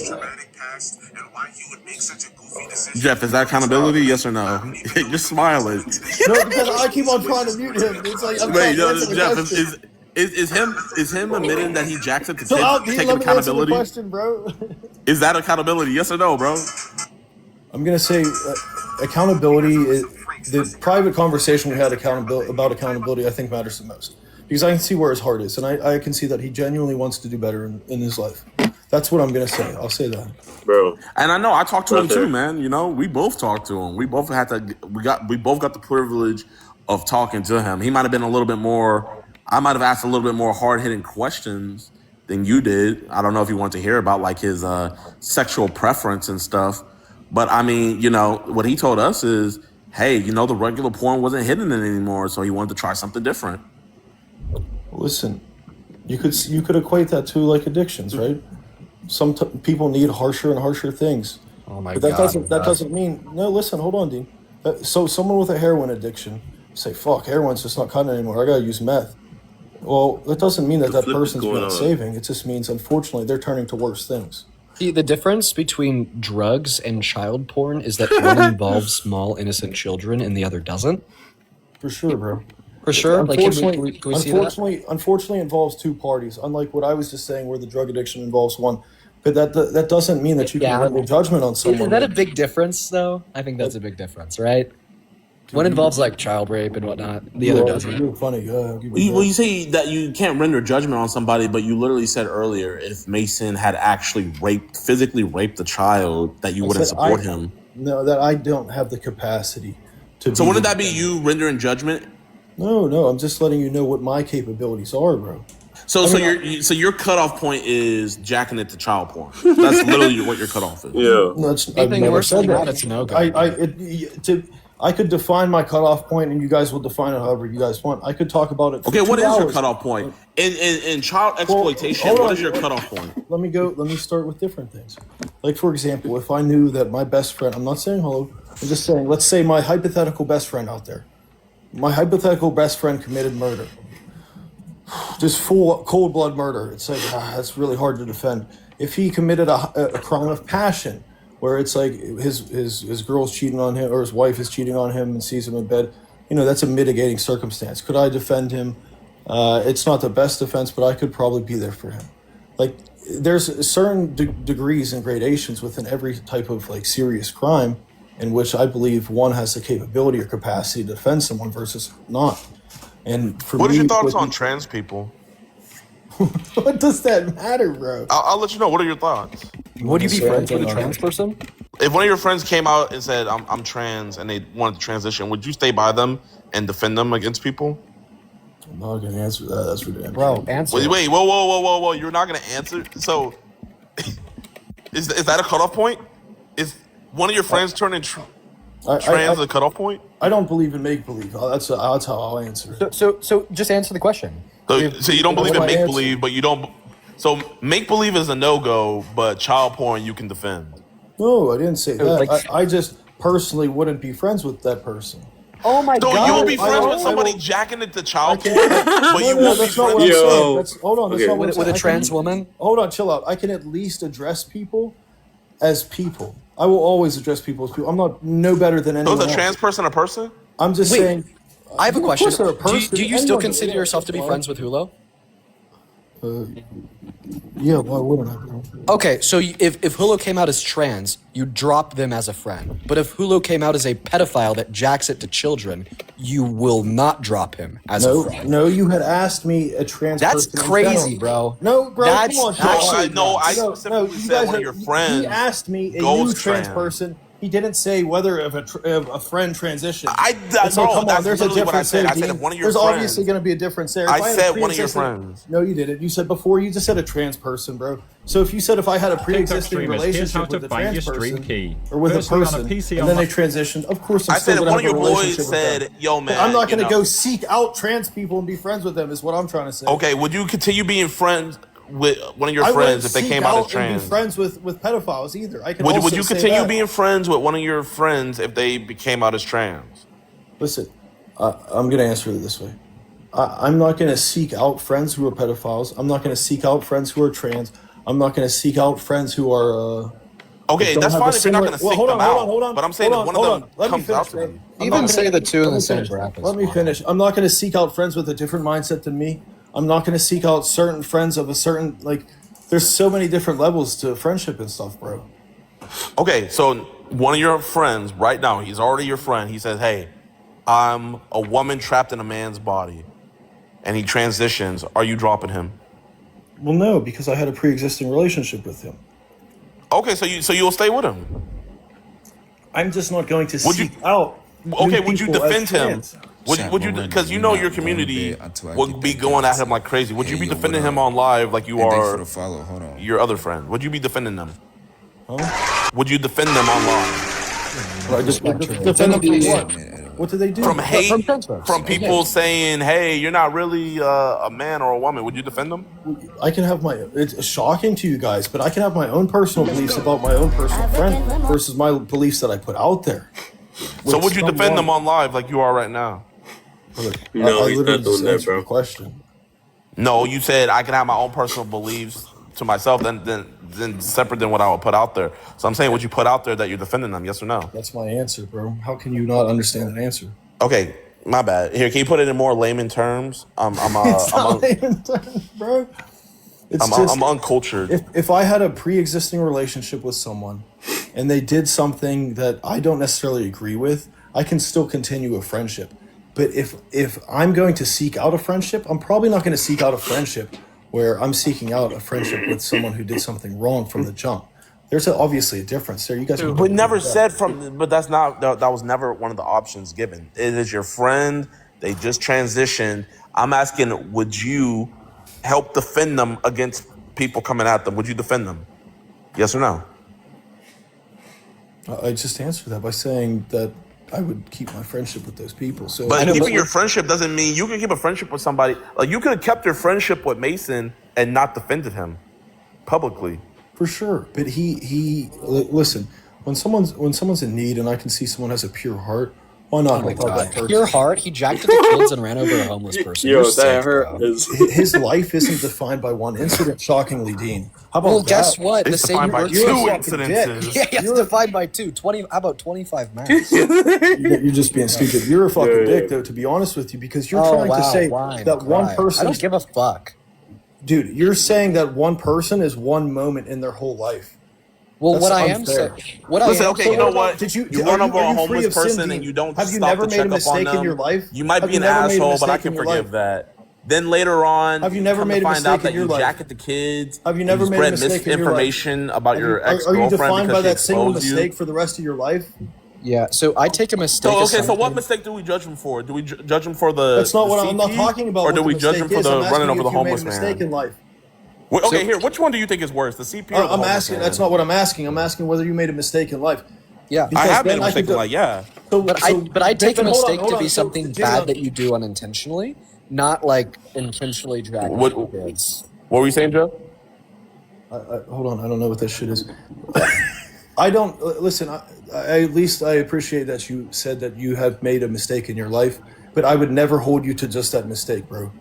Jeff, is that accountability? Yes or no? You're smiling. No, because I keep on trying to mute him. It's like I'm Jeff, is him admitting that he jacks it to take accountability? Question, bro. Is that accountability? Yes or no, bro? I'm gonna say accountability. The private conversation we had about accountability, I think, matters the most because I can see where his heart is, and I can see that he genuinely wants to do better in his life. That's what I'm gonna say. I'll say that, bro. And I know I talked to him too, man. You know, we both talked to him. We both got the privilege of talking to him. He might have been a little bit more. I might have asked a little bit more hard hitting questions than you did. I don't know if you want to hear about like his sexual preference and stuff. But I mean, you know, what he told us is, hey, you know, the regular porn wasn't hitting it anymore, so he wanted to try something different. Listen, you could equate that to like addictions, right? Some people need harsher and harsher things. Oh my but that doesn't mean no. Listen, hold on, Dean. So someone with a heroin addiction say, "Fuck, heroin's just not cutting anymore. I gotta use meth." Well, that doesn't mean that person's not saving. It just means, unfortunately, they're turning to worse things. See, the difference between drugs and child porn is that one involves small, innocent children and the other doesn't. For sure, bro. For sure. Unfortunately, can we see that? Unfortunately, involves two parties. Unlike what I was just saying, where the drug addiction involves one. But that doesn't mean that you can render judgment on someone. Is that a big difference, though? I think that's a big difference, right? One involves like child rape and whatnot. The other doesn't. You're funny. Well, you say that you can't render judgment on somebody, but you literally said earlier if Mason had actually physically raped the child, that you wouldn't support him. No, that I don't have the capacity to. So wouldn't that be you rendering judgment? No. I'm just letting you know what my capabilities are, bro. So your cutoff point is jacking it to child porn. That's literally what your cutoff is. Yeah. I've never said that. It's no go. I could define my cutoff point, and you guys will define it however you guys want. I could talk about it. Okay, what is your cutoff point in child exploitation? What is your cutoff point? Let me start with different things. Like, for example, if I knew that my best friend, I'm not saying hello, I'm just saying, let's say my hypothetical best friend out there, my hypothetical best friend committed murder, just full cold blood murder. It's like that's really hard to defend. If he committed a crime of passion, where it's like his girl's cheating on him or his wife is cheating on him and sees him in bed, you know, that's a mitigating circumstance. Could I defend him? It's not the best defense, but I could probably be there for him. Like, there's certain degrees and gradations within every type of like serious crime in which I believe one has the capability or capacity to defend someone versus not. And for what are your thoughts on trans people? What does that matter, bro? I'll let you know. What are your thoughts? Would you be friends with a trans person? If one of your friends came out and said, I'm trans, and they wanted to transition, would you stay by them and defend them against people? I'm not going to answer that. That's ridiculous. Bro, answer. Wait, whoa. You're not going to answer? So, is that a cutoff point? Is one of your friends turning trans a cutoff point? I don't believe in make believe. That's how I'll answer it. So just answer the question. So you don't believe in make believe, but you don't. So make believe is a no-go, but child porn you can defend. No, I didn't say that. I just personally wouldn't be friends with that person. Oh my God! So you'll be friends with somebody jacking into child porn, but you No, won't be that's not what friends. I'm saying. Hold on, that's Okay. not what I'm saying. With a trans woman? Hold on, chill out. I can at least address people as people. I will always address people as people. I'm not no better than anyone So is else. a trans person a person? I'm just saying. I have a Of question. course they're a person. Do you still Anyone- consider yourself to be friends with Hulo? Yeah, why wouldn't I? Bro? Okay, so if Hulo came out as trans, you drop them as a friend. But if Hulo came out as a pedophile that jacks it to children, you will not drop him as a friend. No, you had asked me a trans That's person in crazy, general. bro. No, bro, That's come on. actually I specifically you said guys one of are- your friends He asked me a goes new trans trans. person. He didn't say whether if a friend transitioned. That's come on, that's there's a literally what I difference said. there, I said Dean. if one of your There's friends. obviously going to be a difference there. If I had a said one of your pre-existing- friends. No, you didn't. You said before. You just said a trans person, bro. So if you said if I had a pre-existing streamers, here's how relationship to with a find trans your stream person key. or with a Firstly, on a person, PC and then on they transitioned, of course, I'm I still said if gonna one of have your a boys relationship with them. said, "Yo, man," But I'm not going to you know. go seek out trans people and be friends with them. Is what I'm trying to say. Okay, would you continue being friends with one of your I friends wouldn't if they seek came out as and be trans? friends with pedophiles either. I can Would also you say continue that. being friends with one of your friends if they became out as trans? Listen, I'm going to answer it this way. I'm not going to seek out friends who are pedophiles. I'm not going to seek out friends who are trans. I'm not going to seek out friends who are. Okay, don't that's have fine the if you're not similar- going to well, seek hold them on, out. hold on, But I'm saying hold if on, one hold of them on. Let me comes finish, out to bro. me. Even say the two in Let the me same finish. bracket. Let me finish. I'm not going to seek out friends with a different mindset than me. I'm not going to seek out certain friends of a certain like. There's so many different levels to friendship and stuff, bro. Okay, so one of your friends right now, he's already your friend. He says, "Hey, I'm a woman trapped in a man's body," and he transitions. Are you dropping him? Well, no, because I had a pre-existing relationship with him. Okay, so you'll stay with him. I'm just not going to Would you- seek out. Okay, new would you people as defend him? trans. Would you? Because you know your community would be going at him like crazy. Would you be defending him on live like you are your other friend? Would you be defending them? Huh? Would you defend them online? Right, defend them from what? What did they do? From hate, From transphobes. from people saying, "Hey, you're not really a man or a woman." Would you defend them? I can have my. It's shocking to you guys, but I can have my own personal beliefs about my own personal friend versus my beliefs that I put out there. So would you defend them on live like you are right now? No, I he's literally not doing just that, answered bro. the question. No, you said I can have my own personal beliefs to myself, then separate than what I would put out there. So I'm saying, would you put out there that you're defending them? Yes or no? That's my answer, bro. How can you not understand that answer? Okay, my bad. Here, can you put it in more layman terms? It's not even time, bro. It's just, I'm uncultured. if I had a pre-existing relationship with someone and they did something that I don't necessarily agree with, I can still continue a friendship. But if I'm going to seek out a friendship, I'm probably not going to seek out a friendship where I'm seeking out a friendship with someone who did something wrong from the jump. There's obviously a difference there. You guys, But never said from. But that's not. That was never one of the options given. It is your friend. They just transitioned. I'm asking, would you help defend them against people coming at them? Would you defend them? Yes or no? I just answered that by saying that I would keep my friendship with those people. So, But keeping your friendship doesn't mean you can keep a friendship with somebody. Like you could have kept your friendship with Mason and not defended him publicly. for sure, but listen. When someone's in need, and I can see someone has a pure heart, why not help out that person? Pure heart. He jacked into kids and ran over a homeless person. Yo, You're that sick, hurt. bro. His life isn't defined by one incident. Shockingly, Dean. How about Well, that? guess what? The It's same defined by works. two You're a fucking incidences. Yeah, it's divided by 2. 20. How about 25 max? You're just being stupid. You're a fucking Yeah. dick, though, to be honest with you, because you're Oh, trying to wow, say wine, that one cry. person. I don't give a fuck. Dude, you're saying that one person is one moment in their whole life. Well, That's what I am unfair. saying. What Listen, I am okay, saying. you know what? Did you run are over a you free homeless of sin, person Dean? and you don't Have you stop never to made check a up on mistake them. in your life? You might Have be you an never made a asshole, but I mistake can in your forgive life? that. Then later on, Have you never come made to a find out mistake that in your you life? jacket the kids? Have you never you made a spread mistake in your life? misinformation about your Are you ex-girlfriend defined by because she that single exposed you? mistake for the rest of your life? Yeah. So I take a mistake. So as okay, so what something- mistake do we judge him for? Do we judge him for the? That's not the what I'm not CP, talking about. Or what do the we judge him mistake for is. the I'm asking running you over the if you made homeless a mistake man? in life. Wait, okay, here. Which one do you think is worse, the CP or the I'm homeless asking. man? That's not what I'm asking. I'm asking whether you made a mistake in life. Yeah, I have made a mistake. Like, yeah. But I take a mistake to be something bad that you do unintentionally, not like intentionally dragging kids. What were you saying, Joe? Hold on, I don't know what this shit is. I don't listen. At least I appreciate that you said that you have made a mistake in your life, but I would never hold you to just that mistake, bro.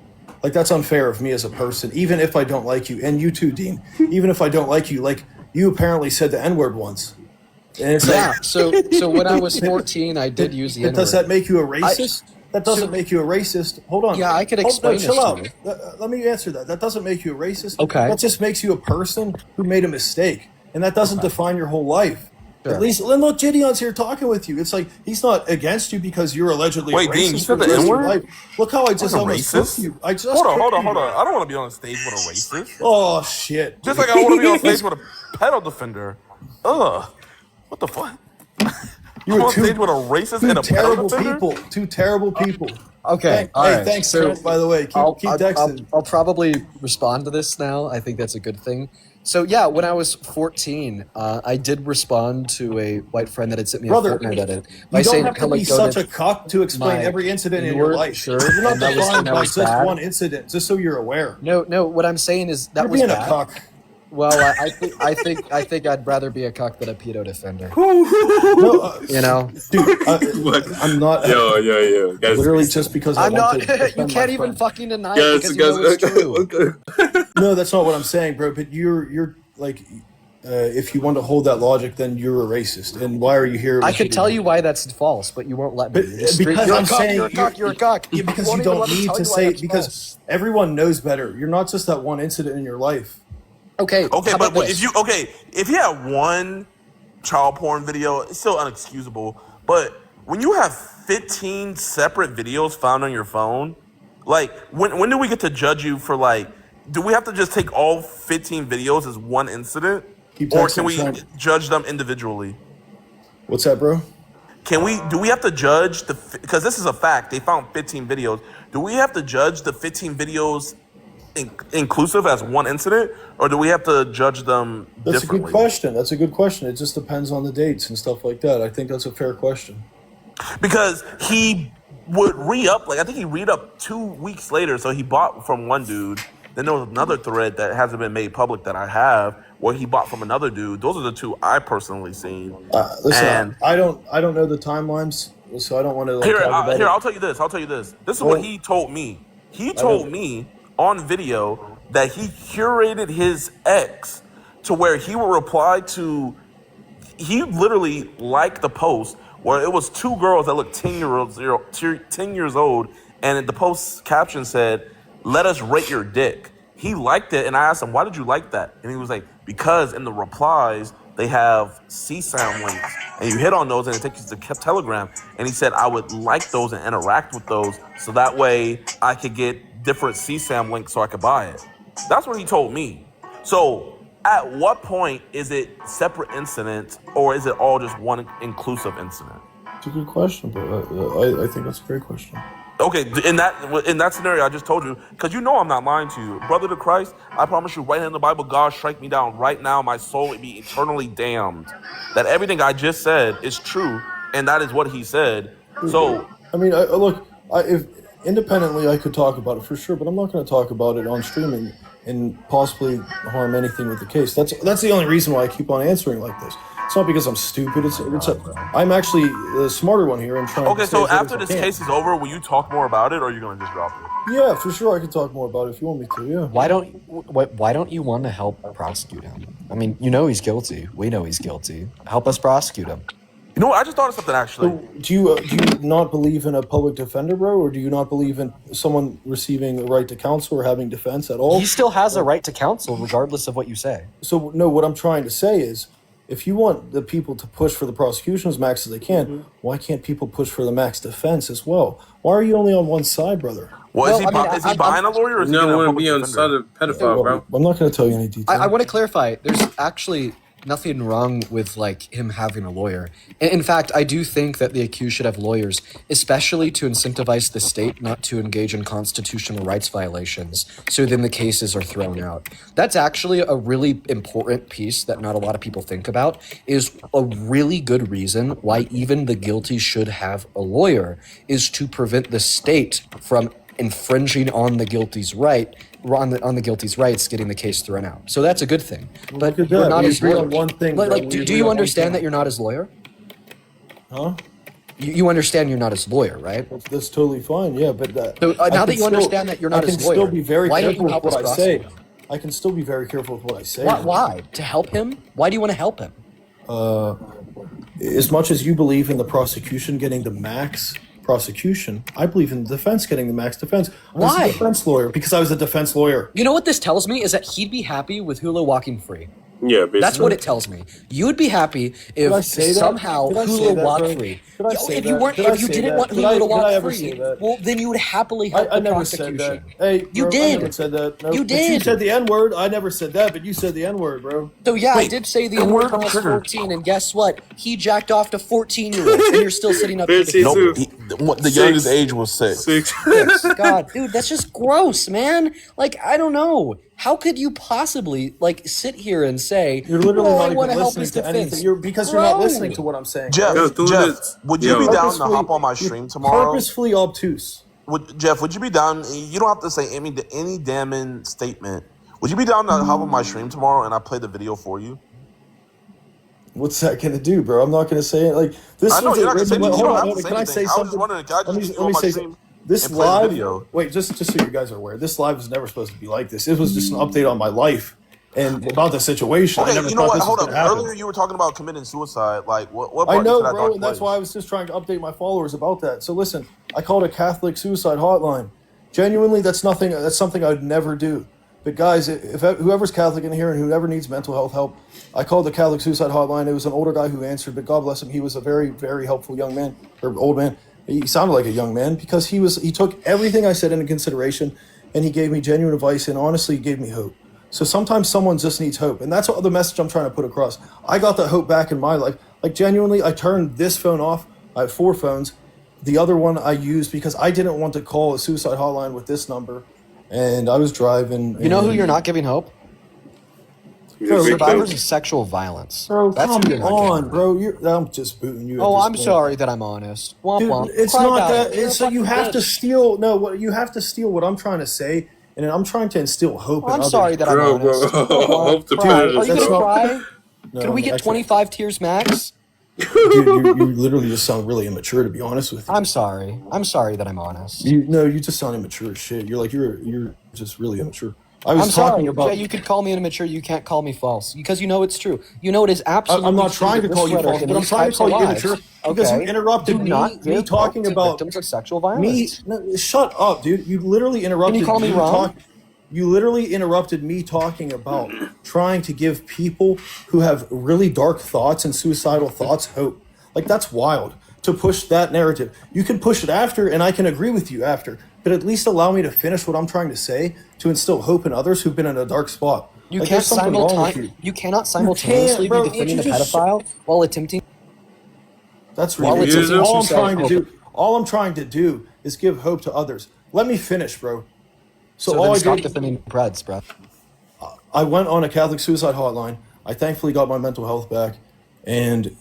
Like, that's unfair of me as a person, even if I don't like you, and you too, Dean. Even if I don't like you, like, you apparently said the N-word once. And it's so when I was 14, I did use the N-word. Does that make you a racist? That doesn't make you a racist. Hold on. Yeah, I could explain this chill out. to you. Let me answer that. That doesn't make you a racist. Okay. That just makes you a person who made a mistake. And that doesn't define your whole life. Sure. At least, look, JIDION's here talking with you. It's like, he's not against you because you're allegedly Wait, a racist. Dean, you said the N-word? Look how I just almost took you. Hold on. I don't want to be on stage with a racist. Oh, shit. Just like I want to be on stage with a pedo defender. Ugh. What the fuck? You're on stage with a racist and a terrible pedo defender? people. Two terrible people. Okay. Hey, thanks, Trent, by the way. Keep texting. I'll probably respond to this now. I think that's a good thing. So, yeah, when I was 14, I did respond to a white friend that had sent me a Fortnite edit. You don't have to be such a cock to explain every incident in your life. Sure. You're not defined by just one incident, just so you're aware. No, what I'm saying is that you're was being bad. A cock. Well, I think I'd rather be a cock than a pedo defender. You know, dude. I'm not. Yo. Guys, literally, just because I'm not. You can't even fucking deny it because you know it's true. No, that's not what I'm saying, bro. But you're like, if you want to hold that logic, then you're a racist. And why are you here? I could tell you why that's false, but you won't let me. Because I'm saying you're a cock. Yeah, because you don't need to say it. Because everyone knows better. You're not just that one incident in your life. Okay, but if you have one child porn video, it's still unexcusable. But when you have 15 separate videos found on your phone, like when do we get to judge you for, like, do we have to just take all 15 videos as one incident, or can we judge them individually? What's that, bro? Do we have to judge because this is a fact, they found 15 videos. Do we have to judge the 15 videos inclusive as one incident, or do we have to judge them differently? That's a good question. It just depends on the dates and stuff like that. I think that's a fair question. Because he would re-up, like, I think he re-up 2 weeks later, so he bought from one dude. Then there was another thread that hasn't been made public that I have, where he bought from another dude. Those are the two I personally seen. Listen, I don't know the timelines, so I don't want to. I'll tell you this. This is what he told me. He told me on video that he curated his ex to where he would reply to. He literally liked the post where it was two girls that looked 10 years old, and the post caption said, "Let us rate your dick." He liked it, and I asked him, "Why did you like that?" And he was like, "Because in the replies they have CSAM links, and you hit on those, and it takes you to Telegram." And he said, "I would like those and interact with those, so that way I could get different CSAM links so I could buy it." That's what he told me. So at what point is it separate incidents, or is it all just one inclusive incident? It's a good question, bro. I think that's a great question. Okay, in that scenario I just told you, because you know I'm not lying to you. Brother to Christ, I promise you right here in the Bible, God strike me down right now, my soul would be eternally damned. That everything I just said is true, and that is what he said. So, I mean, if independently I could talk about it for sure, but I'm not going to talk about it on streaming and possibly harm anything with the case. That's the only reason why I keep on answering like this. It's not because I'm stupid. I'm actually the smarter one here. I'm trying. Okay, so after this case is over, will you talk more about it, or are you gonna just drop it? Yeah, for sure. I can talk more about it if you want me to. Yeah. Why don't you want to help prosecute him? I mean, you know he's guilty. We know he's guilty. Help us prosecute him. You know what? I just thought of something actually. So, do you not believe in a public defender, bro, or do you not believe in someone receiving a right to counsel or having defense at all? He still has a right to counsel, regardless of what you say. So no, what I'm trying to say is, if you want the people to push for the prosecution as max as they can, why can't people push for the max defense as well? Why are you only on one side, brother? Well, is he buying a lawyer, or is he want to be on the side of the pedophile, bro? I'm not going to tell you any details. I want to clarify. There's actually nothing wrong with like him having a lawyer. In fact, I do think that the accused should have lawyers, especially to incentivize the state not to engage in constitutional rights violations. So then the cases are thrown out. That's actually a really important piece that not a lot of people think about, is a really good reason why even the guilty should have a lawyer, is to prevent the state from infringing on the guilty's right, on the guilty's rights, getting the case thrown out. So that's a good thing. But you're not his lawyer. One thing, do you understand that you're not his lawyer? Huh? You understand you're not his lawyer, right? That's totally fine. Yeah, but so now that you understand that you're not his lawyer, I can still be very careful with what I say. Him? I can still be very careful with what I say. Why? To help him? Why do you want to help him? As much as you believe in the prosecution getting the max prosecution, I believe in the defense getting the max defense. Why? I was a defense lawyer because I was a defense lawyer. You know what this tells me is that he'd be happy with Hulu walking free. Yeah, basically. That's what it tells me. You'd be happy if somehow Hulu walked free. If you didn't want Hulu to walk free, well, then you would happily help the prosecution. Hey, you did. I never said that. No, you did. You said the N-word. I never said that, but you said the N-word, bro. So yeah, I did say the N-word when I was 14, and guess what? He jacked off to 14-year-olds, and you're still sitting up here. Nope. The youngest age was 6. God, dude, that's just gross, man. Like, I don't know. How could you possibly like sit here and say you're literally not even listening to anything? Because you're not listening to what I'm saying. Jeff, would you be down to hop on my stream tomorrow? Purposefully obtuse. Jeff, would you be down? You don't have to say any damning statement. Would you be down to hop on my stream tomorrow and I play the video for you? What's that gonna do, bro? I'm not gonna say it. Like this. I know you're not gonna say anything. You don't have to say anything. Can I say something? I was just wondering. Can I just let me say something. This live video. Wait, just so you guys are aware, this live was never supposed to be like this. It was just an update on my life and about the situation. Okay, I never you know thought what? Hold up. Happen. Earlier you were talking about committing suicide. Like what? I know, bro, and that's why I was just trying to update my followers about that. So listen, I called a Catholic suicide hotline. Genuinely, that's nothing. That's something I'd never do. But guys, if whoever's Catholic in here and whoever needs mental health help, I called the Catholic suicide hotline. It was an older guy who answered, but God bless him, he was a very, very helpful young man or old man. He sounded like a young man because he took everything I said into consideration and he gave me genuine advice and honestly gave me hope. So sometimes someone just needs hope. And that's what the message I'm trying to put across. I got that hope back in my life. Like genuinely, I turned this phone off. I have 4 phones. The other one I used because I didn't want to call a suicide hotline with this number. And I was driving. You know who you're not giving hope? Survivors of sexual violence. Bro, come on, bro. I'm just booting you. Oh, I'm sorry that I'm honest. Womp, dude, womp. it's not that. So you have to steal. No, what you have to steal what I'm trying to say, and I'm trying to instill hope. I'm sorry that I'm honest. Hope to Are you gonna cry? Can we get 25 tears max? Dude, you literally just sound really immature, to be honest with you. I'm sorry. I'm sorry that I'm honest. You just sound immature as shit. You're just really immature. I'm sorry. Yeah, you could call me immature. You can't call me false because you know it's true. You know it is absolutely. I'm not trying to call you false, but I'm trying to call you immature because you interrupted me talking about victims of sexual violence. Shut up, dude. You literally interrupted. Can you call me wrong? You literally interrupted me talking about trying to give people who have really dark thoughts and suicidal thoughts hope. Like that's wild to push that narrative. You can push it after, and I can agree with you after. But at least allow me to finish what I'm trying to say to instill hope in others who've been in a dark spot. You cannot simultaneously be defending a pedophile while attempting. That's ridiculous. All I'm trying to do is give hope to others. Let me finish, bro. So all I stop defending Preds, bro. I went on a Catholic suicide hotline. I thankfully got my mental health back, and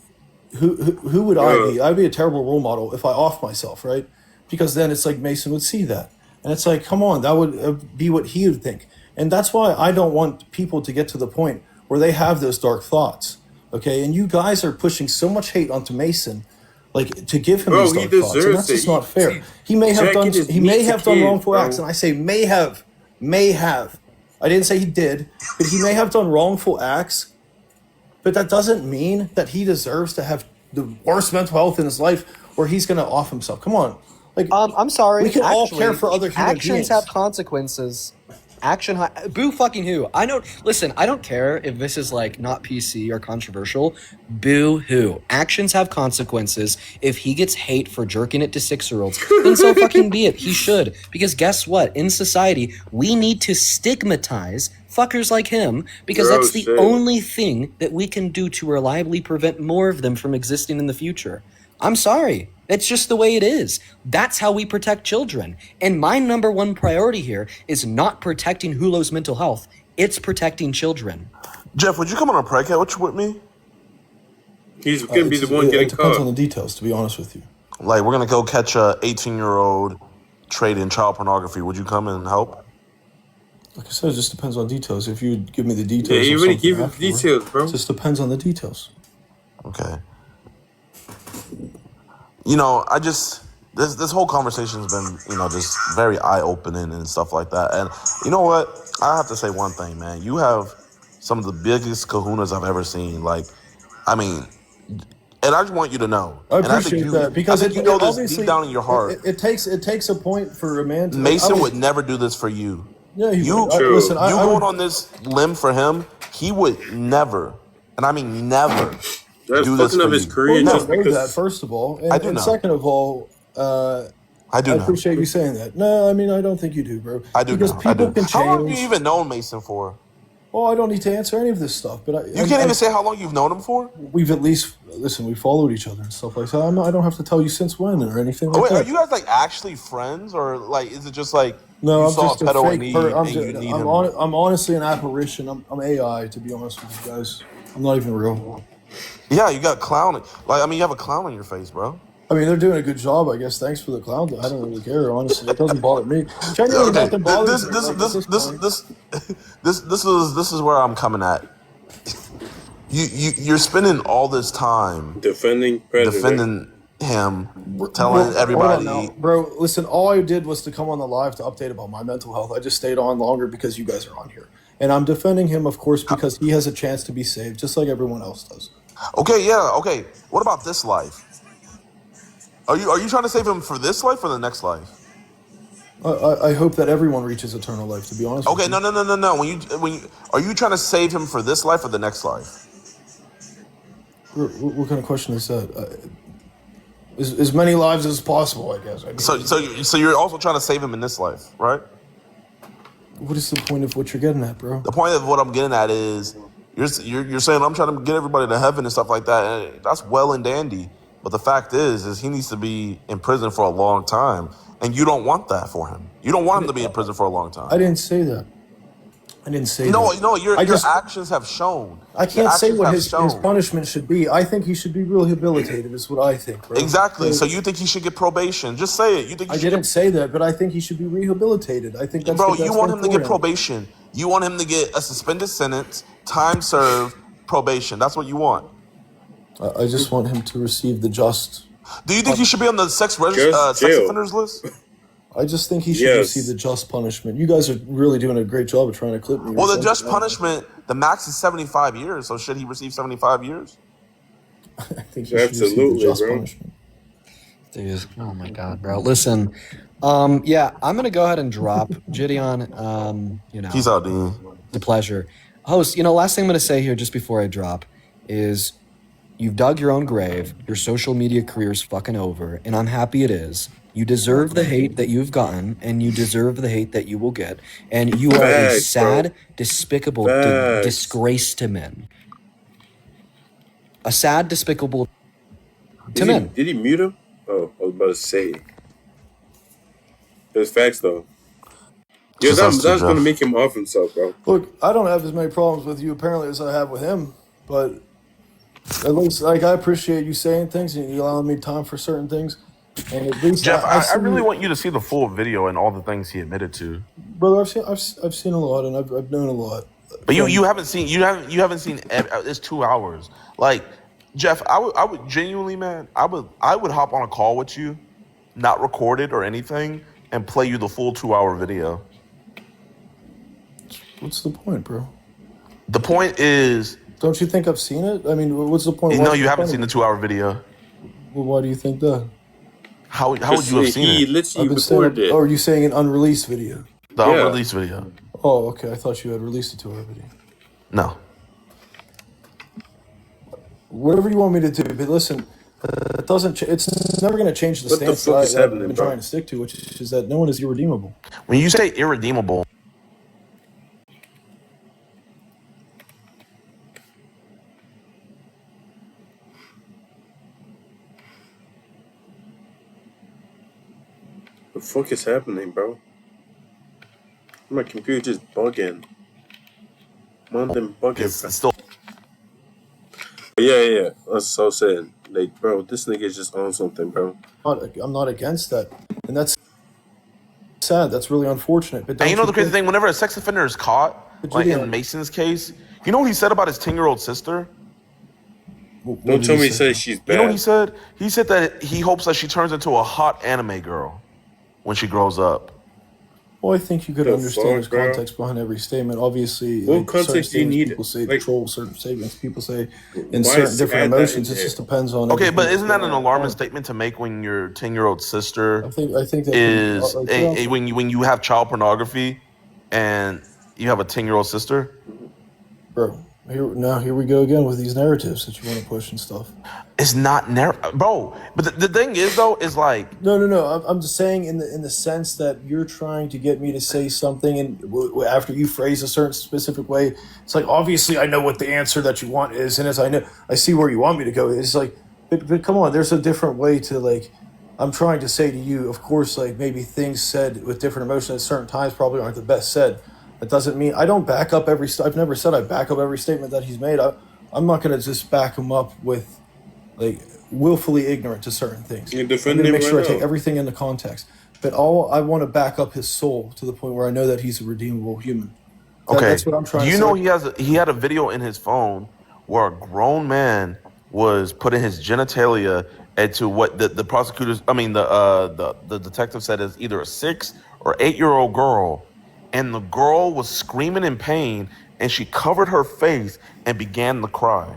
who would I be? I'd be a terrible role model if I off myself, right? Because then it's like Mason would see that. And it's like, come on, that would be what he would think. And that's why I don't want people to get to the point where they have those dark thoughts, okay? And you guys are pushing so much hate onto Mason, like to give him these dark thoughts. And that's just not fair. He may have done wrongful acts, and I say may have. I didn't say he did, but he may have done wrongful acts, but that doesn't mean that he deserves to have the worst mental health in his life where he's going to off himself. Come on. Like, I'm sorry. We can all care for other human beings. Actions have consequences. Action boo fucking who? Listen, I don't care if this is like not PC or controversial. Boo hoo. Actions have consequences. If he gets hate for jerking it to 6-year-olds, then so fucking be it. He should. Because guess what? In society, we need to stigmatize fuckers like him because that's the only thing that we can do to reliably prevent more of them from existing in the future. I'm sorry. It's just the way it is. That's how we protect children. And my number one priority here is not protecting Hulo's mental health. It's protecting children. Jeff, would you come on a podcast with me? He's going to be the one getting caught. It depends on the details, to be honest with you. Like, we're going to go catch a 18-year-old trading child pornography. Would you come and help? Like I said, it just depends on details. If you give me the details. Yeah, you already give me the details, bro. It just depends on the details. Okay. You know, this whole conversation has been, you know, just very eye-opening and stuff like that. And you know what? I have to say one thing, man. You have some of the biggest kahunas I've ever seen. Like, I mean, and I just want you to know. I appreciate that because you know this deep down in your heart. It takes a point for a man to. Mason would never do this for you. Yeah, listen. You going on this limb for him? He would never, and I mean never. Do this for his you. career Well, just because. That, first of all, and, I do and know. second of all, I appreciate you saying that. No, I mean I don't think you do, bro. I do because know. people can change. How long have you even known Mason for? Well, I don't need to answer any of this stuff, but you can't even say how long you've known him for. We've at least we followed each other and stuff like that. I don't have to tell you since when or anything like that. Are you guys like actually friends, or like is it just like no? You I'm saw just a pedo fake in need and you need him? I'm honestly an apparition. I'm AI, to be honest with you guys. I'm not even real. Yeah, you got a clown. Like, I mean, you have a clown on your face, bro. I mean, they're doing a good job, I guess. Thanks for the clown. I don't really care, honestly. It doesn't bother me. Genuinely, nothing bothers me. This is where I'm coming at. You're spending all this time defending him, telling everybody. Bro, listen, all I did was to come on the live to update about my mental health. I just stayed on longer because you guys are on here. And I'm defending him, of course, because he has a chance to be saved, just like everyone else does. Okay, yeah, okay. What about this life? Are you trying to save him for this life or the next life? I hope that everyone reaches eternal life, to be honest with you. Okay, no. When you are you trying to save him for this life or the next life? What kind of question is that? As many lives as possible, I guess. I mean, So you're also trying to save him in this life, right? What is the point of what you're getting at, bro? The point of what I'm getting at is you're saying I'm trying to get everybody to heaven and stuff like that, and that's well and dandy. But the fact is he needs to be in prison for a long time, and you don't want that for him. You don't want him to be in prison for a long time. I didn't say that. I didn't say that. No, your actions have shown. I can't say what his punishment should be. I think he should be rehabilitated, is what I think, bro. Exactly. So you think he should get probation? Just say it. You think I didn't say that, but I think he should be rehabilitated. I think that's Bro, you want him to get probation. You want him to get a suspended sentence, time served, probation. That's what you want. I just want him to receive the just. Do you think he should be on the sex offenders list? I just think he should receive the just punishment. You guys are really doing a great job of trying to clip me. Well, the just punishment, the max is 75 years. So should he receive 75 years? I think he should receive the just punishment. Dude, oh my God, bro. Listen, yeah, I'm gonna go ahead and drop JIDION. Peace out, Dean. It's a pleasure. Host, last thing I'm gonna say here just before I drop is you've dug your own grave. Your social media career's fucking over, and I'm happy it is. You deserve the hate that you've gotten, and you deserve the hate that you will get. And you are a sad, despicable disgrace to men. A sad, despicable to men. Did he mute him? Oh, I was about to say. There's facts, though. Yeah, that's going to make him off himself, bro. Look, I don't have as many problems with you, apparently, as I have with him. But at least, I appreciate you saying things and you allowing me time for certain things. And at least Jeff, I really want you to see the full video and all the things he admitted to. Brother, I've seen a lot and I've known a lot. But you haven't seen it's 2 hours. Like, Jeff, I would genuinely, man, I would hop on a call with you, not recorded or anything, and play you the full 2 hour video. What's the point, bro? The point is, don't you think I've seen it? I mean, what's the point? No, you haven't seen the 2 hour video. Well, why do you think that? How would you have seen it? He literally recorded it. Or are you saying an unreleased video? The unreleased video. Oh, okay. I thought you had released it to everybody. No. Whatever you want me to do, but listen, it doesn't. It's never going to change the stance that I've been trying to stick to, which is that no one is irredeemable. When you say irredeemable, the fuck is happening, bro? My computer just bugging. Man, them bugging. it's still. Yeah. That's so sad. Like, bro, this nigga is just on something, bro. I'm not against that, and that's sad. That's really unfortunate. But And you know the crazy thing? Whenever a sex offender is caught, like in Mason's case, you know what he said about his 10-year-old sister? Don't tell me he said she's bad. You know what he said? He said that he hopes that she turns into a hot anime girl when she grows up. Well, I think you could understand the context behind every statement. Obviously, what context do you need? People say troll certain statements. People say in certain different emotions. It just depends on. Okay, but isn't that an alarming statement to make when your 10-year-old sister I think that is when you have child pornography and you have a 10-year-old sister? Bro, here we go again with these narratives that you want to push and stuff. It's not bro. But the thing is though, is like no. I'm just saying in the sense that you're trying to get me to say something, and after you phrase a certain specific way, it's like obviously I know what the answer that you want is, and as I see where you want me to go. It's like, but come on, there's a different way to like. I'm trying to say to you, of course, like maybe things said with different emotion at certain times probably aren't the best said. That doesn't mean I don't back up every. I've never said I back up every statement that he's made. I'm not going to just back him up with. Like willfully ignorant to certain things. I'm going to make sure I take everything into context. But I want to back up his soul to the point where I know that he's a redeemable human. That's what I'm trying to say. You know he had a video in his phone where a grown man was putting his genitalia into what the prosecutors, the detective said is either a 6 or 8-year-old girl, and the girl was screaming in pain and she covered her face and began to cry.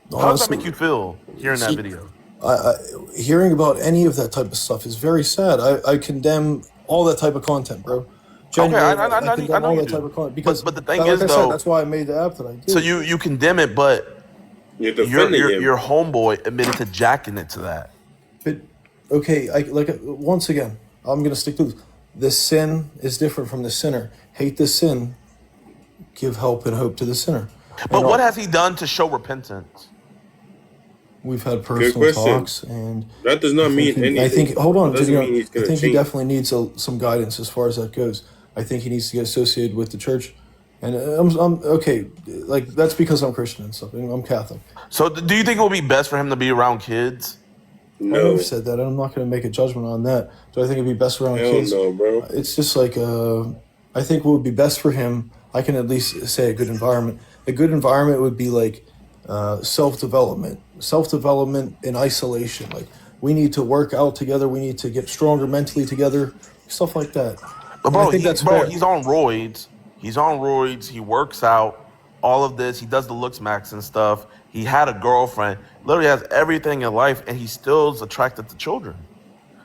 How does that make you feel hearing that video? Hearing about any of that type of stuff is very sad. I condemn all that type of content, bro. Genuinely, I know you that do. type of content because, but the thing is, though, that's why I made the app that I did. So you condemn it, but your homeboy admitted to jacking it to that. But okay, once again, I'm gonna stick to this. The sin is different from the sinner. Hate the sin, give help and hope to the sinner. But what has he done to show repentance? We've had personal talks, and that does not mean anything. I think. Hold on, I think he definitely needs some guidance as far as that goes. I think he needs to get associated with the church, and I'm okay. Like that's because I'm Christian and stuff. I'm Catholic. So, do you think it would be best for him to be around kids? No. I never said that, and I'm not going to make a judgment on that. Do I think it'd be best around kids? No, bro. It's just like I think what would be best for him. I can at least say a good environment. A good environment would be like self-development in isolation. Like we need to work out together. We need to get stronger mentally together. Stuff like that. But bro, he's on roids. He's on roids. He works out. All of this. He does the looks max and stuff. He had a girlfriend. Literally has everything in life, and he still is attracted to children.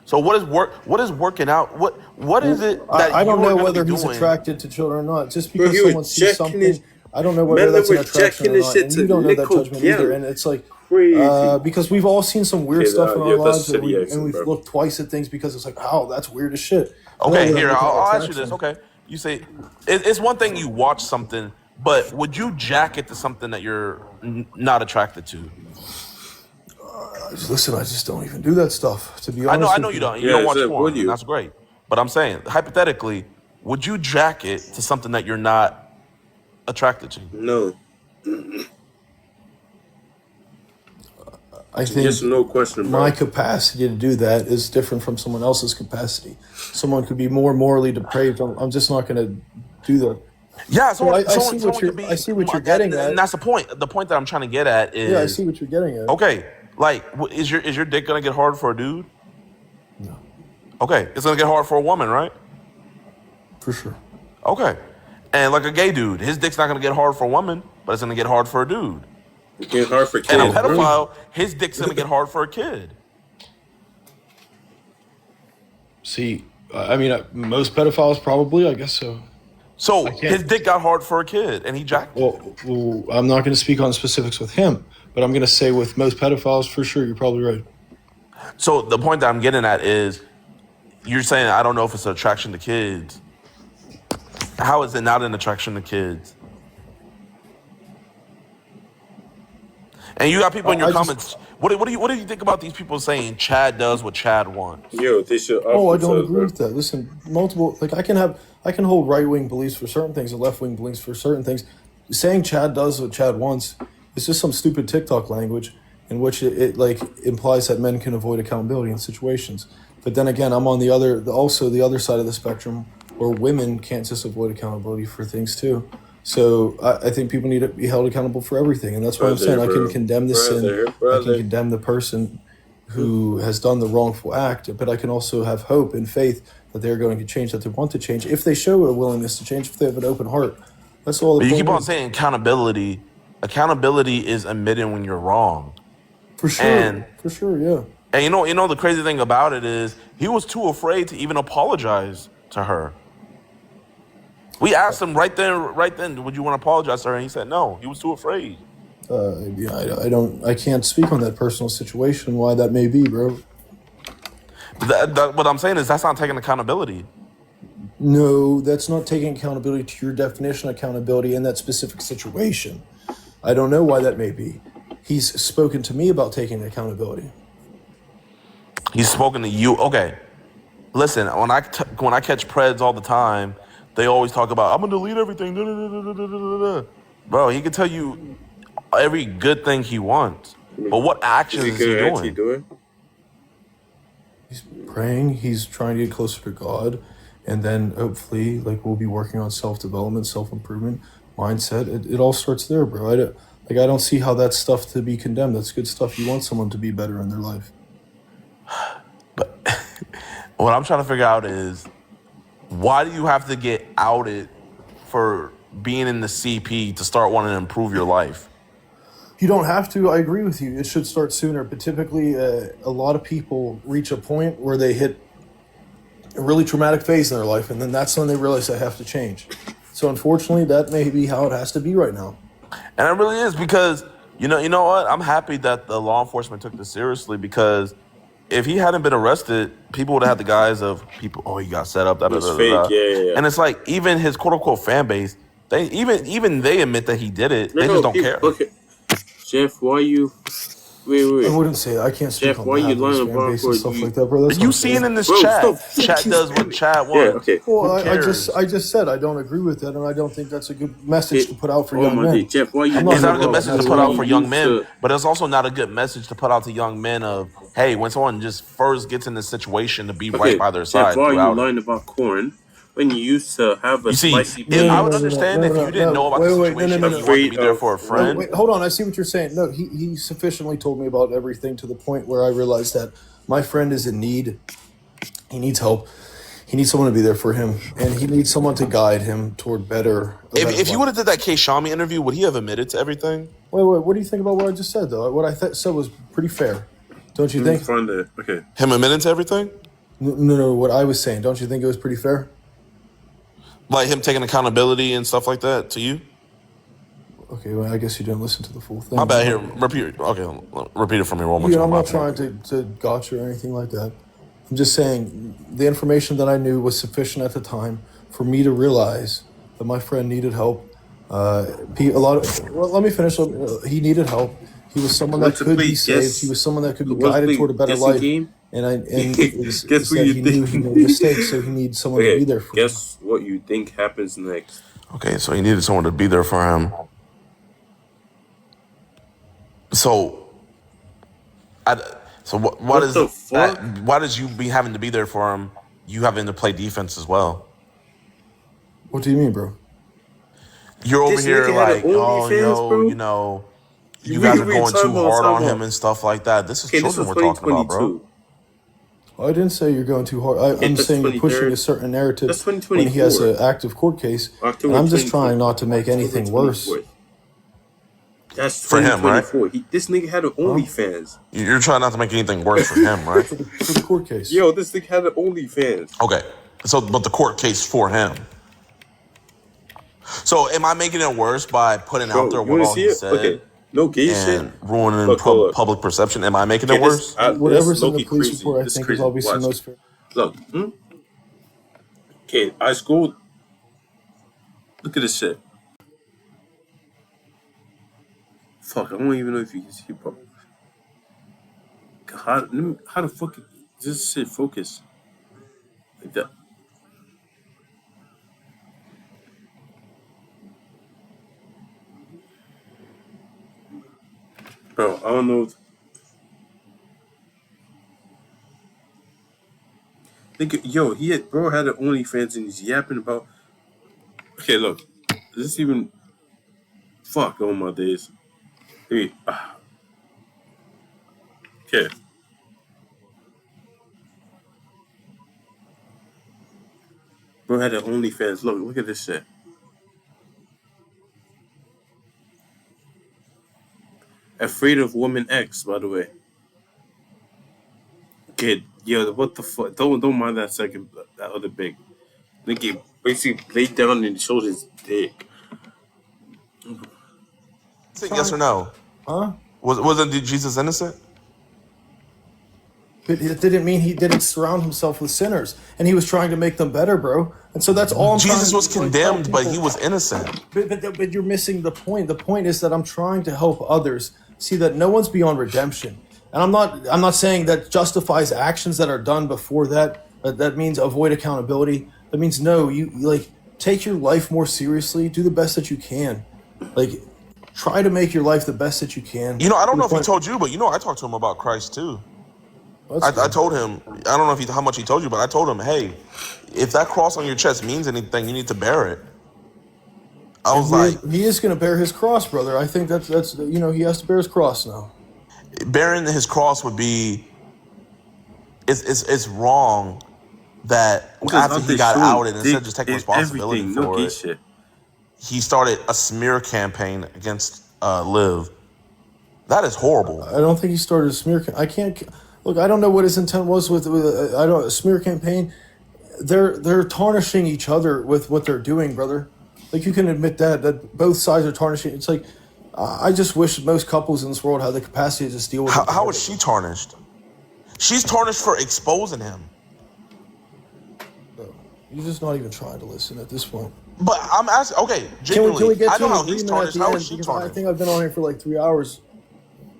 So what is working out? What is it that I don't know whether he's attracted to children or not. Just because someone sees something, I don't know whether that's an attraction or not. And you don't know that judgment either. And it's like because we've all seen some weird stuff in our lives, and we've looked twice at things because it's like, oh, that's weird as shit. Okay, here I'll ask you this. Okay, you say it's one thing you watch something, but would you jack it to something that you're not attracted to? Listen, I just don't even do that stuff, to be honest. I know you don't. You don't watch porn. And that's great. But I'm saying, hypothetically, would you jack it to something that you're not attracted to? No. I think no question, bro. My capacity to do that is different from someone else's capacity. Someone could be more morally depraved. I'm just not going to do that. Yeah, so I see what you're getting at. And that's the point. The point that I'm trying to get at is... Yeah, I see what you're getting at. Okay. Like, is your dick gonna get hard for a dude? No. Okay, it's gonna get hard for a woman, right? For sure. Okay, and like a gay dude, his dick's not gonna get hard for a woman, but it's gonna get hard for a dude. It gets hard for kids. And a pedophile, his dick's gonna get hard for a kid. See, I mean, most pedophiles probably, I guess so. So his dick got hard for a kid, and he jacked. Well, I'm not going to speak on specifics with him, but I'm going to say with most pedophiles, for sure, you're probably right. So the point that I'm getting at is, you're saying I don't know if it's an attraction to kids. How is it not an attraction to kids? And you got people in your comments. What do you think about these people saying Chad does what Chad wants? Yo, they should. I don't agree with that. Listen, I can hold right wing beliefs for certain things and left wing beliefs for certain things. Saying Chad does what Chad wants is just some stupid TikTok language in which it implies that men can avoid accountability in situations. But then again, I'm on the other side of the spectrum where women can't just avoid accountability for things too. So I think people need to be held accountable for everything, and that's why I'm saying I can condemn the sin, I can condemn the person who has done the wrongful act, but I can also have hope and faith that they're going to change, that they want to change, if they show a willingness to change, if they have an open heart. That's all. But you keep on saying accountability. Accountability is admitting when you're wrong. For sure. For sure, yeah. And you know the crazy thing about it is he was too afraid to even apologize to her. We asked him right then, would you want to apologize to her? And he said no. He was too afraid. I can't speak on that personal situation, why that may be, bro. What I'm saying is that's not taking accountability. No, that's not taking accountability to your definition of accountability in that specific situation. I don't know why that may be. He's spoken to me about taking accountability. He's spoken to you. Okay. Listen, when I catch Preds all the time, they always talk about, I'm going to delete everything. Bro, he can tell you every good thing he wants. But what actions is he doing? He's praying. He's trying to get closer to God. And then hopefully, we'll be working on self-development, self-improvement, mindset. It all starts there, bro. I don't see how that's stuff to be condemned. That's good stuff. You want someone to be better in their life. But what I'm trying to figure out is, why do you have to get outed for being in the CP to start wanting to improve your life? You don't have to. I agree with you. It should start sooner. But typically, a lot of people reach a point where they hit a really traumatic phase in their life, and then that's when they realize they have to change. So unfortunately, that may be how it has to be right now. And it really is, because, you know what? I'm happy that the law enforcement took this seriously, because if he hadn't been arrested, people would have had the guise of people, he got set up, fake, yeah. And it's like, even his quote-unquote fan base, they even they admit that he did it. They just don't care. Okay. Jeff, why you... Wait. I wouldn't say that. I can't speak Jeff, on why you lying fan about base and stuff like that, bro. That's you see it in this chat. Chat does what Chad wants. Yeah, okay. Well, I just said I don't agree with that, and I don't think that's a good message to put out for young men. Jeff, why you... It's not a good message to put out for young men, but it's also not a good message to put out to young men of, hey, when someone just first gets in this situation, to be right by their side. Jeff, why are you lying about corn when you used to have a spicy... I would understand if you didn't know about the situation, but you want to be there for a friend. Wait, hold on, I see what you're saying. No, he sufficiently told me about everything to the point where I realized that my friend is in need. He needs help. He needs someone to be there for him, and he needs someone to guide him toward better. If you would have did that K. Shami interview, would he have admitted to everything? Wait, what do you think about what I just said, though? What I said was pretty fair. Don't you think? Okay. Him admitting to everything? No, what I was saying. Don't you think it was pretty fair? Like him taking accountability and stuff like that to you? Okay, well, I guess you didn't listen to the full thing. My bad. Here, repeat it for me one more time. I'm not trying to gotcha or anything like that. I'm just saying the information that I knew was sufficient at the time for me to realize that my friend needed help. Let me finish. He needed help. He was someone that could be saved. He was someone that could be guided toward a better life. And guess what you think? He made mistakes, so he needs someone to be there for him. Guess what you think happens next? Okay, so he needed someone to be there for him. So, why does you be having to be there for him? You having to play defense as well. What do you mean, bro? You're over here like, you guys are going too hard on him and stuff like that. This is children we're talking about, bro. I didn't say you're going too hard. I'm saying you're pushing a certain narrative when he has an active court case. And I'm just trying not to make anything worse. That's for him, right? This nigga had an OnlyFans. You're trying not to make anything worse for him, right? for the court case. Yo, this nigga had an OnlyFans. Okay, but the court case for him. So am I making it worse by putting out there You what want to all see he it? said Okay. No gay shit. and ruining Look, public perception? Am I making okay, it worse? this Whatever's in the low-key police crazy. report, I This is think, is crazy. obviously Watch. most fair. Look. Okay, I scrolled. Look at this shit. Fuck, I don't even know if you can see, bro. How the fuck is this shit focus? Like that. Bro, I don't know. Yo, bro had an OnlyFans and he's yapping about. Okay, look. Is this even. Fuck, oh my days. Hey, okay. Bro had an OnlyFans. Look at this shit. Afraid of Woman X, by the way. Okay, yo, what the fuck? Don't mind that second, that other big. Nigga basically laid down and showed his dick. Yes or no? Huh? Wasn't Jesus innocent? But it didn't mean he didn't surround himself with sinners, and he was trying to make them better, bro. And so that's all. Jesus was condemned, but he was innocent. But you're missing the point. The point is that I'm trying to help others see that no one's beyond redemption, and I'm not saying that justifies actions that are done before that. That means avoid accountability. That means no, you like take your life more seriously. Do the best that you can, like try to make your life the best that you can. You know, I don't know if he told you, but you know, I talked to him about Christ too. I told him, I don't know how much he told you, but I told him, hey, if that cross on your chest means anything, you need to bear it. I was like, he is going to bear his cross, brother. I think that's he has to bear his cross now. Bearing his cross would be, it's wrong that after he got outed, instead of just taking responsibility for it, shit. He started a smear campaign against Liv. That is horrible. I don't think he started a smear. I can't look. I don't know what his intent was with a smear campaign. They're tarnishing each other with what they're doing, brother. Like, you can admit that both sides are tarnishing. It's like, I just wish most couples in this world had the capacity to just deal with it. How is she tarnished? She's tarnished for exposing him. You're just not even trying to listen at this point. But I'm asking, okay, genuinely, can we get to I know an how he's agreement tarnished. How is she tarnished? I think I've been on here for like 3 hours.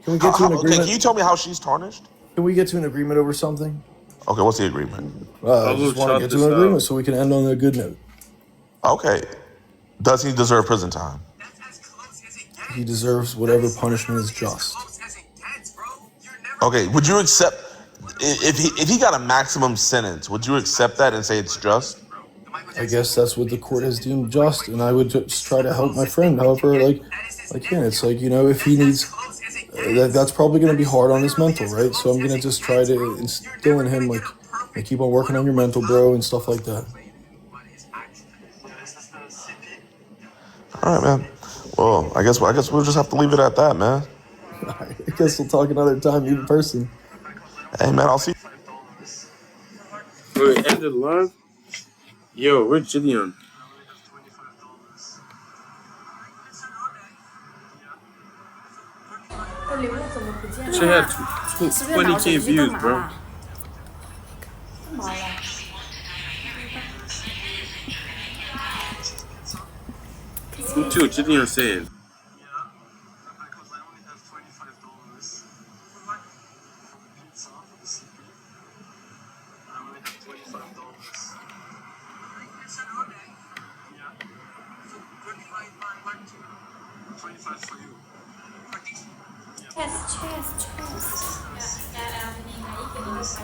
Can we get to an agreement? Okay, can you tell me how she's tarnished? Can we get to an agreement over something? Okay, what's the agreement? I just want to get to an agreement so we can end on a good note. Okay. Does he deserve prison time? He deserves whatever punishment is just. Okay, would you accept, if he got a maximum sentence, would you accept that and say it's just? I guess that's what the court has deemed just, and I would just try to help my friend however I can. It's like, if he needs, that's probably going to be hard on his mental, right? So I'm going to just try to instill in him, like keep on working on your mental, bro, and stuff like that. All right, man. Well, I guess we'll just have to leave it at that, man. I guess we'll talk another time, in person. Hey, man, I'll see you. Wait, ended live? Yo, where's JIDION? She had 20K views, bro. What too, JIDION saying?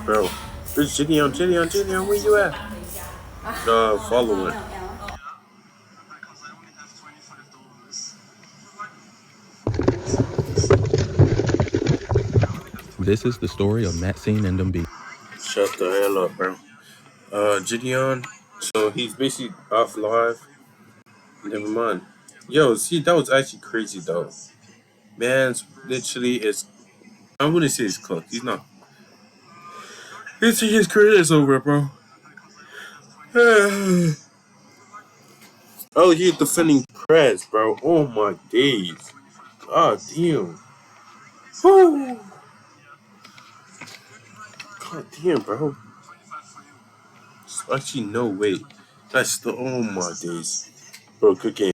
Bro, where's JIDION? JIDION, where you at? Follow it. This is the story of Maxine and them B. Shut the hell up, bro. JIDION, so he's basically off live. Never mind. Yo, see, that was actually crazy, though. Man's literally is. I wouldn't say he's cooked. He's not. His career is over, bro. Oh, he's defending Prez, bro. Oh my days. God damn. Woo. God damn, bro. Actually, no, wait. That's the, oh my days. Bro, good game.